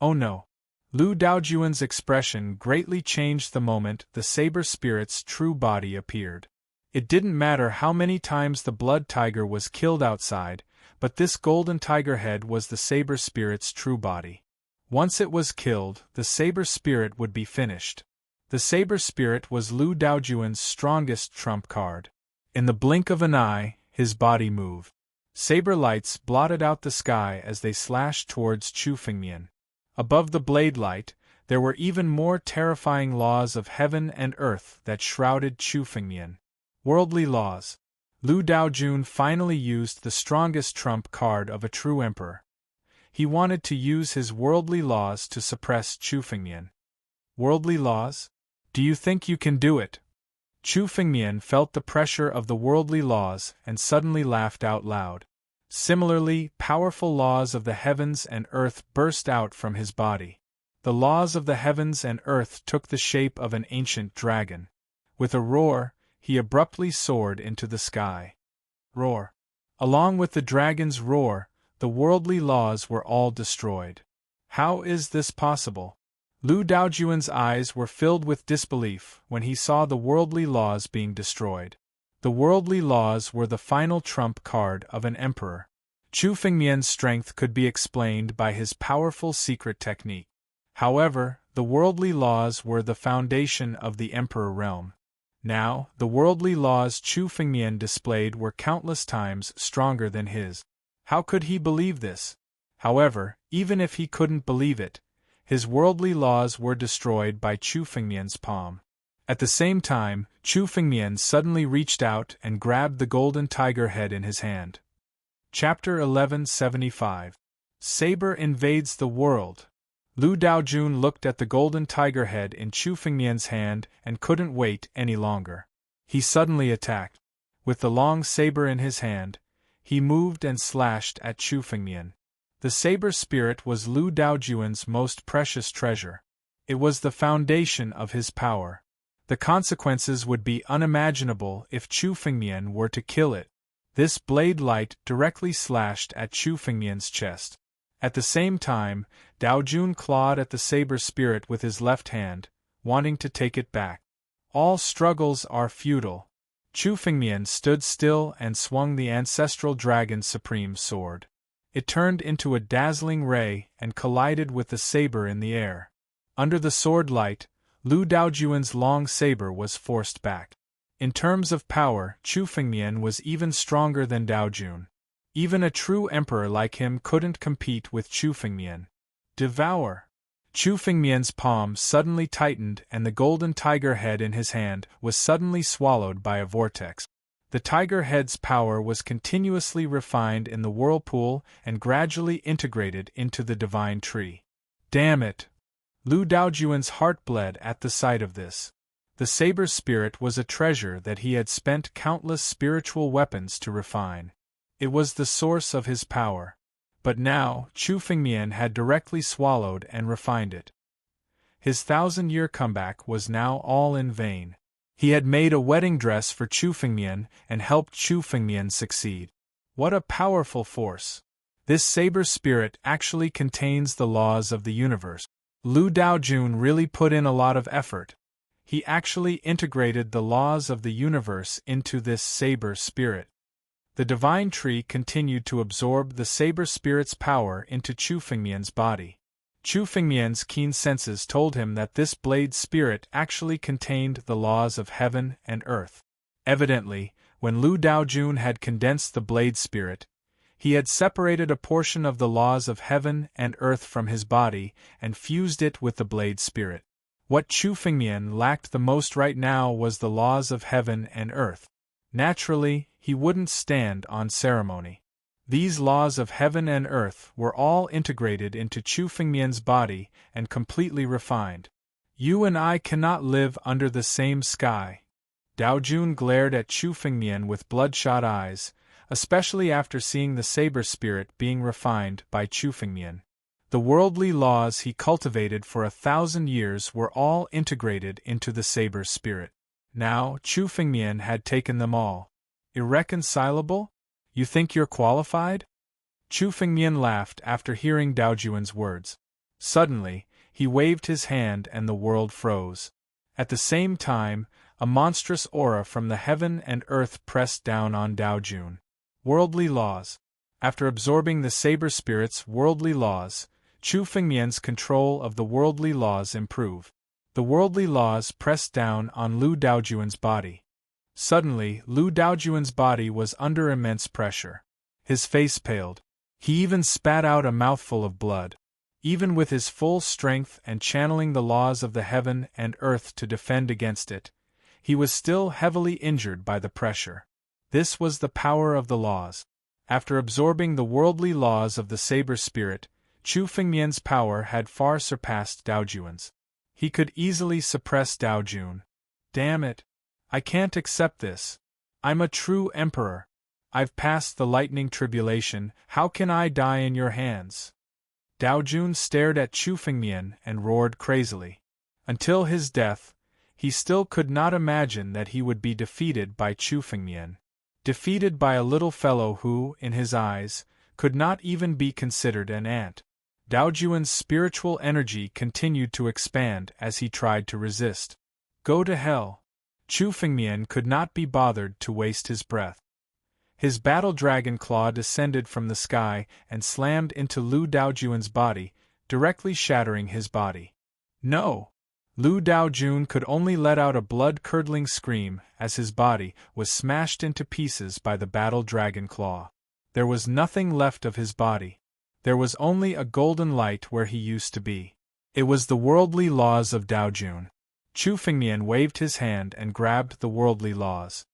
Oh no! Lu Daojuan's expression greatly changed the moment the saber spirit's true body appeared. It didn't matter how many times the blood tiger was killed outside, but this golden tiger head was the saber spirit's true body. Once it was killed, the saber spirit would be finished. The saber spirit was Lu Daojuan's strongest trump card. In the blink of an eye, his body moved. Saber lights blotted out the sky as they slashed towards Chu Fengmian. Above the blade light, There were even more terrifying laws of heaven and earth that shrouded Chu Fengmian. Worldly laws. Lu Daojun finally used the strongest trump card of a true emperor. He wanted to use his worldly laws to suppress Chu Fengmian. Worldly laws? Do you think you can do it? Chu Fengmian felt the pressure of the worldly laws and suddenly laughed out loud. Similarly, powerful laws of the heavens and earth burst out from his body. The laws of the heavens and earth took the shape of an ancient dragon. With a roar, he abruptly soared into the sky. Roar. Along with the dragon's roar, the worldly laws were all destroyed. How is this possible? Lu Daojuan's eyes were filled with disbelief when he saw the worldly laws being destroyed. The worldly laws were the final trump card of an emperor. Chu Fengmian's strength could be explained by his powerful secret technique. However, the worldly laws were the foundation of the emperor realm. Now, the worldly laws Chu Fengmian displayed were countless times stronger than his. How could he believe this? However, even if he couldn't believe it, his worldly laws were destroyed by Chu Fengmian's palm. At the same time, Chu Fengmian suddenly reached out and grabbed the golden tiger head in his hand. Chapter 1175. Saber invades the world. Lu Daojun looked at the golden tiger head in Chu Fengmian's hand and couldn't wait any longer. He suddenly attacked. With the long saber in his hand, he moved and slashed at Chu Fengmian. The saber spirit was Lu Daojuan's most precious treasure. It was the foundation of his power. The consequences would be unimaginable if Chu Fengmian were to kill it. This blade light directly slashed at Chu Fengmian's chest. At the same time, Daojun clawed at the saber spirit with his left hand, wanting to take it back. All struggles are futile. Chu Fengmian stood still and swung the ancestral dragon's supreme sword. It turned into a dazzling ray and collided with the saber in the air. Under the sword light, Lu Daojuan's long saber was forced back. In terms of power, Chu Fengmian was even stronger than Daojun. Even a true emperor like him couldn't compete with Chu Fengmian. Devour! Chu Fengmian's palm suddenly tightened and the golden tiger head in his hand was suddenly swallowed by a vortex. The tiger head's power was continuously refined in the whirlpool and gradually integrated into the divine tree. Damn it! Lu Daojuan's heart bled at the sight of this. The saber spirit was a treasure that he had spent countless spiritual weapons to refine. It was the source of his power. But now, Chu Fengmian had directly swallowed and refined it. His 1,000-year comeback was now all in vain. He had made a wedding dress for Chu Fengmian and helped Chu Fengmian succeed. What a powerful force! This saber spirit actually contains the laws of the universe. Lu Daojun really put in a lot of effort. He actually integrated the laws of the universe into this saber spirit. The divine tree continued to absorb the saber spirit's power into Chu Fengmian's body. Chu Fengmian's keen senses told him that this blade spirit actually contained the laws of heaven and earth. Evidently, when Lu Daojun had condensed the blade spirit, he had separated a portion of the laws of heaven and earth from his body and fused it with the blade spirit. What Chu Fengmian lacked the most right now was the laws of heaven and earth. Naturally, he wouldn't stand on ceremony. These laws of heaven and earth were all integrated into Chu Fengmian's body and completely refined. You and I cannot live under the same sky. Daojun glared at Chu Fengmian with bloodshot eyes, especially after seeing the saber spirit being refined by Chu Fengmian. The worldly laws he cultivated for 1,000 years were all integrated into the saber spirit. Now, Chu Fengmian had taken them all. Irreconcilable? You think you're qualified? Chu Fengmian laughed after hearing Daojuan's words. Suddenly, he waved his hand and the world froze. At the same time, a monstrous aura from the heaven and earth pressed down on Daojun. Worldly laws. After absorbing the saber spirit's worldly laws, Chu Fengmian's control of the worldly laws improved. The worldly laws pressed down on Lu Daojuan's body. Suddenly, Lu Daojuan's body was under immense pressure. His face paled. He even spat out a mouthful of blood. Even with his full strength and channeling the laws of the heaven and earth to defend against it, he was still heavily injured by the pressure. This was the power of the laws. After absorbing the worldly laws of the saber spirit, Chu Fengmian's power had far surpassed Daojuan's. He could easily suppress Daojun. Damn it! I can't accept this. I'm a true emperor. I've passed the lightning tribulation, how can I die in your hands? Daojun stared at Chu Fengmian and roared crazily. Until his death, he still could not imagine that he would be defeated by Chu Fengmian. Defeated by a little fellow who, in his eyes, could not even be considered an ant. Daojuan's spiritual energy continued to expand as he tried to resist. Go to hell. Chu Fengmian could not be bothered to waste his breath. His battle dragon claw descended from the sky and slammed into Lu Daojuan's body, directly shattering his body. No! Lu Daojun could only let out a blood-curdling scream as his body was smashed into pieces by the battle dragon claw. There was nothing left of his body. There was only a golden light where he used to be. It was the worldly laws of Daojun. Chu Fengmian waved his hand and grabbed the worldly laws.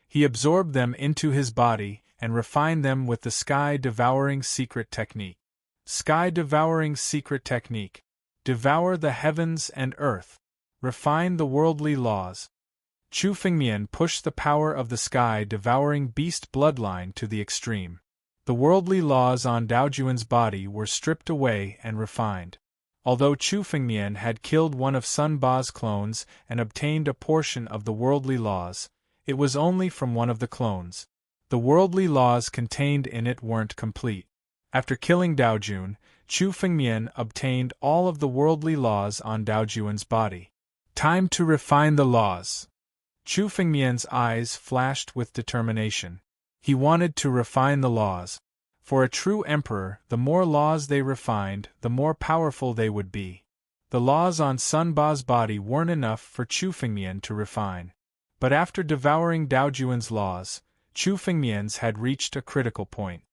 He absorbed them into his body and refined them with the sky-devouring secret technique. Sky-devouring secret technique. Devour the heavens and earth. Refine the worldly laws. Chu Fengmian pushed the power of the sky-devouring beast bloodline to the extreme. The worldly laws on Daojuan's body were stripped away and refined. Although Chu Fengmian had killed one of Sun Ba's clones and obtained a portion of the worldly laws, it was only from one of the clones. The worldly laws contained in it weren't complete. After killing Daojun, Chu Fengmian obtained all of the worldly laws on Daojuan's body. Time to refine the laws. Chu Fengmian's eyes flashed with determination. He wanted to refine the laws. For a true emperor, the more laws they refined, the more powerful they would be. The laws on Sun Ba's body weren't enough for Chu Fengmian to refine. But after devouring Daojuan's laws, Chu Fengmian's had reached a critical point.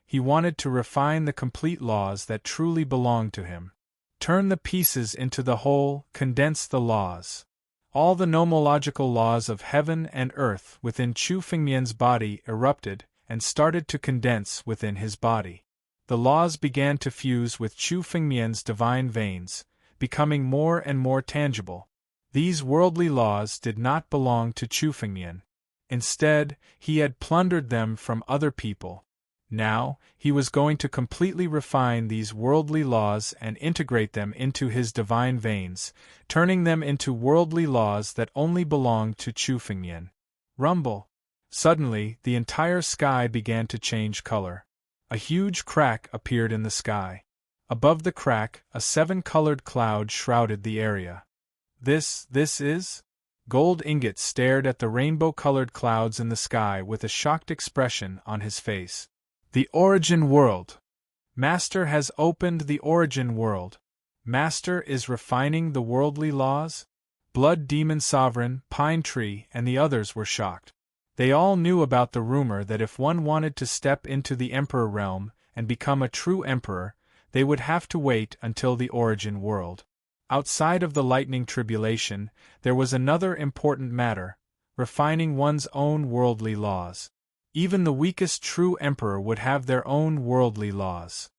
He wanted to refine the complete laws that truly belonged to him. Turn the pieces into the whole, condense the laws. All the nomological laws of heaven and earth within Chu Fengmian's body erupted and started to condense within his body. The laws began to fuse with Chu Fengmian's divine veins, becoming more and more tangible. These worldly laws did not belong to Chu Fengmian. Instead, he had plundered them from other people. Now, he was going to completely refine these worldly laws and integrate them into his divine veins, turning them into worldly laws that only belonged to Chu Fengmian. Rumble! Suddenly, the entire sky began to change color. A huge crack appeared in the sky. Above the crack, a 7-colored cloud shrouded the area. This is? Gold Ingot stared at the rainbow-colored clouds in the sky with a shocked expression on his face. The Origin World. Master has opened the Origin World. Master is refining the worldly laws? Blood Demon Sovereign, Pine Tree, and the others were shocked. They all knew about the rumor that if one wanted to step into the Emperor realm and become a true emperor, they would have to wait until the Origin World. Outside of the lightning tribulation, there was another important matter: refining one's own worldly laws. Even the weakest true emperor would have their own worldly laws.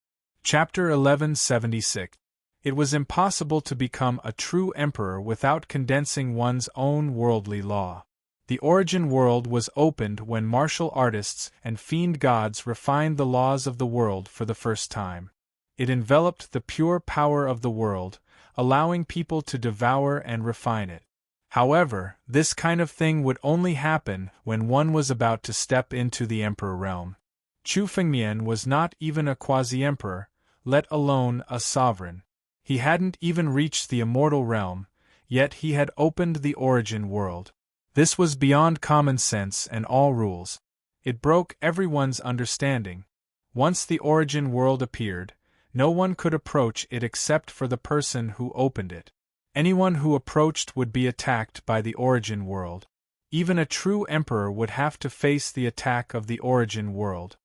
Chapter 1176. It was impossible to become a true emperor without condensing one's own worldly law. The Origin World was opened when martial artists and fiend gods refined the laws of the world for the first time. It enveloped the pure power of the world, allowing people to devour and refine it. However, this kind of thing would only happen when one was about to step into the Emperor realm. Chu Fengmian was not even a quasi-emperor, let alone a sovereign. He hadn't even reached the immortal realm, yet he had opened the Origin World. This was beyond common sense and all rules. It broke everyone's understanding. Once the Origin World appeared, no one could approach it except for the person who opened it. Anyone who approached would be attacked by the Origin World. Even a true emperor would have to face the attack of the Origin World.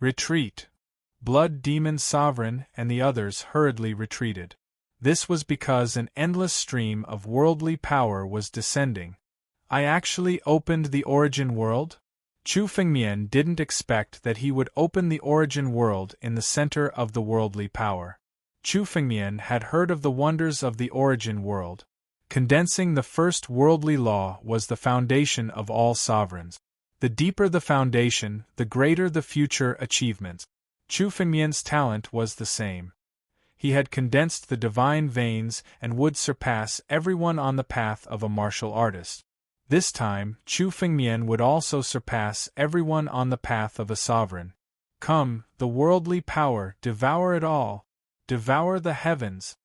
Retreat. Blood Demon Sovereign and the others hurriedly retreated. This was because an endless stream of worldly power was descending. I actually opened the origin world? Chu Fengmian didn't expect that he would open the origin world in the center of the worldly power. Chu Fengmian had heard of the wonders of the origin world. Condensing the first worldly law was the foundation of all sovereigns. The deeper the foundation, the greater the future achievements. Chu Fengmian's talent was the same. He had condensed the divine veins and would surpass everyone on the path of a martial artist. This time, Chu Fengmian would also surpass everyone on the path of a sovereign. Come, the worldly power, devour it all. Devour the heavens.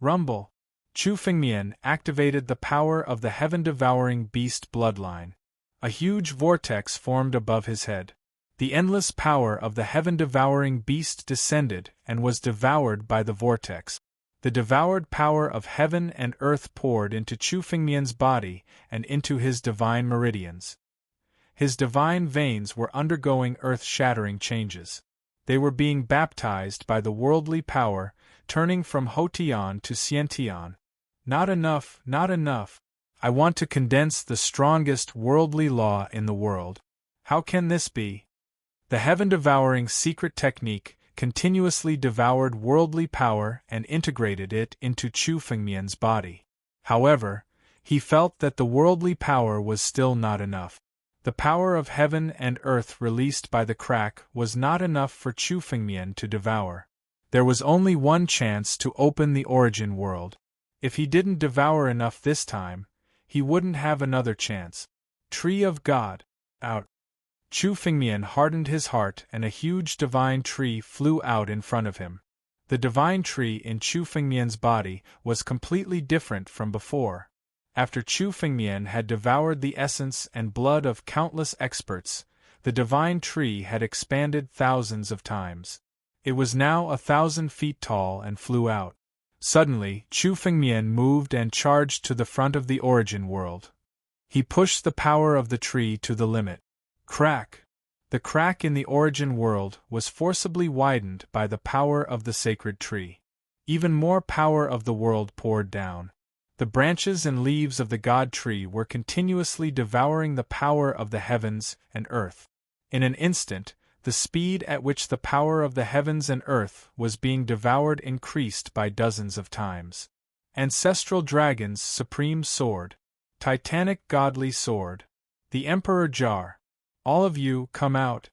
Rumble. Chu Fengmian activated the power of the heaven-devouring beast bloodline. A huge vortex formed above his head. The endless power of the heaven-devouring beast descended and was devoured by the vortex. The devoured power of heaven and earth poured into Chu Fengmian's body and into his divine meridians. His divine veins were undergoing earth-shattering changes. They were being baptized by the worldly power, turning from Hotian to Xiantian. Not enough, not enough. I want to condense the strongest worldly law in the world. How can this be? The heaven-devouring secret technique continuously devoured worldly power and integrated it into Chu Fengmian's body. However, he felt that the worldly power was still not enough. The power of heaven and earth released by the crack was not enough for Chu Fengmian to devour. There was only one chance to open the origin world. If he didn't devour enough this time, he wouldn't have another chance. Tree of God. Out. Chu Fengmian hardened his heart and a huge divine tree flew out in front of him. The divine tree in Chu Fengmian's body was completely different from before. After Chu Fengmian had devoured the essence and blood of countless experts, the divine tree had expanded thousands of times. It was now 1,000 feet tall and flew out. Suddenly, Chu Fengmian moved and charged to the front of the origin world. He pushed the power of the tree to the limit. Crack! The crack in the origin world was forcibly widened by the power of the sacred tree. Even more power of the world poured down. The branches and leaves of the God tree were continuously devouring the power of the heavens and earth. In an instant, the speed at which the power of the heavens and earth was being devoured increased by dozens of times. Ancestral Dragon's Supreme Sword. Titanic Godly Sword. The Emperor Jar. All of you, come out.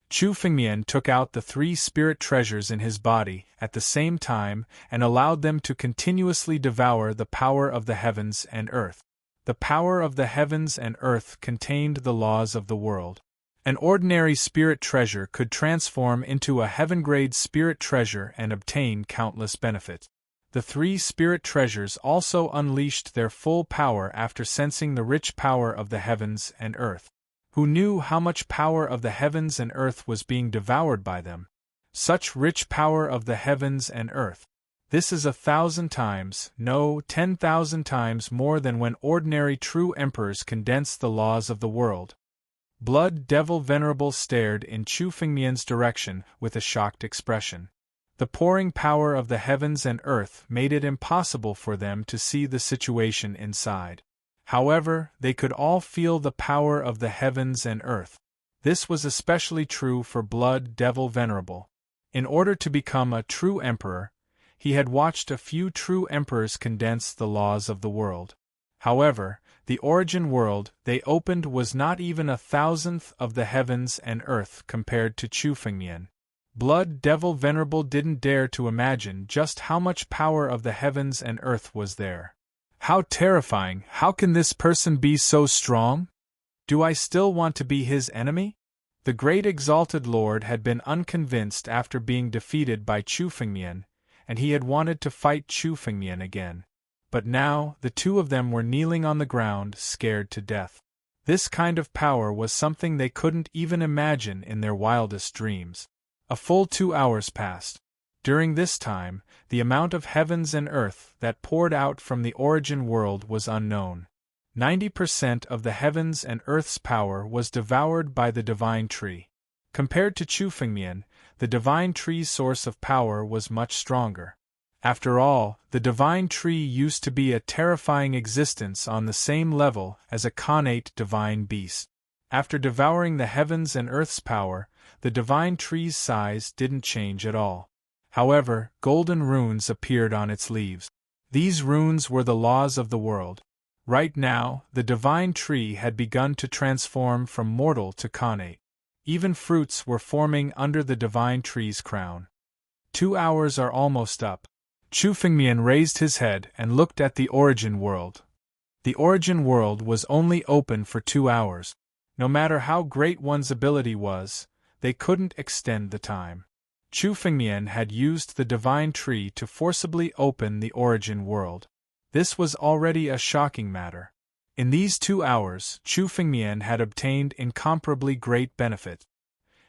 Chu Fengmian took out the 3 spirit treasures in his body at the same time and allowed them to continuously devour the power of the heavens and earth. The power of the heavens and earth contained the laws of the world. An ordinary spirit treasure could transform into a heaven-grade spirit treasure and obtain countless benefits. The 3 spirit treasures also unleashed their full power after sensing the rich power of the heavens and earth. Who knew how much power of the heavens and earth was being devoured by them? Such rich power of the heavens and earth. This is 1,000 times, no, 10,000 times more than when ordinary true emperors condense the laws of the world. Blood Devil Venerable stared in Chu Fengmian's direction with a shocked expression. The pouring power of the heavens and earth made it impossible for them to see the situation inside. However, they could all feel the power of the heavens and earth. This was especially true for Blood Devil Venerable. In order to become a true emperor, he had watched a few true emperors condense the laws of the world. However, the origin world they opened was not even 1,000th of the heavens and earth compared to Chu Fengmian. Blood Devil Venerable didn't dare to imagine just how much power of the heavens and earth was there. How terrifying! How can this person be so strong? Do I still want to be his enemy? The great exalted lord had been unconvinced after being defeated by Chu Fengmian, and he had wanted to fight Chu Fengmian again. But now, the two of them were kneeling on the ground, scared to death. This kind of power was something they couldn't even imagine in their wildest dreams. A full 2 hours passed. During this time, the amount of heavens and earth that poured out from the origin world was unknown. 90% of the heavens and earth's power was devoured by the divine tree. Compared to Chu Fengmian, the divine tree's source of power was much stronger. After all, the divine tree used to be a terrifying existence on the same level as a connate divine beast. After devouring the heavens and earth's power, the divine tree's size didn't change at all. However, golden runes appeared on its leaves. These runes were the laws of the world. Right now, the divine tree had begun to transform from mortal to connate. Even fruits were forming under the divine tree's crown. 2 hours are almost up. Chu Fengmian raised his head and looked at the origin world. The origin world was only open for 2 hours. No matter how great one's ability was, they couldn't extend the time. Chu Fengmian had used the divine tree to forcibly open the origin world. This was already a shocking matter. In these 2 hours, Chu Fengmian had obtained incomparably great benefit.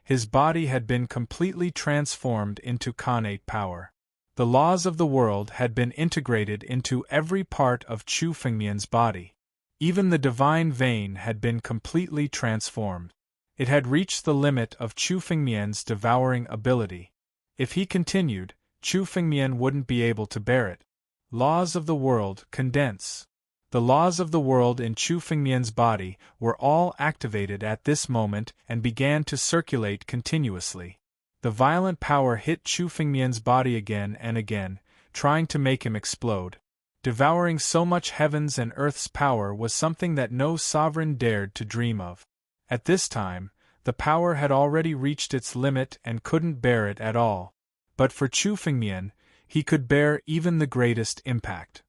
His body had been completely transformed into connate power. The laws of the world had been integrated into every part of Chu Fengmian's body. Even the divine vein had been completely transformed. It had reached the limit of Chu Fengmian's devouring ability. If he continued, Chu Fengmian wouldn't be able to bear it. Laws of the world condense. The laws of the world in Chu Fengmian's body were all activated at this moment and began to circulate continuously. The violent power hit Chu Fengmian's body again and again, trying to make him explode. Devouring so much heavens and earth's power was something that no sovereign dared to dream of. At this time, the power had already reached its limit and couldn't bear it at all. But for Chu Fengmian, he could bear even the greatest impact.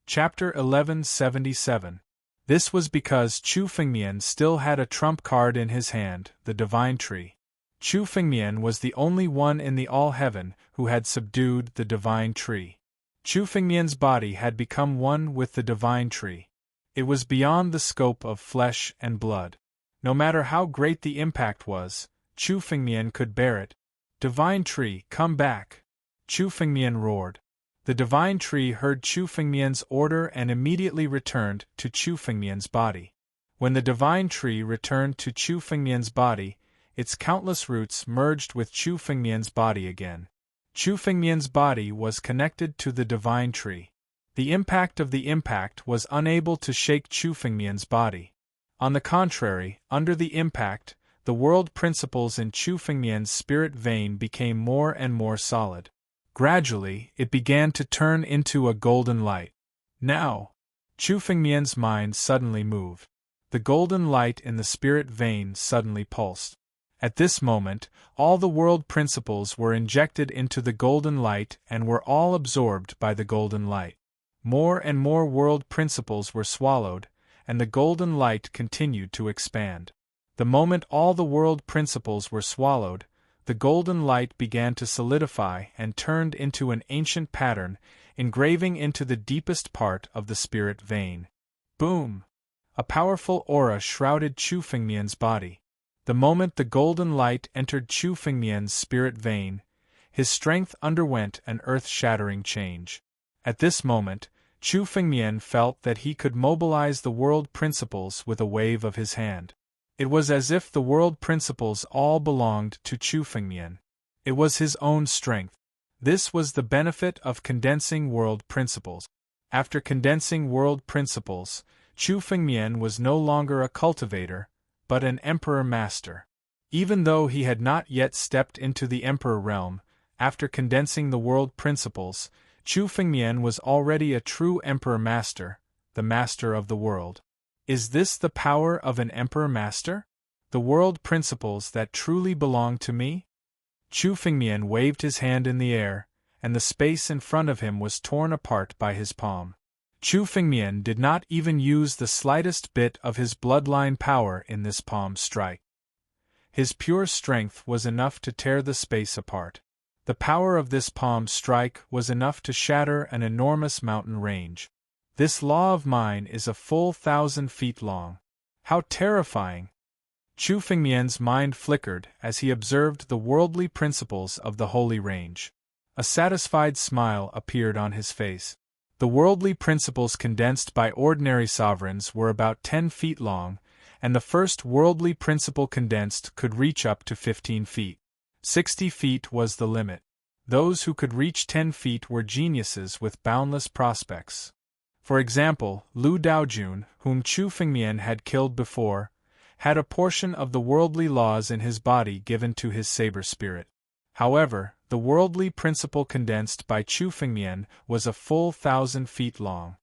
Chapter 1177. This was because Chu Fengmian still had a trump card in his hand, the divine tree. Chu Fengmian was the only one in the all-heaven who had subdued the divine tree. Chu Fengmian's body had become one with the divine tree. It was beyond the scope of flesh and blood. No matter how great the impact was, Chu Fengmian could bear it. "Divine tree, come back!" Chu Fengmian roared. The divine tree heard Chu Fengmian's order and immediately returned to Chu Fengmian's body. When the divine tree returned to Chu Fengmian's body, its countless roots merged with Chu Fengmian's body again. Chu Fengmian's body was connected to the divine tree. The impact of the impact was unable to shake Chu Fengmian's body. On the contrary, under the impact, the world principles in Chu Fengmian's spirit vein became more and more solid. Gradually, it began to turn into a golden light. Now, Chu Fengmian's mind suddenly moved. The golden light in the spirit vein suddenly pulsed. At this moment, all the world principles were injected into the golden light and were all absorbed by the golden light. More and more world principles were swallowed, and the golden light continued to expand. The moment all the world principles were swallowed, the golden light began to solidify and turned into an ancient pattern, engraving into the deepest part of the spirit vein. Boom! A powerful aura shrouded Chu Fengmian's body. The moment the golden light entered Chu Fengmian's spirit vein, his strength underwent an earth-shattering change. At this moment, Chu Fengmian felt that he could mobilize the world principles with a wave of his hand. It was as if the world principles all belonged to Chu Fengmian. It was his own strength. This was the benefit of condensing world principles. After condensing world principles, Chu Fengmian was no longer a cultivator, but an emperor master. Even though he had not yet stepped into the emperor realm, after condensing the world principles, Chu Fengmian was already a true emperor master, the master of the world. Is this the power of an emperor master? The world principles that truly belong to me? Chu Fengmian waved his hand in the air, and the space in front of him was torn apart by his palm. Chu Fengmian did not even use the slightest bit of his bloodline power in this palm strike. His pure strength was enough to tear the space apart. The power of this palm strike was enough to shatter an enormous mountain range. This law of mine is a full 1,000 feet long. How terrifying! Chu Fengmian's mind flickered as he observed the worldly principles of the holy range. A satisfied smile appeared on his face. The worldly principles condensed by ordinary sovereigns were about 10 feet long, and the first worldly principle condensed could reach up to 15 feet. 60 feet was the limit. Those who could reach 10 feet were geniuses with boundless prospects. For example, Lu Daojun, whom Chu Fengmian had killed before, had a portion of the worldly laws in his body given to his saber spirit. However, the worldly principle condensed by Chu Fengmian was a full 1,000 feet long.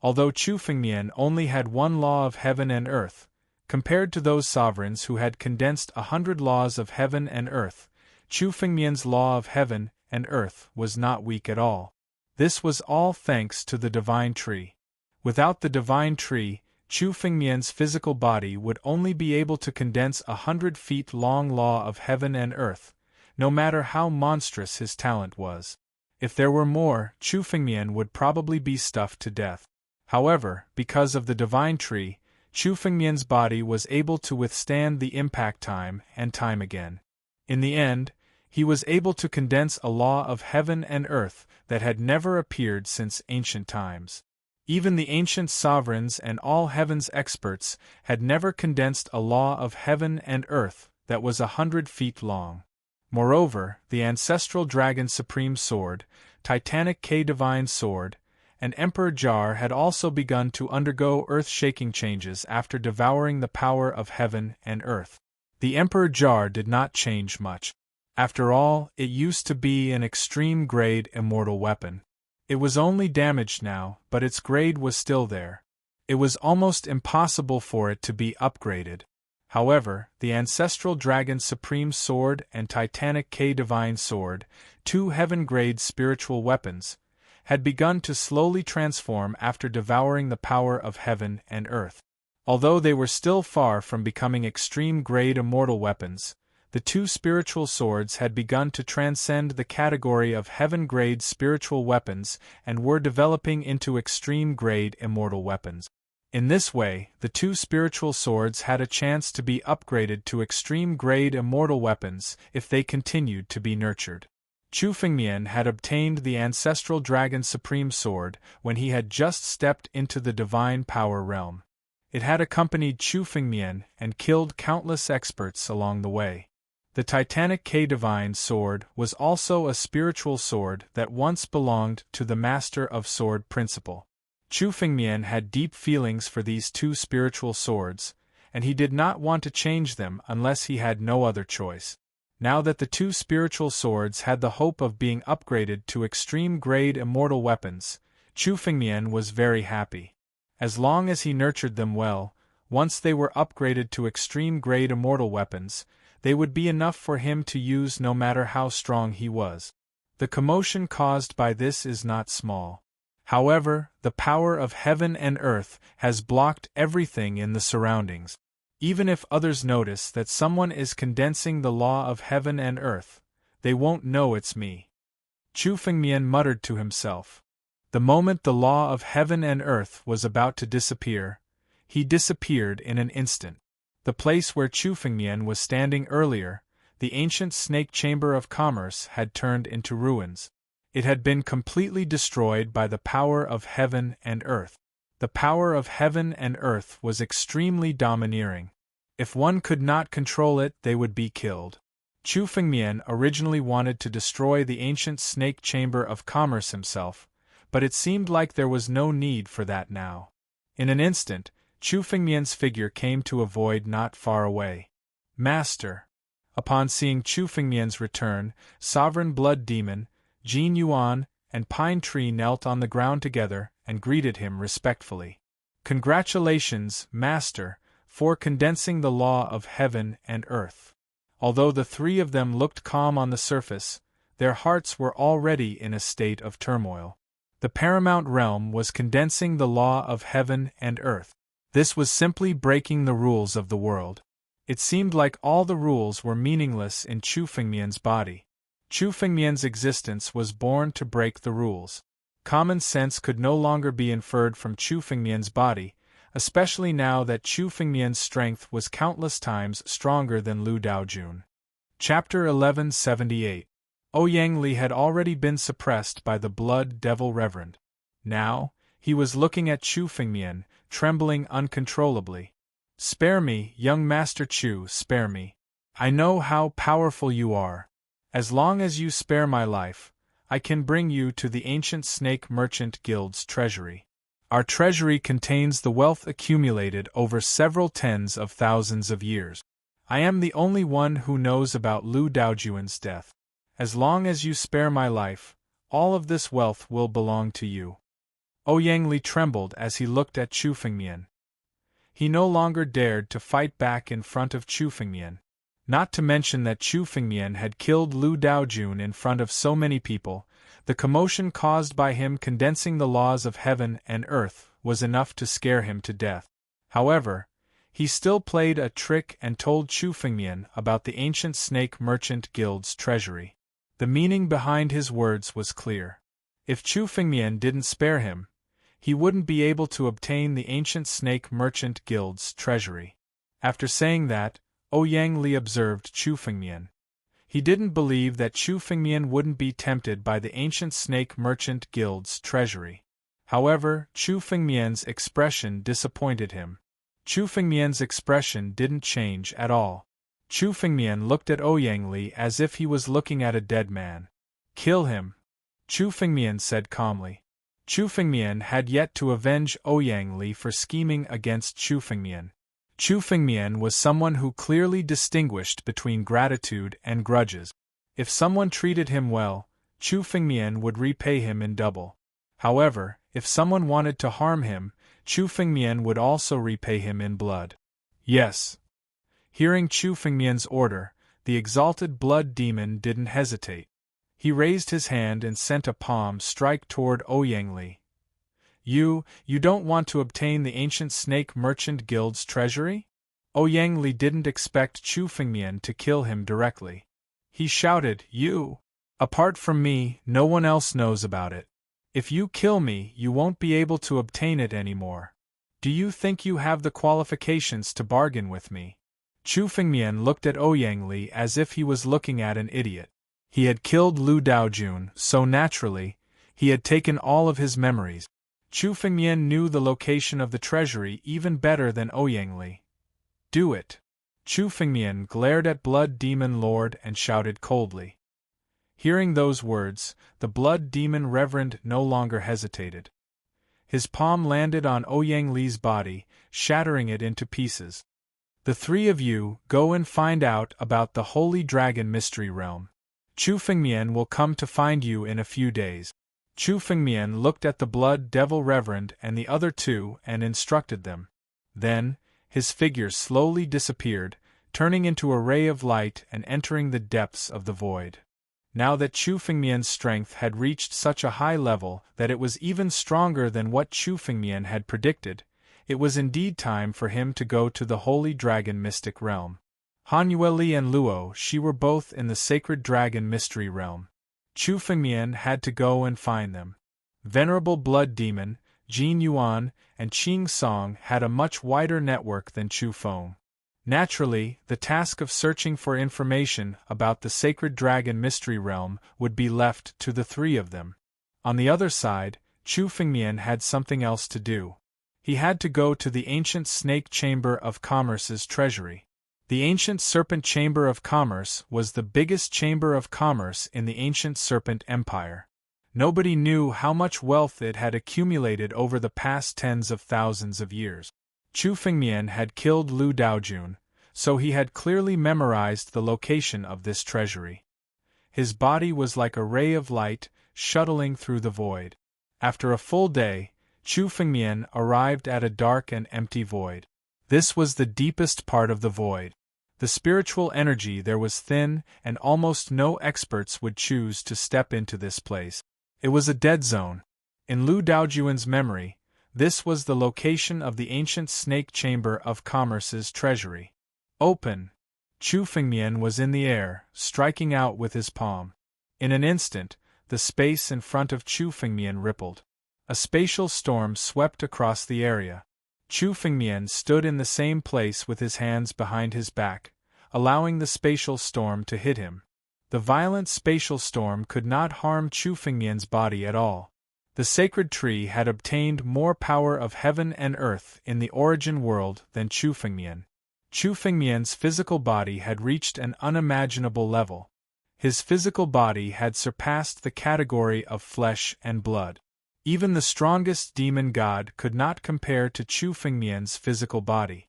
Although Chu Fengmian only had one law of heaven and earth, compared to those sovereigns who had condensed 100 laws of heaven and earth, Chu Fengmian's law of heaven and earth was not weak at all. This was all thanks to the divine tree. Without the divine tree, Chu Fengmian's physical body would only be able to condense 100 feet long law of heaven and earth, no matter how monstrous his talent was. If there were more, Chu Fengmian would probably be stuffed to death. However, because of the divine tree, Chu Fengmian's body was able to withstand the impact time and time again. In the end, he was able to condense a law of heaven and earth that had never appeared since ancient times. Even the ancient sovereigns and all heaven's experts had never condensed a law of heaven and earth that was 100 feet long. Moreover, the ancestral dragon supreme sword, titanic K divine sword, and Emperor Jar had also begun to undergo earth-shaking changes after devouring the power of heaven and earth. The Emperor Jar did not change much. After all, it used to be an extreme-grade immortal weapon. It was only damaged now, but its grade was still there. It was almost impossible for it to be upgraded. However, the Ancestral Dragon Supreme Sword and Titanic K Divine Sword, two heaven-grade spiritual weapons, had begun to slowly transform after devouring the power of heaven and earth. Although they were still far from becoming extreme-grade immortal weapons, the two spiritual swords had begun to transcend the category of heaven-grade spiritual weapons and were developing into extreme-grade immortal weapons. In this way, the two spiritual swords had a chance to be upgraded to extreme-grade immortal weapons if they continued to be nurtured. Chu Fengmian had obtained the Ancestral Dragon Supreme Sword when he had just stepped into the Divine Power realm. It had accompanied Chu Fengmian and killed countless experts along the way. The Titanic K Divine Sword was also a spiritual sword that once belonged to the Master of Sword Principle. Chu Fengmian had deep feelings for these two spiritual swords, and he did not want to change them unless he had no other choice. Now that the two spiritual swords had the hope of being upgraded to extreme-grade immortal weapons, Chu Fengmian was very happy. As long as he nurtured them well, once they were upgraded to extreme-grade immortal weapons, they would be enough for him to use no matter how strong he was. The commotion caused by this is not small. However, the power of heaven and earth has blocked everything in the surroundings. Even if others notice that someone is condensing the law of heaven and earth, they won't know it's me. Chu Fengmian muttered to himself. The moment the law of heaven and earth was about to disappear, he disappeared in an instant. The place where Chu Fengmian was standing earlier, the ancient snake chamber of commerce, had turned into ruins. It had been completely destroyed by the power of heaven and earth. The power of heaven and earth was extremely domineering. If one could not control it, they would be killed. Chu Fengmian originally wanted to destroy the ancient snake chamber of commerce himself, but it seemed like there was no need for that now. In an instant, Chu Fengmian's figure came to a void not far away. Master! Upon seeing Chu Fengmian's return, Sovereign Blood Demon, Jin Yuan, and Pine Tree knelt on the ground together and greeted him respectfully. Congratulations, Master, for condensing the law of heaven and earth. Although the three of them looked calm on the surface, their hearts were already in a state of turmoil. The paramount realm was condensing the law of heaven and earth. This was simply breaking the rules of the world. It seemed like all the rules were meaningless in Chu Fengmian's body. Chu Fengmian's existence was born to break the rules. Common sense could no longer be inferred from Chu Fengmian's body, especially now that Chu Fengmian's strength was countless times stronger than Lu Daojun. Chapter 1178. Ouyang Li had already been suppressed by the Blood Devil Reverend. Now, he was looking at Chu Fengmian, trembling uncontrollably. Spare me, young Master Chu, spare me. I know how powerful you are. As long as you spare my life, I can bring you to the ancient Snake Merchant Guild's treasury. Our treasury contains the wealth accumulated over several tens of thousands of years. I am the only one who knows about Lu Daojuan's death. As long as you spare my life, all of this wealth will belong to you. Ouyang Li trembled as he looked at Chu Fengmian. He no longer dared to fight back in front of Chu Fengmian. Not to mention that Chu Fengmian had killed Lu Daojun in front of so many people, the commotion caused by him condensing the laws of heaven and earth was enough to scare him to death. However, he still played a trick and told Chu Fengmian about the ancient Snake Merchant Guild's treasury. The meaning behind his words was clear. If Chu Fengmian didn't spare him, he wouldn't be able to obtain the ancient Snake Merchant Guild's treasury. After saying that, Ouyang Li observed Chu Fengmian. He didn't believe that Chu Fengmian wouldn't be tempted by the ancient Snake Merchant Guild's treasury. However, Chu Fengmian's expression disappointed him. Chu Fengmian's expression didn't change at all. Chu Fengmian looked at Ouyang Li as if he was looking at a dead man. "Kill him," Chu Fengmian said calmly. Chu Fengmian had yet to avenge Ouyang Li for scheming against Chu Fengmian. Chu Fengmian was someone who clearly distinguished between gratitude and grudges. If someone treated him well, Chu Fengmian would repay him in double. However, if someone wanted to harm him, Chu Fengmian would also repay him in blood. Yes. Hearing Chu Fengmian's order, the exalted blood demon didn't hesitate. He raised his hand and sent a palm strike toward Ouyang Li. You don't want to obtain the ancient Snake Merchant Guild's treasury? Ouyang Li didn't expect Chu Fengmian to kill him directly. He shouted, "You! Apart from me, no one else knows about it. If you kill me, you won't be able to obtain it anymore. Do you think you have the qualifications to bargain with me?" Chu Fengmian looked at Ouyang Li as if he was looking at an idiot. He had killed Lu Daojun, so naturally, he had taken all of his memories. Chu Fengmian knew the location of the treasury even better than Ouyang Li. "Do it." Chu Fengmian glared at Blood Demon Lord and shouted coldly. Hearing those words, the Blood Demon Reverend no longer hesitated. His palm landed on Ouyang Li's body, shattering it into pieces. "The three of you go and find out about the Holy Dragon Mystery Realm. Chu Fengmian will come to find you in a few days." Chu Fengmian looked at the Blood Devil Reverend and the other two and instructed them. Then, his figure slowly disappeared, turning into a ray of light and entering the depths of the void. Now that Chu Fengmian's strength had reached such a high level that it was even stronger than what Chu Fengmian had predicted, it was indeed time for him to go to the Holy Dragon Mystic Realm. Han Yueli and Luo Shi were both in the Sacred Dragon Mystery Realm. Chu Fengmian had to go and find them. Venerable Blood Demon, Jin Yuan, and Qing Song had a much wider network than Chu Feng. Naturally, the task of searching for information about the Sacred Dragon Mystery Realm would be left to the three of them. On the other side, Chu Fengmian had something else to do. He had to go to the ancient Snake Chamber of Commerce's treasury. The ancient Serpent Chamber of Commerce was the biggest chamber of commerce in the ancient Serpent Empire. Nobody knew how much wealth it had accumulated over the past tens of thousands of years. Chu Fengmian had killed Lu Daojun, so he had clearly memorized the location of this treasury. His body was like a ray of light, shuttling through the void. After a full day, Chu Fengmian arrived at a dark and empty void. This was the deepest part of the void. The spiritual energy there was thin, and almost no experts would choose to step into this place. It was a dead zone. In Lu Daojuan's memory, this was the location of the ancient Snake Chamber of Commerce's treasury. "Open!" Chu Fengmian was in the air, striking out with his palm. In an instant, the space in front of Chu Fengmian rippled. A spatial storm swept across the area. Chu Fengmian stood in the same place with his hands behind his back, allowing the spatial storm to hit him. The violent spatial storm could not harm Chu Fengmian's body at all. The sacred tree had obtained more power of heaven and earth in the origin world than Chu Fengmian. Chu Fengmian's physical body had reached an unimaginable level. His physical body had surpassed the category of flesh and blood. Even the strongest demon god could not compare to Chu Fengmian's physical body.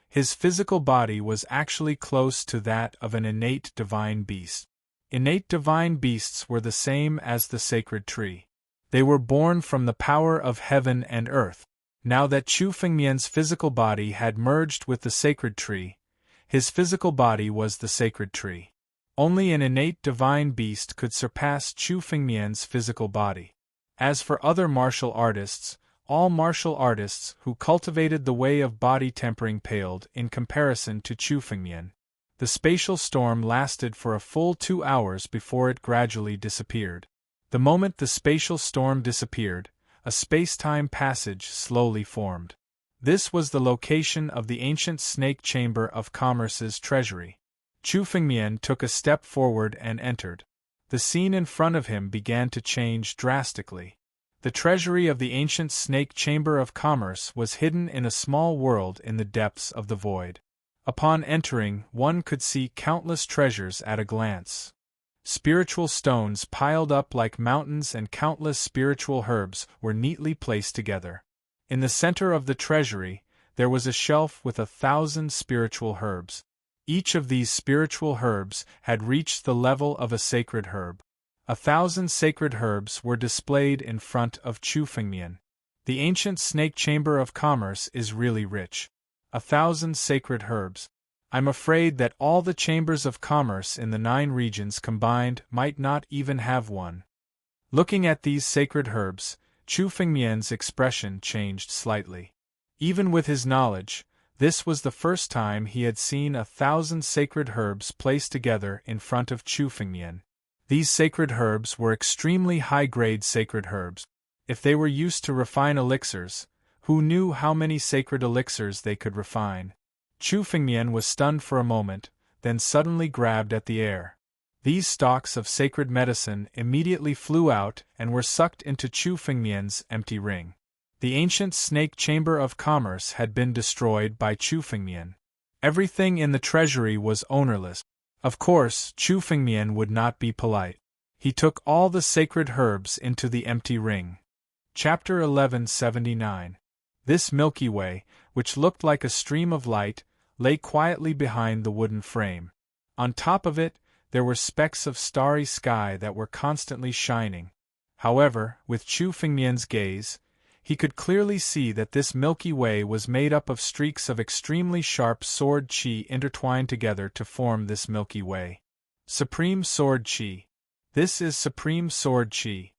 His physical body was actually close to that of an innate divine beast. Innate divine beasts were the same as the sacred tree. They were born from the power of heaven and earth. Now that Chu Fengmian's physical body had merged with the sacred tree, his physical body was the sacred tree. Only an innate divine beast could surpass Chu Fengmian's physical body. As for other martial artists, all martial artists who cultivated the way of body tempering paled in comparison to Chu Fengmian. The spatial storm lasted for a full 2 hours before it gradually disappeared. The moment the spatial storm disappeared, a space-time passage slowly formed. This was the location of the ancient snake chamber of commerce's treasury. Chu Fengmian took a step forward and entered. The scene in front of him began to change drastically. The treasury of the ancient snake chamber of commerce was hidden in a small world in the depths of the void. Upon entering, one could see countless treasures at a glance. Spiritual stones piled up like mountains and countless spiritual herbs were neatly placed together. In the center of the treasury, there was a shelf with 1,000 spiritual herbs. Each of these spiritual herbs had reached the level of a sacred herb. 1,000 sacred herbs were displayed in front of Chu Fengmian. The ancient snake chamber of commerce is really rich. 1,000 sacred herbs. I'm afraid that all the chambers of commerce in the 9 regions combined might not even have one. Looking at these sacred herbs, Chu Fengmian's expression changed slightly. Even with his knowledge, this was the first time he had seen 1,000 sacred herbs placed together in front of Chu Fengmian. These sacred herbs were extremely high-grade sacred herbs. If they were used to refine elixirs, who knew how many sacred elixirs they could refine? Chu Fengmian was stunned for a moment, then suddenly grabbed at the air. These stalks of sacred medicine immediately flew out and were sucked into Chu Fengmian's empty ring. The ancient snake chamber of commerce had been destroyed by Chu Fengmian. Everything in the treasury was ownerless. Of course, Chu Fengmian would not be polite. He took all the sacred herbs into the empty ring. Chapter 1179. This Milky Way, which looked like a stream of light, lay quietly behind the wooden frame. On top of it, there were specks of starry sky that were constantly shining. However, with Chu Fengmian's gaze, he could clearly see that this Milky Way was made up of streaks of extremely sharp sword qi intertwined together to form this Milky Way. Supreme Sword Qi. This is Supreme Sword Qi.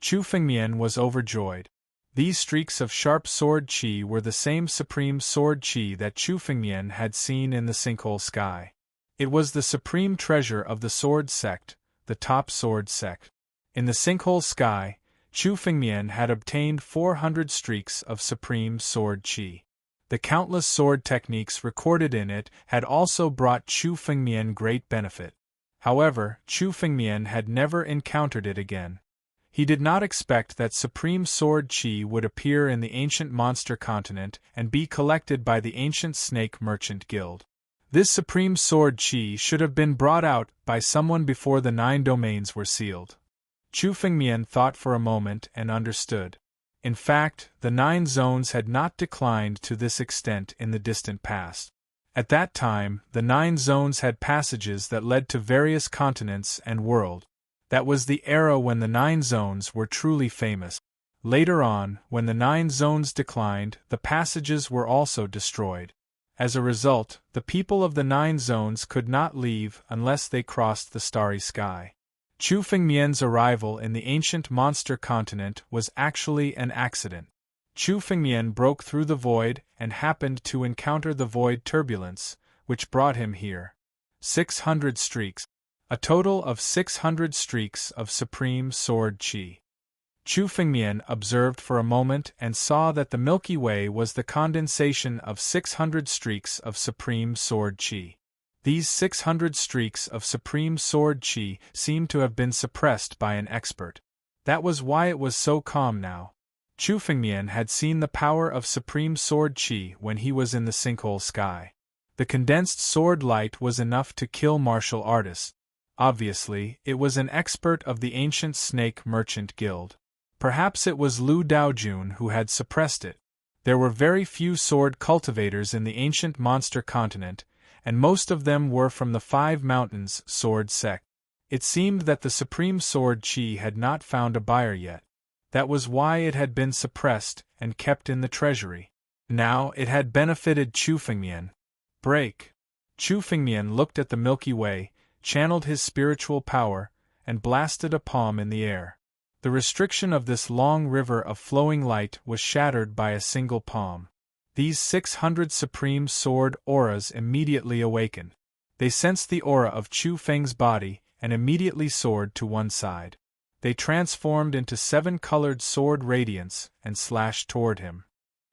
Chu Fengmian was overjoyed. These streaks of sharp sword qi were the same supreme sword qi that Chu Fengmian had seen in the sinkhole sky. It was the supreme treasure of the sword sect, the top sword sect. In the sinkhole sky, Chu Fengmian had obtained 400 streaks of supreme sword qi. The countless sword techniques recorded in it had also brought Chu Fengmian great benefit. However, Chu Fengmian had never encountered it again. He did not expect that supreme sword qi would appear in the ancient monster continent and be collected by the ancient snake merchant guild. This supreme sword qi should have been brought out by someone before the 9 domains were sealed. Chu Fengmian thought for a moment and understood. In fact, the 9 zones had not declined to this extent in the distant past. At that time, the 9 zones had passages that led to various continents and worlds. That was the era when the 9 zones were truly famous. Later on, when the 9 zones declined, the passages were also destroyed. As a result, the people of the 9 zones could not leave unless they crossed the starry sky. Chu Fengmian's arrival in the ancient monster continent was actually an accident. Chu Fengmian broke through the void and happened to encounter the void turbulence, which brought him here. 600 streaks. A total of 600 streaks of supreme sword qi. Chu Fengmian observed for a moment and saw that the Milky Way was the condensation of 600 streaks of supreme sword qi. These 600 streaks of supreme sword qi seemed to have been suppressed by an expert. That was why it was so calm now. Chu Fengmian had seen the power of supreme sword qi when he was in the sinkhole sky. The condensed sword light was enough to kill martial artists. Obviously, it was an expert of the ancient snake merchant guild. Perhaps it was Lu Daojun who had suppressed it. There were very few sword cultivators in the ancient monster continent, and most of them were from the Five Mountains sword sect. It seemed that the supreme sword chi had not found a buyer yet. That was why it had been suppressed and kept in the treasury. Now it had benefited Chu Fengmian. Break. Chu Fengmian looked at the Milky Way, channeled his spiritual power, and blasted a palm in the air. The restriction of this long river of flowing light was shattered by a single palm. These 600 supreme sword auras immediately awakened. They sensed the aura of Chu Feng's body and immediately soared to one side. They transformed into 7-colored sword radiance and slashed toward him.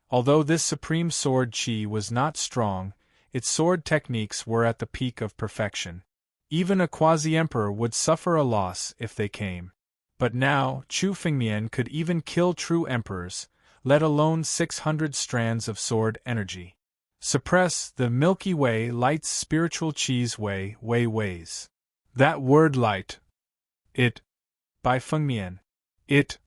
Although this supreme sword chi was not strong, its sword techniques were at the peak of perfection. Even a quasi-emperor would suffer a loss if they came. But now, Chu Fengmian could even kill true emperors, let alone 600 strands of sword energy. Suppress the Milky Way light's spiritual chi's ways. That word light. It. By Fengmian. It.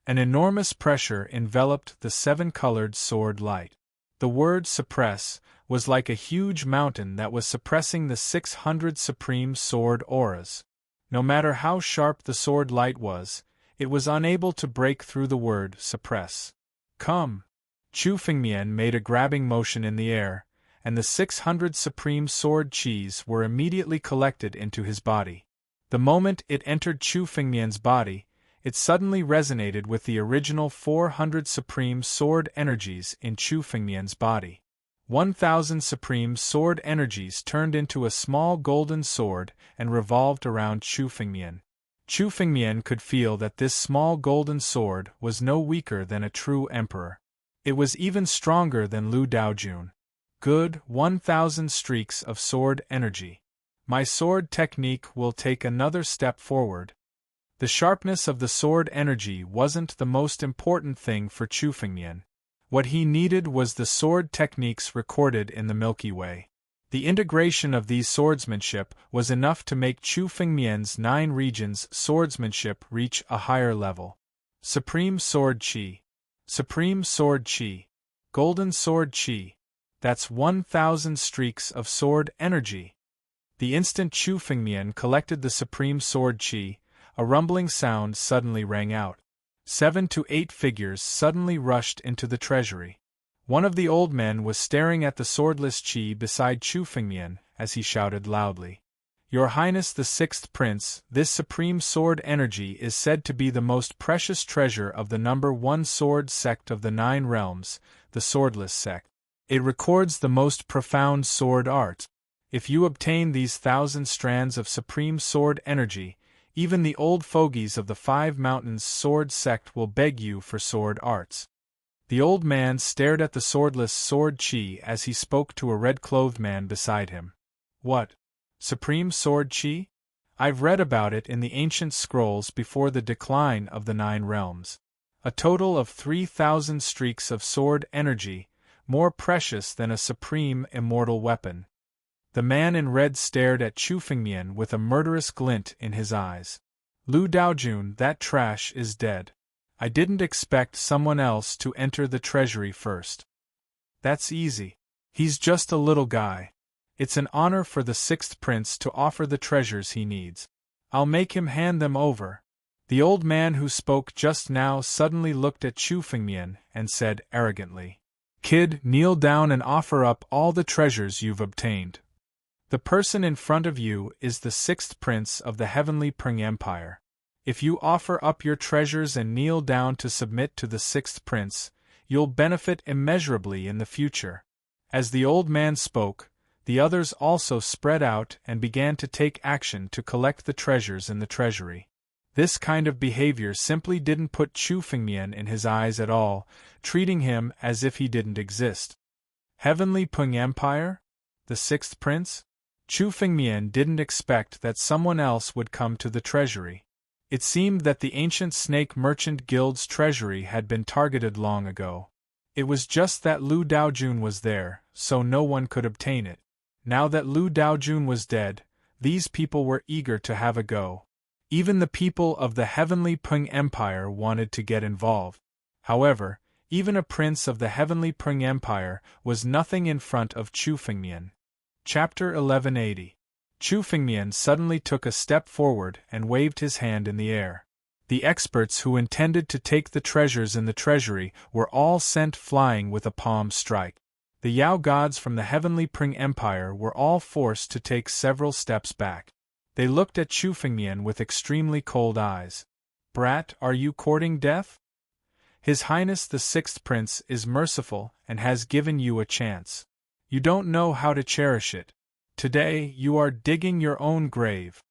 An enormous pressure enveloped the 7-colored sword light. The word suppress was like a huge mountain that was suppressing the 600 supreme sword auras. No matter how sharp the sword light was, it was unable to break through the word suppress. Come! Chu Fengmian made a grabbing motion in the air, and the 600 supreme sword chis were immediately collected into his body. The moment it entered Chu Fengmian's body, it suddenly resonated with the original 400 supreme sword energies in Chu Fengmian's body. 1,000 supreme sword energies turned into a small golden sword and revolved around Chu Fengmian. Chu Fengmian could feel that this small golden sword was no weaker than a true emperor. It was even stronger than Lu Daojun. Good, 1,000 streaks of sword energy. My sword technique will take another step forward. The sharpness of the sword energy wasn't the most important thing for Chu Fengmian. What he needed was the sword techniques recorded in the Milky Way. The integration of these swordsmanship was enough to make Chu Fengmian's 9 regions swordsmanship reach a higher level. Supreme Sword Chi. Supreme Sword Chi. Golden Sword Chi. That's 1,000 streaks of sword energy. The instant Chu Fengmian collected the Supreme Sword Chi, a rumbling sound suddenly rang out. 7 to 8 figures suddenly rushed into the treasury. One of the old men was staring at the swordless Chi beside Chu Fengmian as he shouted loudly. Your Highness the 6th Prince, this supreme sword energy is said to be the most precious treasure of the number 1 sword sect of the 9 realms, the swordless sect. It records the most profound sword art. If you obtain these 1,000 strands of supreme sword energy, even the old fogies of the 5 Mountains sword sect will beg you for sword arts. The old man stared at the swordless sword chi as he spoke to a red-clothed man beside him. What? Supreme sword chi? I've read about it in the ancient scrolls before the decline of the 9 realms. A total of 3,000 streaks of sword energy, more precious than a supreme immortal weapon. The man in red stared at Chu Fengmian with a murderous glint in his eyes. Lu Daojun, that trash is dead. I didn't expect someone else to enter the treasury first. That's easy. He's just a little guy. It's an honor for the 6th prince to offer the treasures he needs. I'll make him hand them over. The old man who spoke just now suddenly looked at Chu Fengmian and said arrogantly, Kid, kneel down and offer up all the treasures you've obtained. The person in front of you is the 6th prince of the heavenly Peng Empire. If you offer up your treasures and kneel down to submit to the 6th prince, you'll benefit immeasurably in the future. As the old man spoke, the others also spread out and began to take action to collect the treasures in the treasury. This kind of behavior simply didn't put Chu Fengmian in his eyes at all, treating him as if he didn't exist. Heavenly Peng Empire? The 6th prince? Chu Fengmian didn't expect that someone else would come to the treasury. It seemed that the ancient snake merchant guild's treasury had been targeted long ago. It was just that Lu Daojun was there, so no one could obtain it. Now that Lu Daojun was dead, these people were eager to have a go. Even the people of the heavenly Peng Empire wanted to get involved. However, even a prince of the heavenly Peng Empire was nothing in front of Chu Fengmian. Chapter 1180. Chu Fengmian suddenly took a step forward and waved his hand in the air. The experts who intended to take the treasures in the treasury were all sent flying with a palm strike. The Yao gods from the heavenly Peng Empire were all forced to take several steps back. They looked at Chu Fengmian with extremely cold eyes. "Brat, are you courting death? His Highness the Sixth Prince is merciful and has given you a chance. You don't know how to cherish it. Today you are digging your own grave."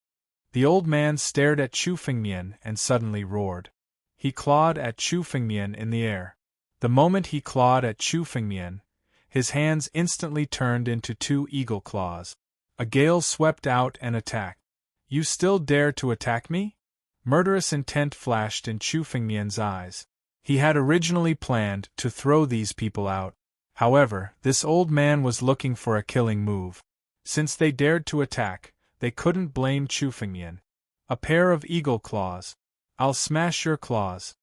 The old man stared at Chu Fengmian and suddenly roared. He clawed at Chu Fengmian in the air. The moment he clawed at Chu Fengmian, his hands instantly turned into two eagle claws. A gale swept out and attacked. "You still dare to attack me?" Murderous intent flashed in Chu Fengmian's eyes. He had originally planned to throw these people out. However, this old man was looking for a killing move. Since they dared to attack, they couldn't blame Chu Fengmian. "A pair of eagle claws. I'll smash your claws."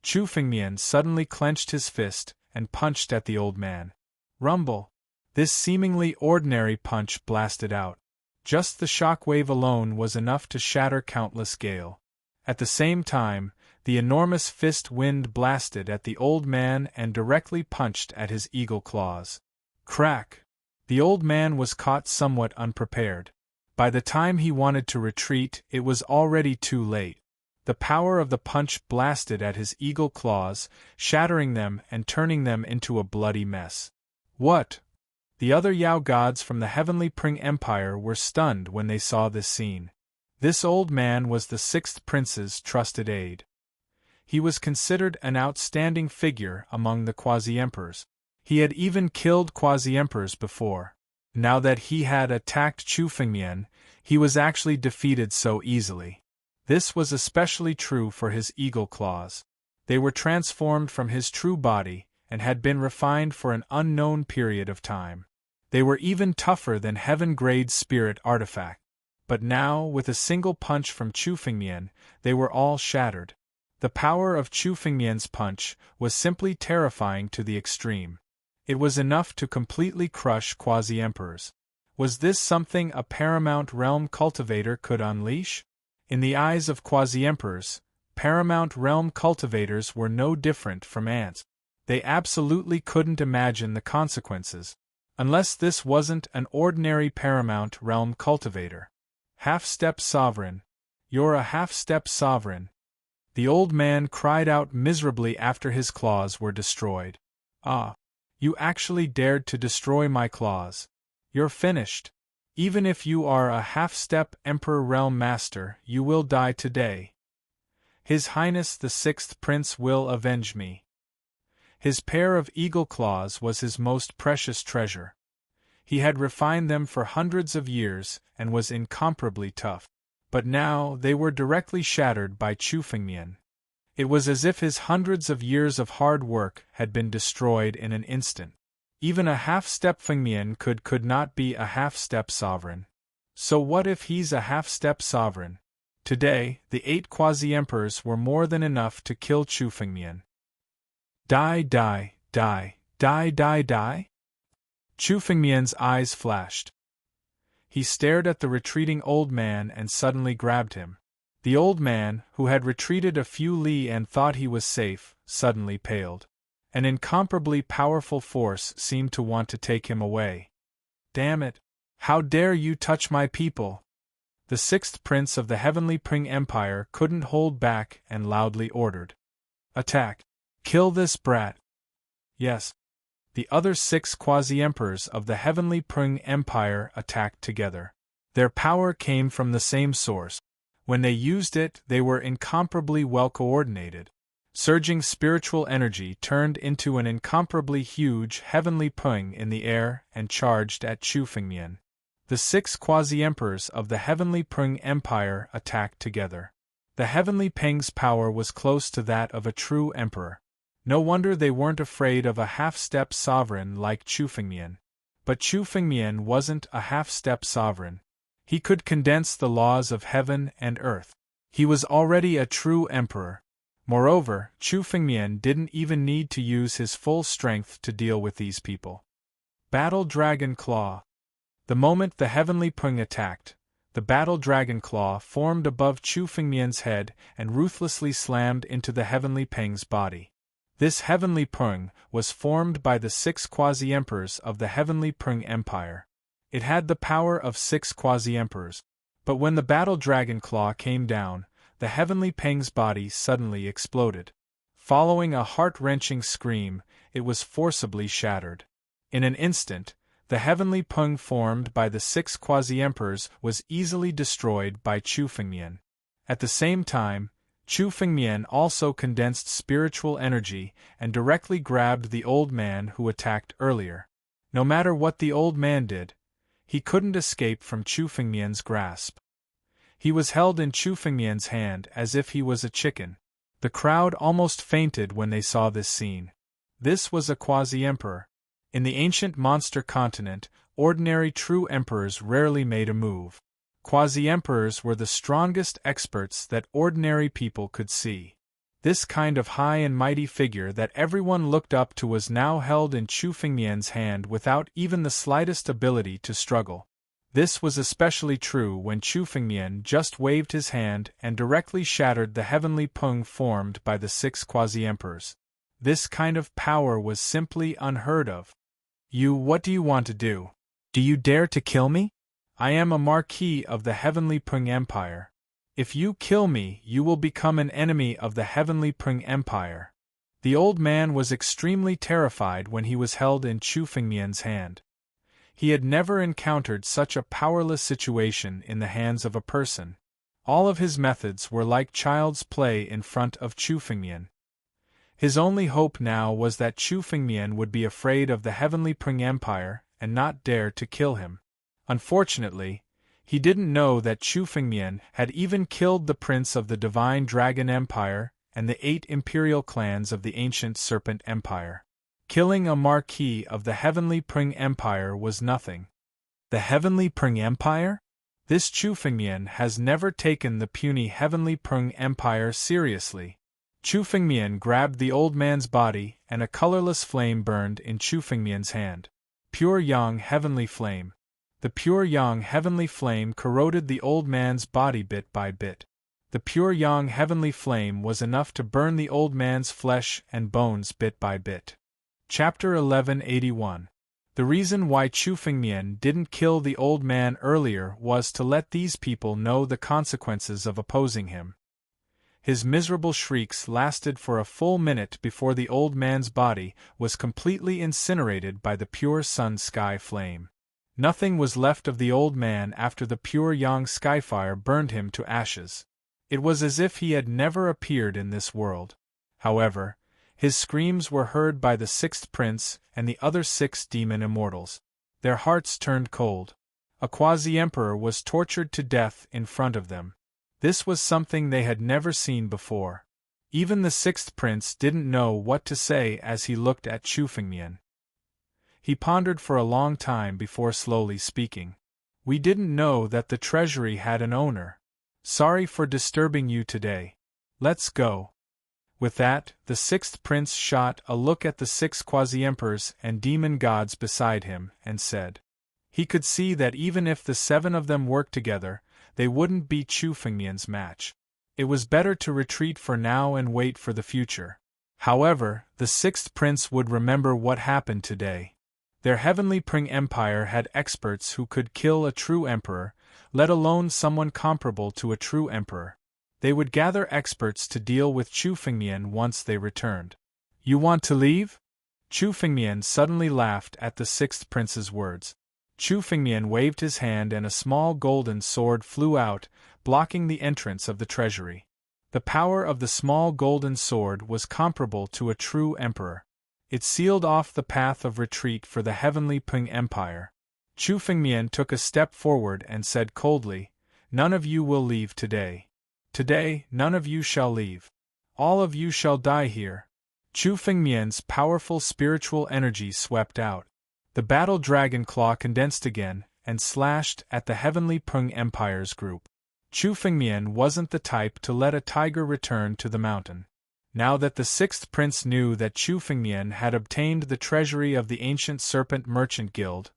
Chu Fengmian suddenly clenched his fist and punched at the old man. Rumble! This seemingly ordinary punch blasted out. Just the shockwave alone was enough to shatter countless gale. At the same time, the enormous fist wind blasted at the old man and directly punched at his eagle claws. Crack! The old man was caught somewhat unprepared. By the time he wanted to retreat, it was already too late. The power of the punch blasted at his eagle claws, shattering them and turning them into a bloody mess. What? The other Yao gods from the heavenly Peng Empire were stunned when they saw this scene. This old man was the Sixth Prince's trusted aide. He was considered an outstanding figure among the quasi-emperors. He had even killed quasi-emperors before. Now that he had attacked Chu Fengmian, he was actually defeated so easily. This was especially true for his eagle claws. They were transformed from his true body and had been refined for an unknown period of time. They were even tougher than heaven-grade spirit artifact. But now, with a single punch from Chu Fengmian, they were all shattered. The power of Chu Fengmian's punch was simply terrifying to the extreme. It was enough to completely crush quasi-emperors. Was this something a paramount realm cultivator could unleash? In the eyes of quasi-emperors, paramount realm cultivators were no different from ants. They absolutely couldn't imagine the consequences. Unless this wasn't an ordinary paramount realm cultivator. Half-step sovereign. You're a half-step sovereign. The old man cried out miserably after his claws were destroyed. "Ah! You actually dared to destroy my claws. You're finished. Even if you are a half-step Emperor Realm Master, you will die today. His Highness the Sixth Prince will avenge me." His pair of eagle claws was his most precious treasure. He had refined them for hundreds of years and was incomparably tough. But now they were directly shattered by Chu Fengmian. It was as if his hundreds of years of hard work had been destroyed in an instant. Even a half-step Fengmian could not be a half-step sovereign. So what if he's a half-step sovereign? Today, the 8 quasi-emperors were more than enough to kill Chu Fengmian. Die, die, die, die, die, die? Chu Fengmian's eyes flashed. He stared at the retreating old man and suddenly grabbed him. The old man, who had retreated a few li and thought he was safe, suddenly paled. An incomparably powerful force seemed to want to take him away. "Damn it! How dare you touch my people?" The Sixth Prince of the heavenly Peng Empire couldn't hold back and loudly ordered. "Attack! Kill this brat!" Yes. The other 6 quasi-emperors of the heavenly Peng Empire attacked together. Their power came from the same source. When they used it, they were incomparably well coordinated. Surging spiritual energy turned into an incomparably huge heavenly Peng in the air and charged at Chu Fengmian. The 6 quasi-emperors of the heavenly Peng Empire attacked together. The heavenly Peng's power was close to that of a true emperor. No wonder they weren't afraid of a half-step sovereign like Chu Fengmian. But Chu Fengmian wasn't a half-step sovereign. He could condense the laws of heaven and earth. He was already a true emperor. Moreover, Chu Fengmian didn't even need to use his full strength to deal with these people. Battle Dragon Claw. The moment the Heavenly Peng attacked, the Battle Dragon Claw formed above Chu Fengmian's head and ruthlessly slammed into the Heavenly Peng's body. This Heavenly Peng was formed by the 6 quasi-emperors of the Heavenly Peng Empire. It had the power of 6 quasi-emperors. But when the Battle Dragon Claw came down, the Heavenly Peng's body suddenly exploded. Following a heart-wrenching scream, it was forcibly shattered. In an instant, the Heavenly Peng formed by the 6 quasi-emperors was easily destroyed by Chu Fengmian. At the same time, Chu Fengmian also condensed spiritual energy and directly grabbed the old man who attacked earlier. No matter what the old man did, he couldn't escape from Chu Fengmian's grasp. He was held in Chu Fengmian's hand as if he was a chicken. The crowd almost fainted when they saw this scene. This was a quasi-emperor. In the ancient monster continent, ordinary true emperors rarely made a move. Quasi-emperors were the strongest experts that ordinary people could see. This kind of high and mighty figure that everyone looked up to was now held in Chu Fengmian's hand without even the slightest ability to struggle. This was especially true when Chu Fengmian just waved his hand and directly shattered the Heavenly Peng formed by the 6 quasi-emperors. This kind of power was simply unheard of. What do you want to do? Do you dare to kill me? I am a marquis of the Heavenly Peng Empire. If you kill me, you will become an enemy of the Heavenly Peng Empire. The old man was extremely terrified when he was held in Chu Fengmian's hand. He had never encountered such a powerless situation in the hands of a person. All of his methods were like child's play in front of Chu Fengmian. His only hope now was that Chu Fengmian would be afraid of the Heavenly Peng Empire and not dare to kill him. Unfortunately, he didn't know that Chu Fengmian had even killed the prince of the Divine Dragon Empire and the 8 imperial clans of the ancient Serpent Empire. Killing a marquis of the Heavenly Peng Empire was nothing. The Heavenly Peng Empire? This Chu Fengmian has never taken the puny Heavenly Peng Empire seriously. Chu Fengmian grabbed the old man's body and a colorless flame burned in Chu Fengmian's hand. Pure Yang Heavenly Flame. The pure Yang Heavenly Flame corroded the old man's body bit by bit. The pure Yang Heavenly Flame was enough to burn the old man's flesh and bones bit by bit. Chapter 1181. The reason why Chu Fengmian didn't kill the old man earlier was to let these people know the consequences of opposing him. His miserable shrieks lasted for a full minute before the old man's body was completely incinerated by the pure sun sky flame. Nothing was left of the old man after the pure Yang skyfire burned him to ashes. It was as if he had never appeared in this world. However, his screams were heard by the 6th prince and the other 6 demon immortals. Their hearts turned cold. A quasi-emperor was tortured to death in front of them. This was something they had never seen before. Even the 6th prince didn't know what to say as he looked at Chu Fengmian. He pondered for a long time before slowly speaking. We didn't know that the treasury had an owner. Sorry for disturbing you today. Let's go. With that, the 6th prince shot a look at the 6 quasi-emperors and demon gods beside him and said. He could see that even if the 7 of them worked together, they wouldn't beat Chu Fengmian's match. It was better to retreat for now and wait for the future. However, the 6th prince would remember what happened today. Their Heavenly Peng Empire had experts who could kill a true emperor, let alone someone comparable to a true emperor. They would gather experts to deal with Chu Fengmian once they returned. You want to leave? Chu Fengmian suddenly laughed at the 6th prince's words. Chu Fengmian waved his hand and a small golden sword flew out, blocking the entrance of the treasury. The power of the small golden sword was comparable to a true emperor. It sealed off the path of retreat for the Heavenly Peng Empire. Chu Fengmian took a step forward and said coldly, "None of you will leave today. Today, none of you shall leave. All of you shall die here." Chu Fengmian's powerful spiritual energy swept out. The battle dragon claw condensed again, and slashed at the Heavenly Peng Empire's group. Chu Fengmian wasn't the type to let a tiger return to the mountain. Now that the sixth prince knew that Chu Fengmian had obtained the treasury of the ancient Serpent Merchant Guild,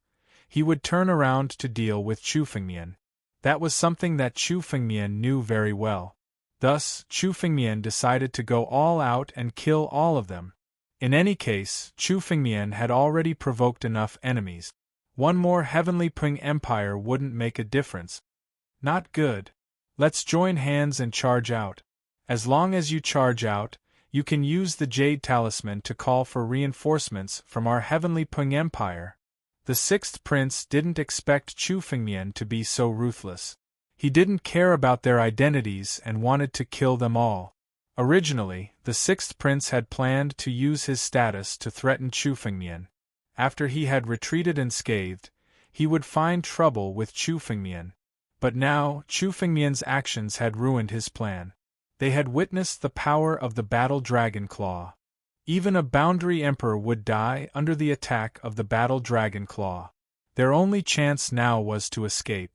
he would turn around to deal with Chu Fengmian. That was something that Chu Fengmian knew very well. Thus, Chu Fengmian decided to go all out and kill all of them. In any case, Chu Fengmian had already provoked enough enemies. One more Heavenly Peng Empire wouldn't make a difference. Not good. Let's join hands and charge out. As long as you charge out, you can use the Jade Talisman to call for reinforcements from our Heavenly Peng Empire. The sixth prince didn't expect Chu Fengmian to be so ruthless. He didn't care about their identities and wanted to kill them all. Originally, the sixth prince had planned to use his status to threaten Chu Fengmian. After he had retreated unscathed, he would find trouble with Chu Fengmian. But now, Chu Fengmian's actions had ruined his plan. They had witnessed the power of the Battle Dragon Claw. Even a boundary emperor would die under the attack of the Battle Dragon Claw. Their only chance now was to escape.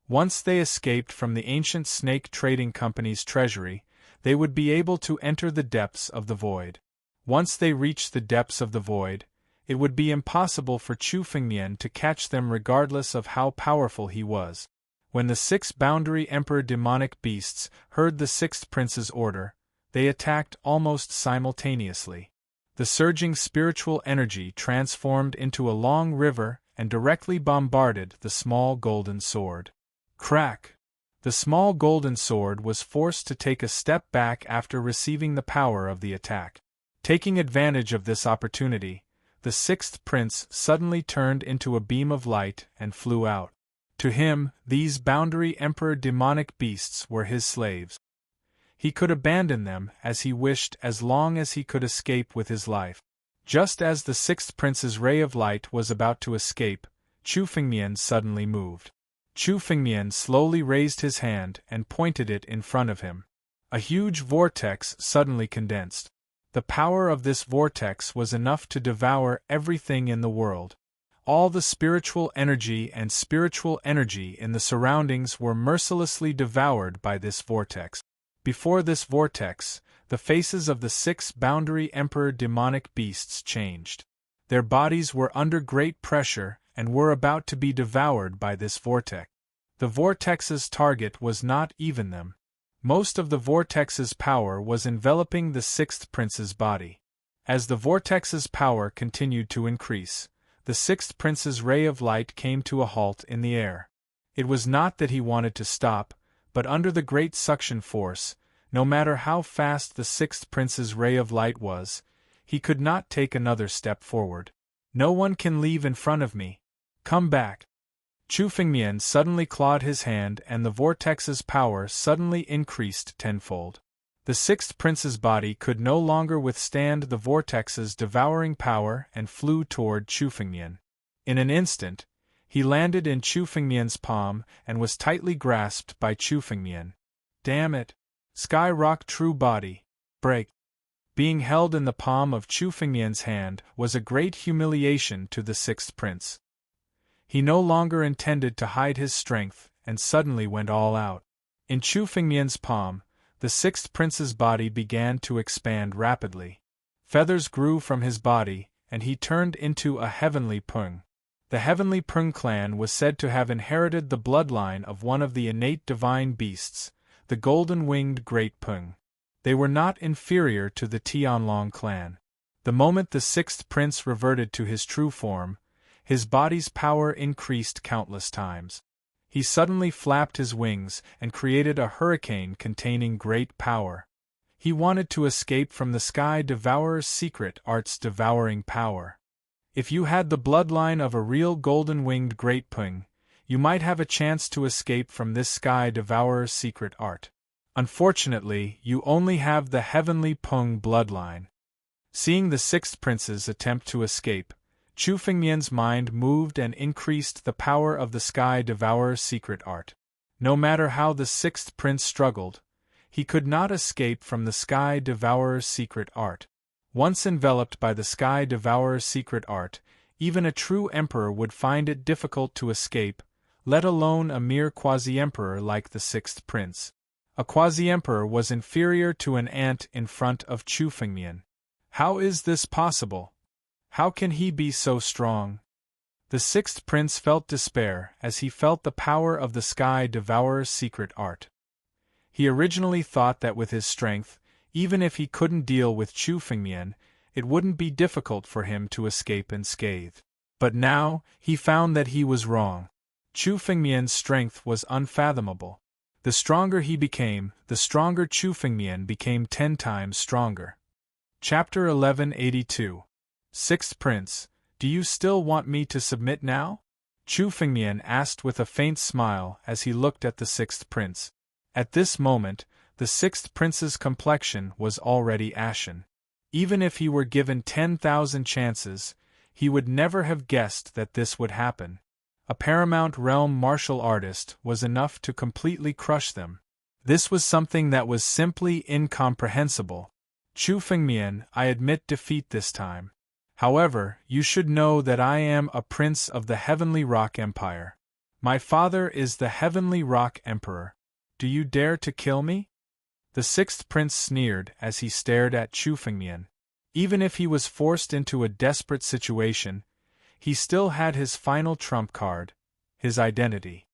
Once they escaped from the ancient Snake Trading Company's treasury, they would be able to enter the depths of the void. Once they reached the depths of the void, it would be impossible for Chu Fengmian to catch them regardless of how powerful he was. When the 6 Boundary Emperor demonic beasts heard the sixth prince's order, they attacked almost simultaneously. The surging spiritual energy transformed into a long river and directly bombarded the small golden sword. Crack! The small golden sword was forced to take a step back after receiving the power of the attack. Taking advantage of this opportunity, the sixth prince suddenly turned into a beam of light and flew out. To him, these Boundary Emperor demonic beasts were his slaves. He could abandon them as he wished as long as he could escape with his life. Just as the sixth prince's ray of light was about to escape, Chu Fengmian suddenly moved. Chu Fengmian slowly raised his hand and pointed it in front of him. A huge vortex suddenly condensed. The power of this vortex was enough to devour everything in the world. All the spiritual energy in the surroundings were mercilessly devoured by this vortex. Before this vortex, the faces of the 6 Boundary Emperor demonic beasts changed. Their bodies were under great pressure and were about to be devoured by this vortex. The vortex's target was not even them. Most of the vortex's power was enveloping the sixth prince's body. As the vortex's power continued to increase, the sixth prince's ray of light came to a halt in the air. It was not that he wanted to stop, but under the great suction force, no matter how fast the sixth prince's ray of light was, he could not take another step forward. No one can leave in front of me. Come back. Chu Fengmian suddenly clawed his hand and the vortex's power suddenly increased tenfold. The sixth prince's body could no longer withstand the vortex's devouring power and flew toward Chu Fengmian. In an instant, he landed in Chu Fengmian's palm and was tightly grasped by Chu Fengmian. Damn it! Sky Rock True Body, break! Being held in the palm of Chu Fengmian's hand was a great humiliation to the sixth prince. He no longer intended to hide his strength and suddenly went all out. In Chu Fengmian's palm, the sixth prince's body began to expand rapidly. Feathers grew from his body, and he turned into a Heavenly Peng. The Heavenly Peng clan was said to have inherited the bloodline of one of the innate divine beasts, the golden-winged Great Peng. They were not inferior to the Tianlong clan. The moment the sixth prince reverted to his true form, his body's power increased countless times. He suddenly flapped his wings and created a hurricane containing great power. He wanted to escape from the Sky Devourer's secret art's devouring power. If you had the bloodline of a real golden-winged Great Peng, you might have a chance to escape from this Sky Devourer's secret art. Unfortunately, you only have the Heavenly Peng bloodline. Seeing the sixth prince's attempt to escape, Chu Fengmian's mind moved and increased the power of the Sky Devourer's secret art. No matter how the sixth prince struggled, he could not escape from the Sky Devourer's secret art. Once enveloped by the Sky Devourer's secret art, even a true emperor would find it difficult to escape, let alone a mere quasi-emperor like the sixth prince. A quasi-emperor was inferior to an ant in front of Chu Fengmian. How is this possible? How can he be so strong? The sixth prince felt despair as he felt the power of the Sky Devourer's secret art. He originally thought that with his strength, even if he couldn't deal with Chu Fengmian, it wouldn't be difficult for him to escape unscathed. But now, he found that he was wrong. Chu Fengmian's strength was unfathomable. The stronger he became, the stronger Chu Fengmian became 10 times stronger. Chapter 1182. Sixth Prince, do you still want me to submit now? Chu Fengmian asked with a faint smile as he looked at the sixth prince. At this moment, the sixth prince's complexion was already ashen. Even if he were given 10,000 chances, he would never have guessed that this would happen. A Paramount Realm martial artist was enough to completely crush them. This was something that was simply incomprehensible. Chu Fengmian, I admit defeat this time. However, you should know that I am a prince of the Heavenly Rock Empire. My father is the Heavenly Rock Emperor. Do you dare to kill me? The sixth prince sneered as he stared at Chu Fengmian. Even if he was forced into a desperate situation, he still had his final trump card, his identity.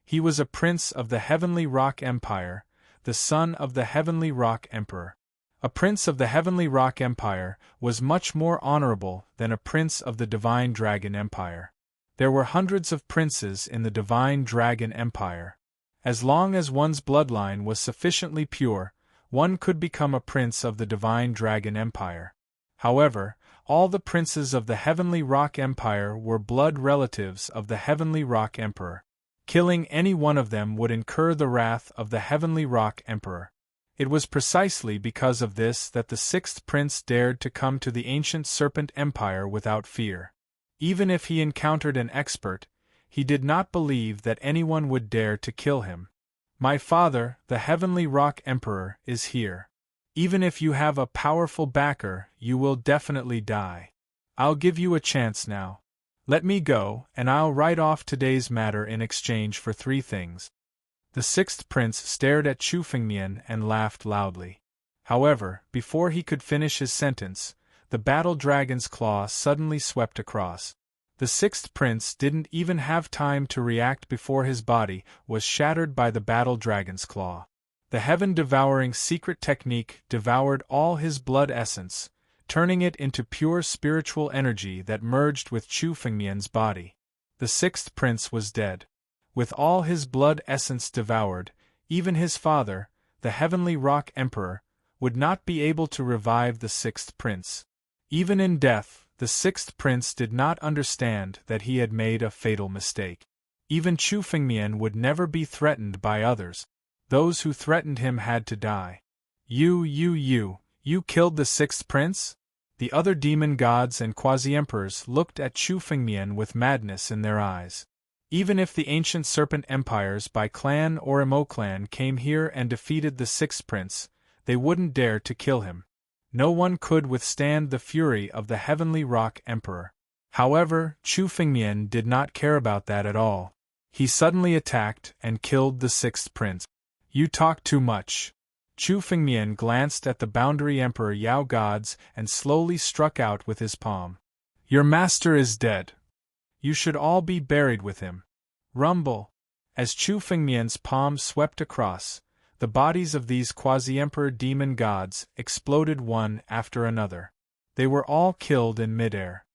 He was a prince of the Heavenly Rock Empire, the son of the Heavenly Rock Emperor. A prince of the Heavenly Rock Empire was much more honorable than a prince of the Divine Dragon Empire. There were hundreds of princes in the Divine Dragon Empire. As long as one's bloodline was sufficiently pure, one could become a prince of the Divine Dragon Empire. However, all the princes of the Heavenly Rock Empire were blood relatives of the Heavenly Rock Emperor. Killing any one of them would incur the wrath of the Heavenly Rock Emperor. It was precisely because of this that the sixth prince dared to come to the ancient Serpent Empire without fear. Even if he encountered an expert, he did not believe that anyone would dare to kill him. My father, the Heavenly Rock Emperor, is here. Even if you have a powerful backer, you will definitely die. I'll give you a chance now. Let me go, and I'll write off today's matter in exchange for 3 things. The sixth prince stared at Chu Fengmian and laughed loudly. However, before he could finish his sentence, the battle dragon's claw suddenly swept across. The sixth prince didn't even have time to react before his body was shattered by the battle dragon's claw. The heaven-devouring secret technique devoured all his blood essence, turning it into pure spiritual energy that merged with Chu Fengmian's body. The sixth prince was dead. With all his blood essence devoured, even his father, the Heavenly Rock Emperor, would not be able to revive the sixth prince. Even in death, the sixth prince did not understand that he had made a fatal mistake. Even Chu Fengmian would never be threatened by others. Those who threatened him had to die. You killed the sixth prince? The other demon gods and quasi-emperors looked at Chu Fengmian with madness in their eyes. Even if the ancient serpent empires by clan or Emo clan came here and defeated the sixth prince, they wouldn't dare to kill him. No one could withstand the fury of the Heavenly Rock Emperor. However, Chu Fengmian did not care about that at all. He suddenly attacked and killed the sixth prince. You talk too much. Chu Fengmian glanced at the boundary Emperor Yao Gods and slowly struck out with his palm. Your master is dead. You should all be buried with him. Rumble. As Chu Fengmian's palm swept across, the bodies of these quasi-emperor demon gods exploded one after another. They were all killed in midair.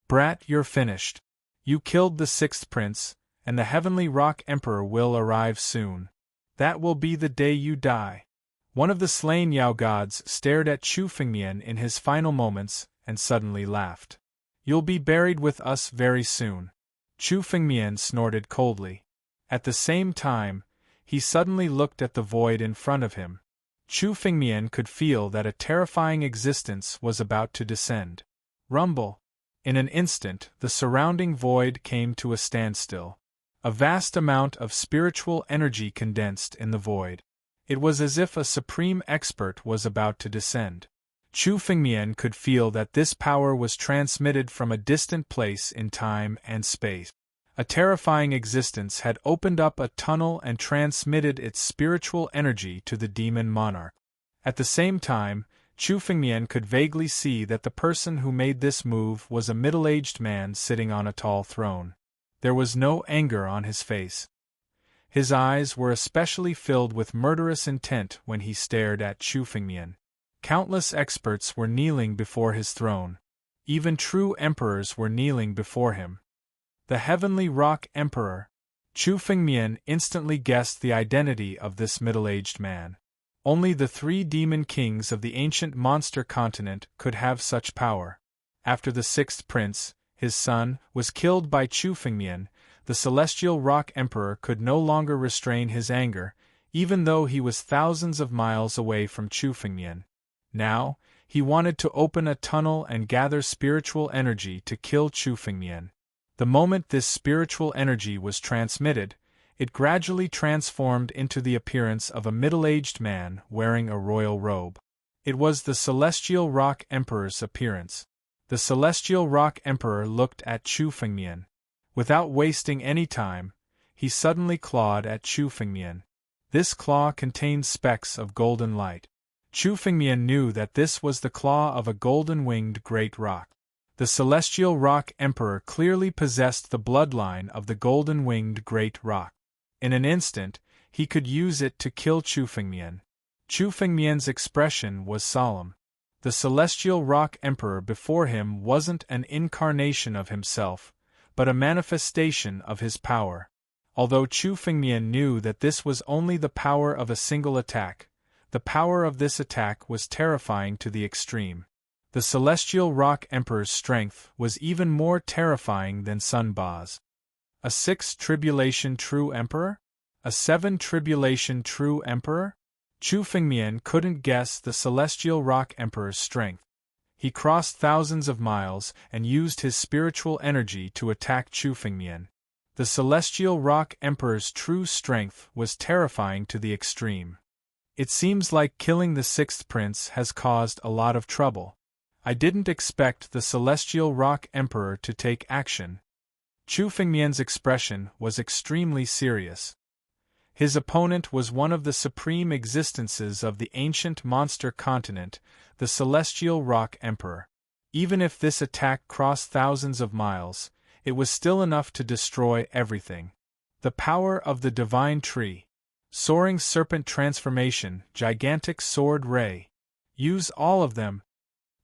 Brat, you're finished. You killed the sixth prince, and the Heavenly Rock Emperor will arrive soon. That will be the day you die. One of the slain Yao gods stared at Chu Fengmian in his final moments and suddenly laughed. You'll be buried with us very soon. Chu Fengmian snorted coldly. At the same time, he suddenly looked at the void in front of him. Chu Fengmian could feel that a terrifying existence was about to descend. Rumble. In an instant, the surrounding void came to a standstill. A vast amount of spiritual energy condensed in the void. It was as if a supreme expert was about to descend. Chu Fengmian could feel that this power was transmitted from a distant place in time and space. A terrifying existence had opened up a tunnel and transmitted its spiritual energy to the demon monarch. At the same time, Chu Fengmian could vaguely see that the person who made this move was a middle-aged man sitting on a tall throne. There was no anger on his face. His eyes were especially filled with murderous intent when he stared at Chu Fengmian. Countless experts were kneeling before his throne. Even true emperors were kneeling before him. The Heavenly Rock Emperor. Chu Fengmian instantly guessed the identity of this middle-aged man. Only the 3 demon kings of the ancient monster continent could have such power. After the 6th prince, his son, was killed by Chu Fengmian, the Celestial Rock Emperor could no longer restrain his anger, even though he was thousands of miles away from Chu Fengmian. Now, he wanted to open a tunnel and gather spiritual energy to kill Chu Fengmian. The moment this spiritual energy was transmitted, it gradually transformed into the appearance of a middle-aged man wearing a royal robe. It was the Celestial Rock Emperor's appearance. The Celestial Rock Emperor looked at Chu Fengmian. Without wasting any time, he suddenly clawed at Chu Fengmian. This claw contained specks of golden light. Chu Fengmian knew that this was the claw of a golden-winged great rock. The Celestial Rock Emperor clearly possessed the bloodline of the golden-winged great rock. In an instant, he could use it to kill Chu Fengmian. Chu Fengmian's expression was solemn. The Celestial Rock Emperor before him wasn't an incarnation of himself, but a manifestation of his power. Although Chu Fengmian knew that this was only the power of a single attack, the power of this attack was terrifying to the extreme. The Celestial Rock Emperor's strength was even more terrifying than Sun Ba's. A 6 tribulation true emperor? A 7 tribulation true emperor? Chu Fengmian couldn't guess the Celestial Rock Emperor's strength. He crossed thousands of miles and used his spiritual energy to attack Chu Fengmian. The Celestial Rock Emperor's true strength was terrifying to the extreme. It seems like killing the 6th prince has caused a lot of trouble. I didn't expect the Celestial Rock Emperor to take action. Chu Fengmian's expression was extremely serious. His opponent was one of the supreme existences of the ancient monster continent, the Celestial Rock Emperor. Even if this attack crossed thousands of miles, it was still enough to destroy everything. The power of the Divine Tree. Soaring Serpent Transformation, Gigantic Sword Ray. Use all of them.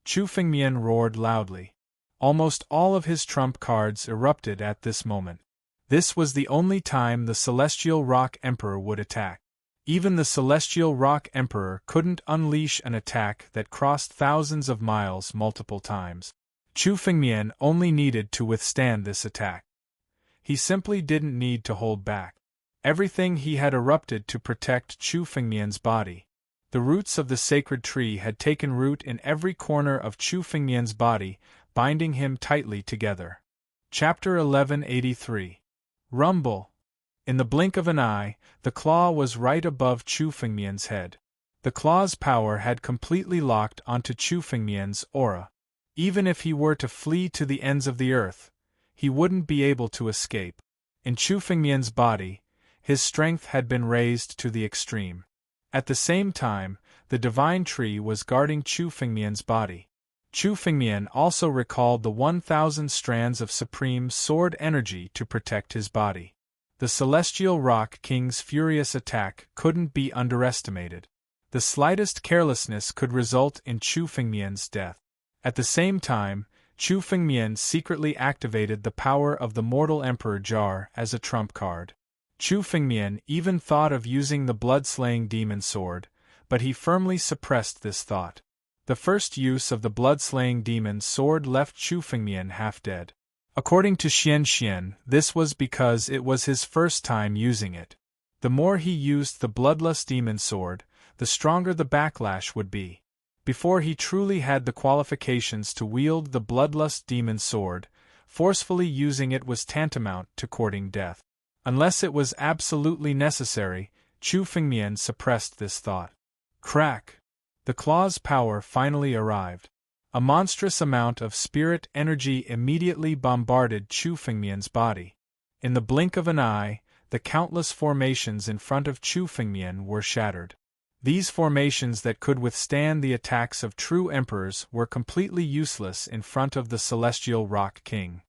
Chu Fengmian roared loudly. Almost all of his trump cards erupted at this moment. This was the only time the Celestial Rock Emperor would attack. Even the Celestial Rock Emperor couldn't unleash an attack that crossed thousands of miles multiple times. Chu Fengmian only needed to withstand this attack. He simply didn't need to hold back. Everything he had erupted to protect Chu Fengmian's body. The roots of the sacred tree had taken root in every corner of Chu Fengmian's body, binding him tightly together. Chapter 1183. Rumble. In the blink of an eye, the claw was right above Chu Fengmian's head. The claw's power had completely locked onto Chu Fengmian's aura. Even if he were to flee to the ends of the earth, he wouldn't be able to escape. In Chu Fengmian's body, his strength had been raised to the extreme. At the same time, the Divine Tree was guarding Chu Fengmian's body. Chu Fengmian also recalled the 1,000 strands of supreme sword energy to protect his body. The Celestial Rock King's furious attack couldn't be underestimated. The slightest carelessness could result in Chu Fengmian's death. At the same time, Chu Fengmian secretly activated the power of the Mortal Emperor Jar as a trump card. Chu Fengmian even thought of using the blood-slaying demon sword, but he firmly suppressed this thought. The first use of the blood-slaying demon sword left Chu Fengmian half dead. According to Xian, this was because it was his first time using it. The more he used the bloodless demon sword, the stronger the backlash would be. Before he truly had the qualifications to wield the bloodlust demon sword, forcefully using it was tantamount to courting death. Unless it was absolutely necessary, Chu Fengmian suppressed this thought. Crack! The claw's power finally arrived. A monstrous amount of spirit energy immediately bombarded Chu Fengmian's body. In the blink of an eye, the countless formations in front of Chu Fengmian were shattered. These formations that could withstand the attacks of true emperors were completely useless in front of the celestial rock king.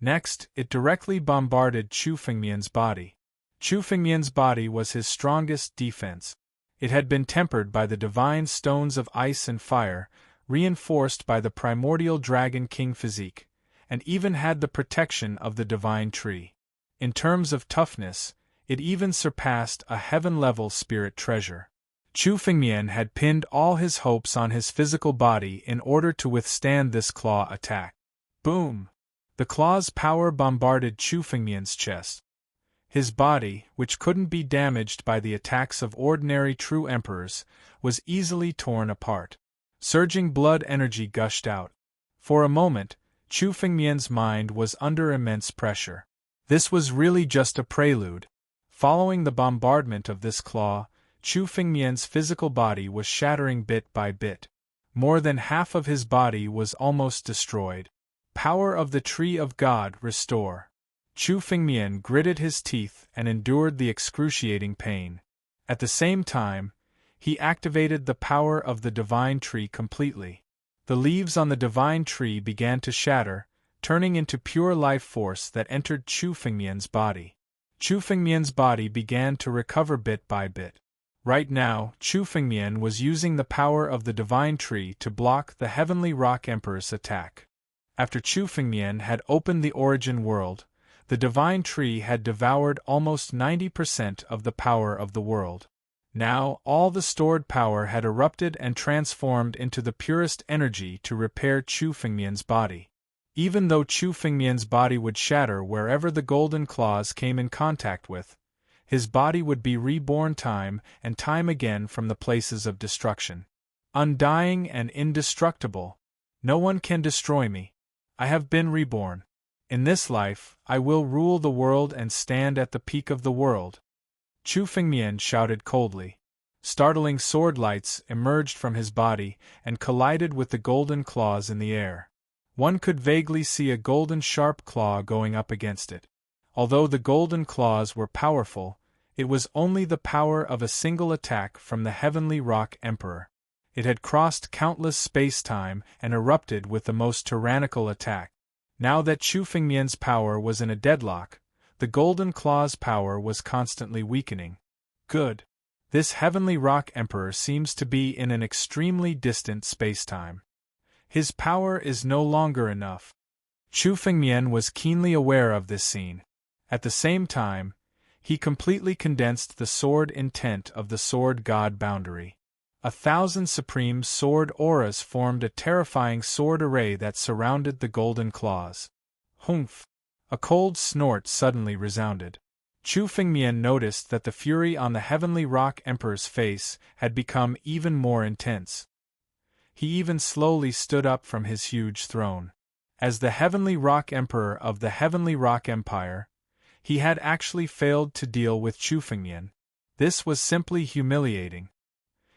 Next, it directly bombarded Chu Fengmian's body. Chu Fengmian's body was his strongest defense. It had been tempered by the divine stones of ice and fire, reinforced by the primordial dragon king physique, and even had the protection of the divine tree. In terms of toughness, it even surpassed a heaven-level spirit treasure. Chu Fengmian had pinned all his hopes on his physical body in order to withstand this claw attack. Boom! The claw's power bombarded Chu Fengmian's chest. His body, which couldn't be damaged by the attacks of ordinary true emperors, was easily torn apart. Surging blood energy gushed out. For a moment, Chu Fengmian's mind was under immense pressure. This was really just a prelude. Following the bombardment of this claw, Chu Fengmian's physical body was shattering bit by bit. More than half of his body was almost destroyed. Power of the Tree of God restore. Chu Fengmian gritted his teeth and endured the excruciating pain. At the same time, he activated the power of the divine tree completely. The leaves on the divine tree began to shatter, turning into pure life force that entered Chu Fengmian's body. Chu Fengmian's body began to recover bit by bit. Right now, Chu Fengmian was using the power of the divine tree to block the Heavenly Rock Emperor's attack. After Chu Fengmian had opened the origin world, the divine tree had devoured almost 90% of the power of the world. Now, all the stored power had erupted and transformed into the purest energy to repair Chu Fengmian's body. Even though Chu Fengmian's body would shatter wherever the golden claws came in contact with, his body would be reborn time and time again from the places of destruction. Undying and indestructible, no one can destroy me. I have been reborn. In this life, I will rule the world and stand at the peak of the world. Chu Fengmian shouted coldly. Startling sword lights emerged from his body and collided with the golden claws in the air. One could vaguely see a golden sharp claw going up against it. Although the golden claws were powerful, it was only the power of a single attack from the Heavenly Rock Emperor. It had crossed countless space-time and erupted with the most tyrannical attack. Now that Chu Fengmian's power was in a deadlock, the golden claw's power was constantly weakening. Good. This Heavenly Rock Emperor seems to be in an extremely distant space-time. His power is no longer enough. Chu Fengmian was keenly aware of this scene. At the same time, he completely condensed the sword intent of the sword god boundary. 1,000 supreme sword auras formed a terrifying sword array that surrounded the golden claws. Humph! A cold snort suddenly resounded. Chu Fengmian noticed that the fury on the Heavenly Rock Emperor's face had become even more intense. He even slowly stood up from his huge throne. As the Heavenly Rock Emperor of the Heavenly Rock Empire, he had actually failed to deal with Chu Fengmian. This was simply humiliating.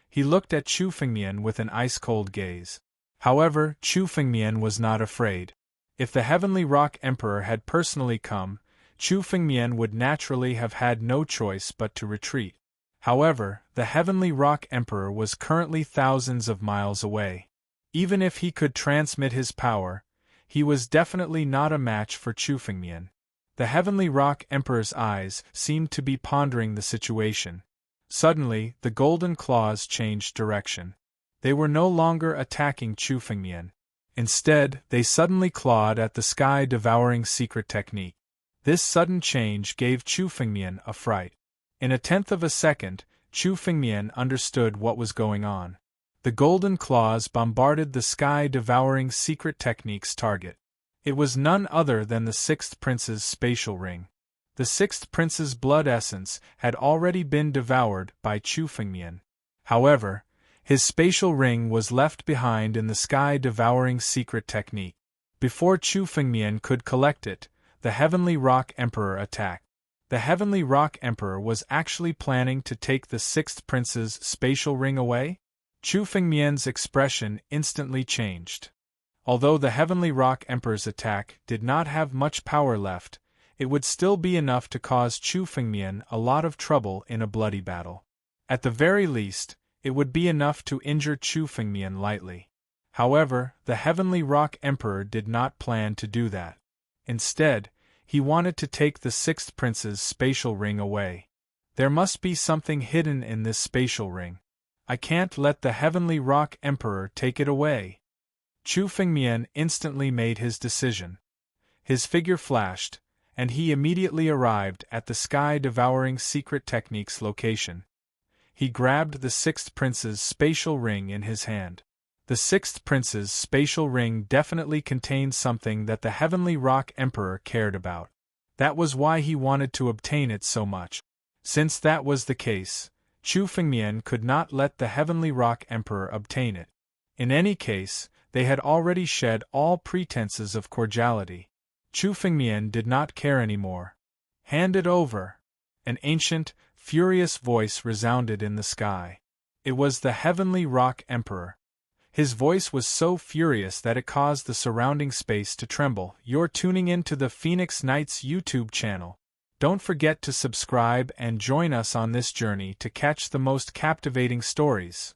He looked at Chu Fengmian with an ice-cold gaze. However, Chu Fengmian was not afraid. If the Heavenly Rock Emperor had personally come, Chu Fengmian would naturally have had no choice but to retreat. However, the Heavenly Rock Emperor was currently thousands of miles away. Even if he could transmit his power, he was definitely not a match for Chu Fengmian. The Heavenly Rock Emperor's eyes seemed to be pondering the situation. Suddenly, the golden claws changed direction. They were no longer attacking Chu Fengmian. Instead, they suddenly clawed at the sky-devouring secret technique. This sudden change gave Chu Fengmian a fright. In 1/10 of a second, Chu Fengmian understood what was going on. The golden claws bombarded the sky-devouring secret technique's target. It was none other than the Sixth Prince's spatial ring. The Sixth Prince's blood essence had already been devoured by Chu Fengmian. However, his spatial ring was left behind in the sky-devouring secret technique. Before Chu Fengmian could collect it, the Heavenly Rock Emperor attacked. The Heavenly Rock Emperor was actually planning to take the Sixth Prince's spatial ring away? Chu Fengmian's expression instantly changed. Although the Heavenly Rock Emperor's attack did not have much power left, it would still be enough to cause Chu Fengmian a lot of trouble in a bloody battle. At the very least, it would be enough to injure Chu Fengmian lightly. However, the Heavenly Rock Emperor did not plan to do that. Instead, he wanted to take the sixth prince's spatial ring away. There must be something hidden in this spatial ring. I can't let the Heavenly Rock Emperor take it away. Chu Fengmian instantly made his decision. His figure flashed, and he immediately arrived at the sky-devouring secret technique's location. He grabbed the sixth prince's spatial ring in his hand. The sixth prince's spatial ring definitely contained something that the Heavenly Rock Emperor cared about. That was why he wanted to obtain it so much. Since that was the case, Chu Fengmian could not let the Heavenly Rock Emperor obtain it. In any case, they had already shed all pretenses of cordiality. Chu Fengmian did not care anymore. "Hand it over!" An ancient, furious voice resounded in the sky. It was the Heavenly Rock Emperor. His voice was so furious that it caused the surrounding space to tremble. You're tuning in to the Phoenix Knights YouTube channel. Don't forget to subscribe and join us on this journey to catch the most captivating stories.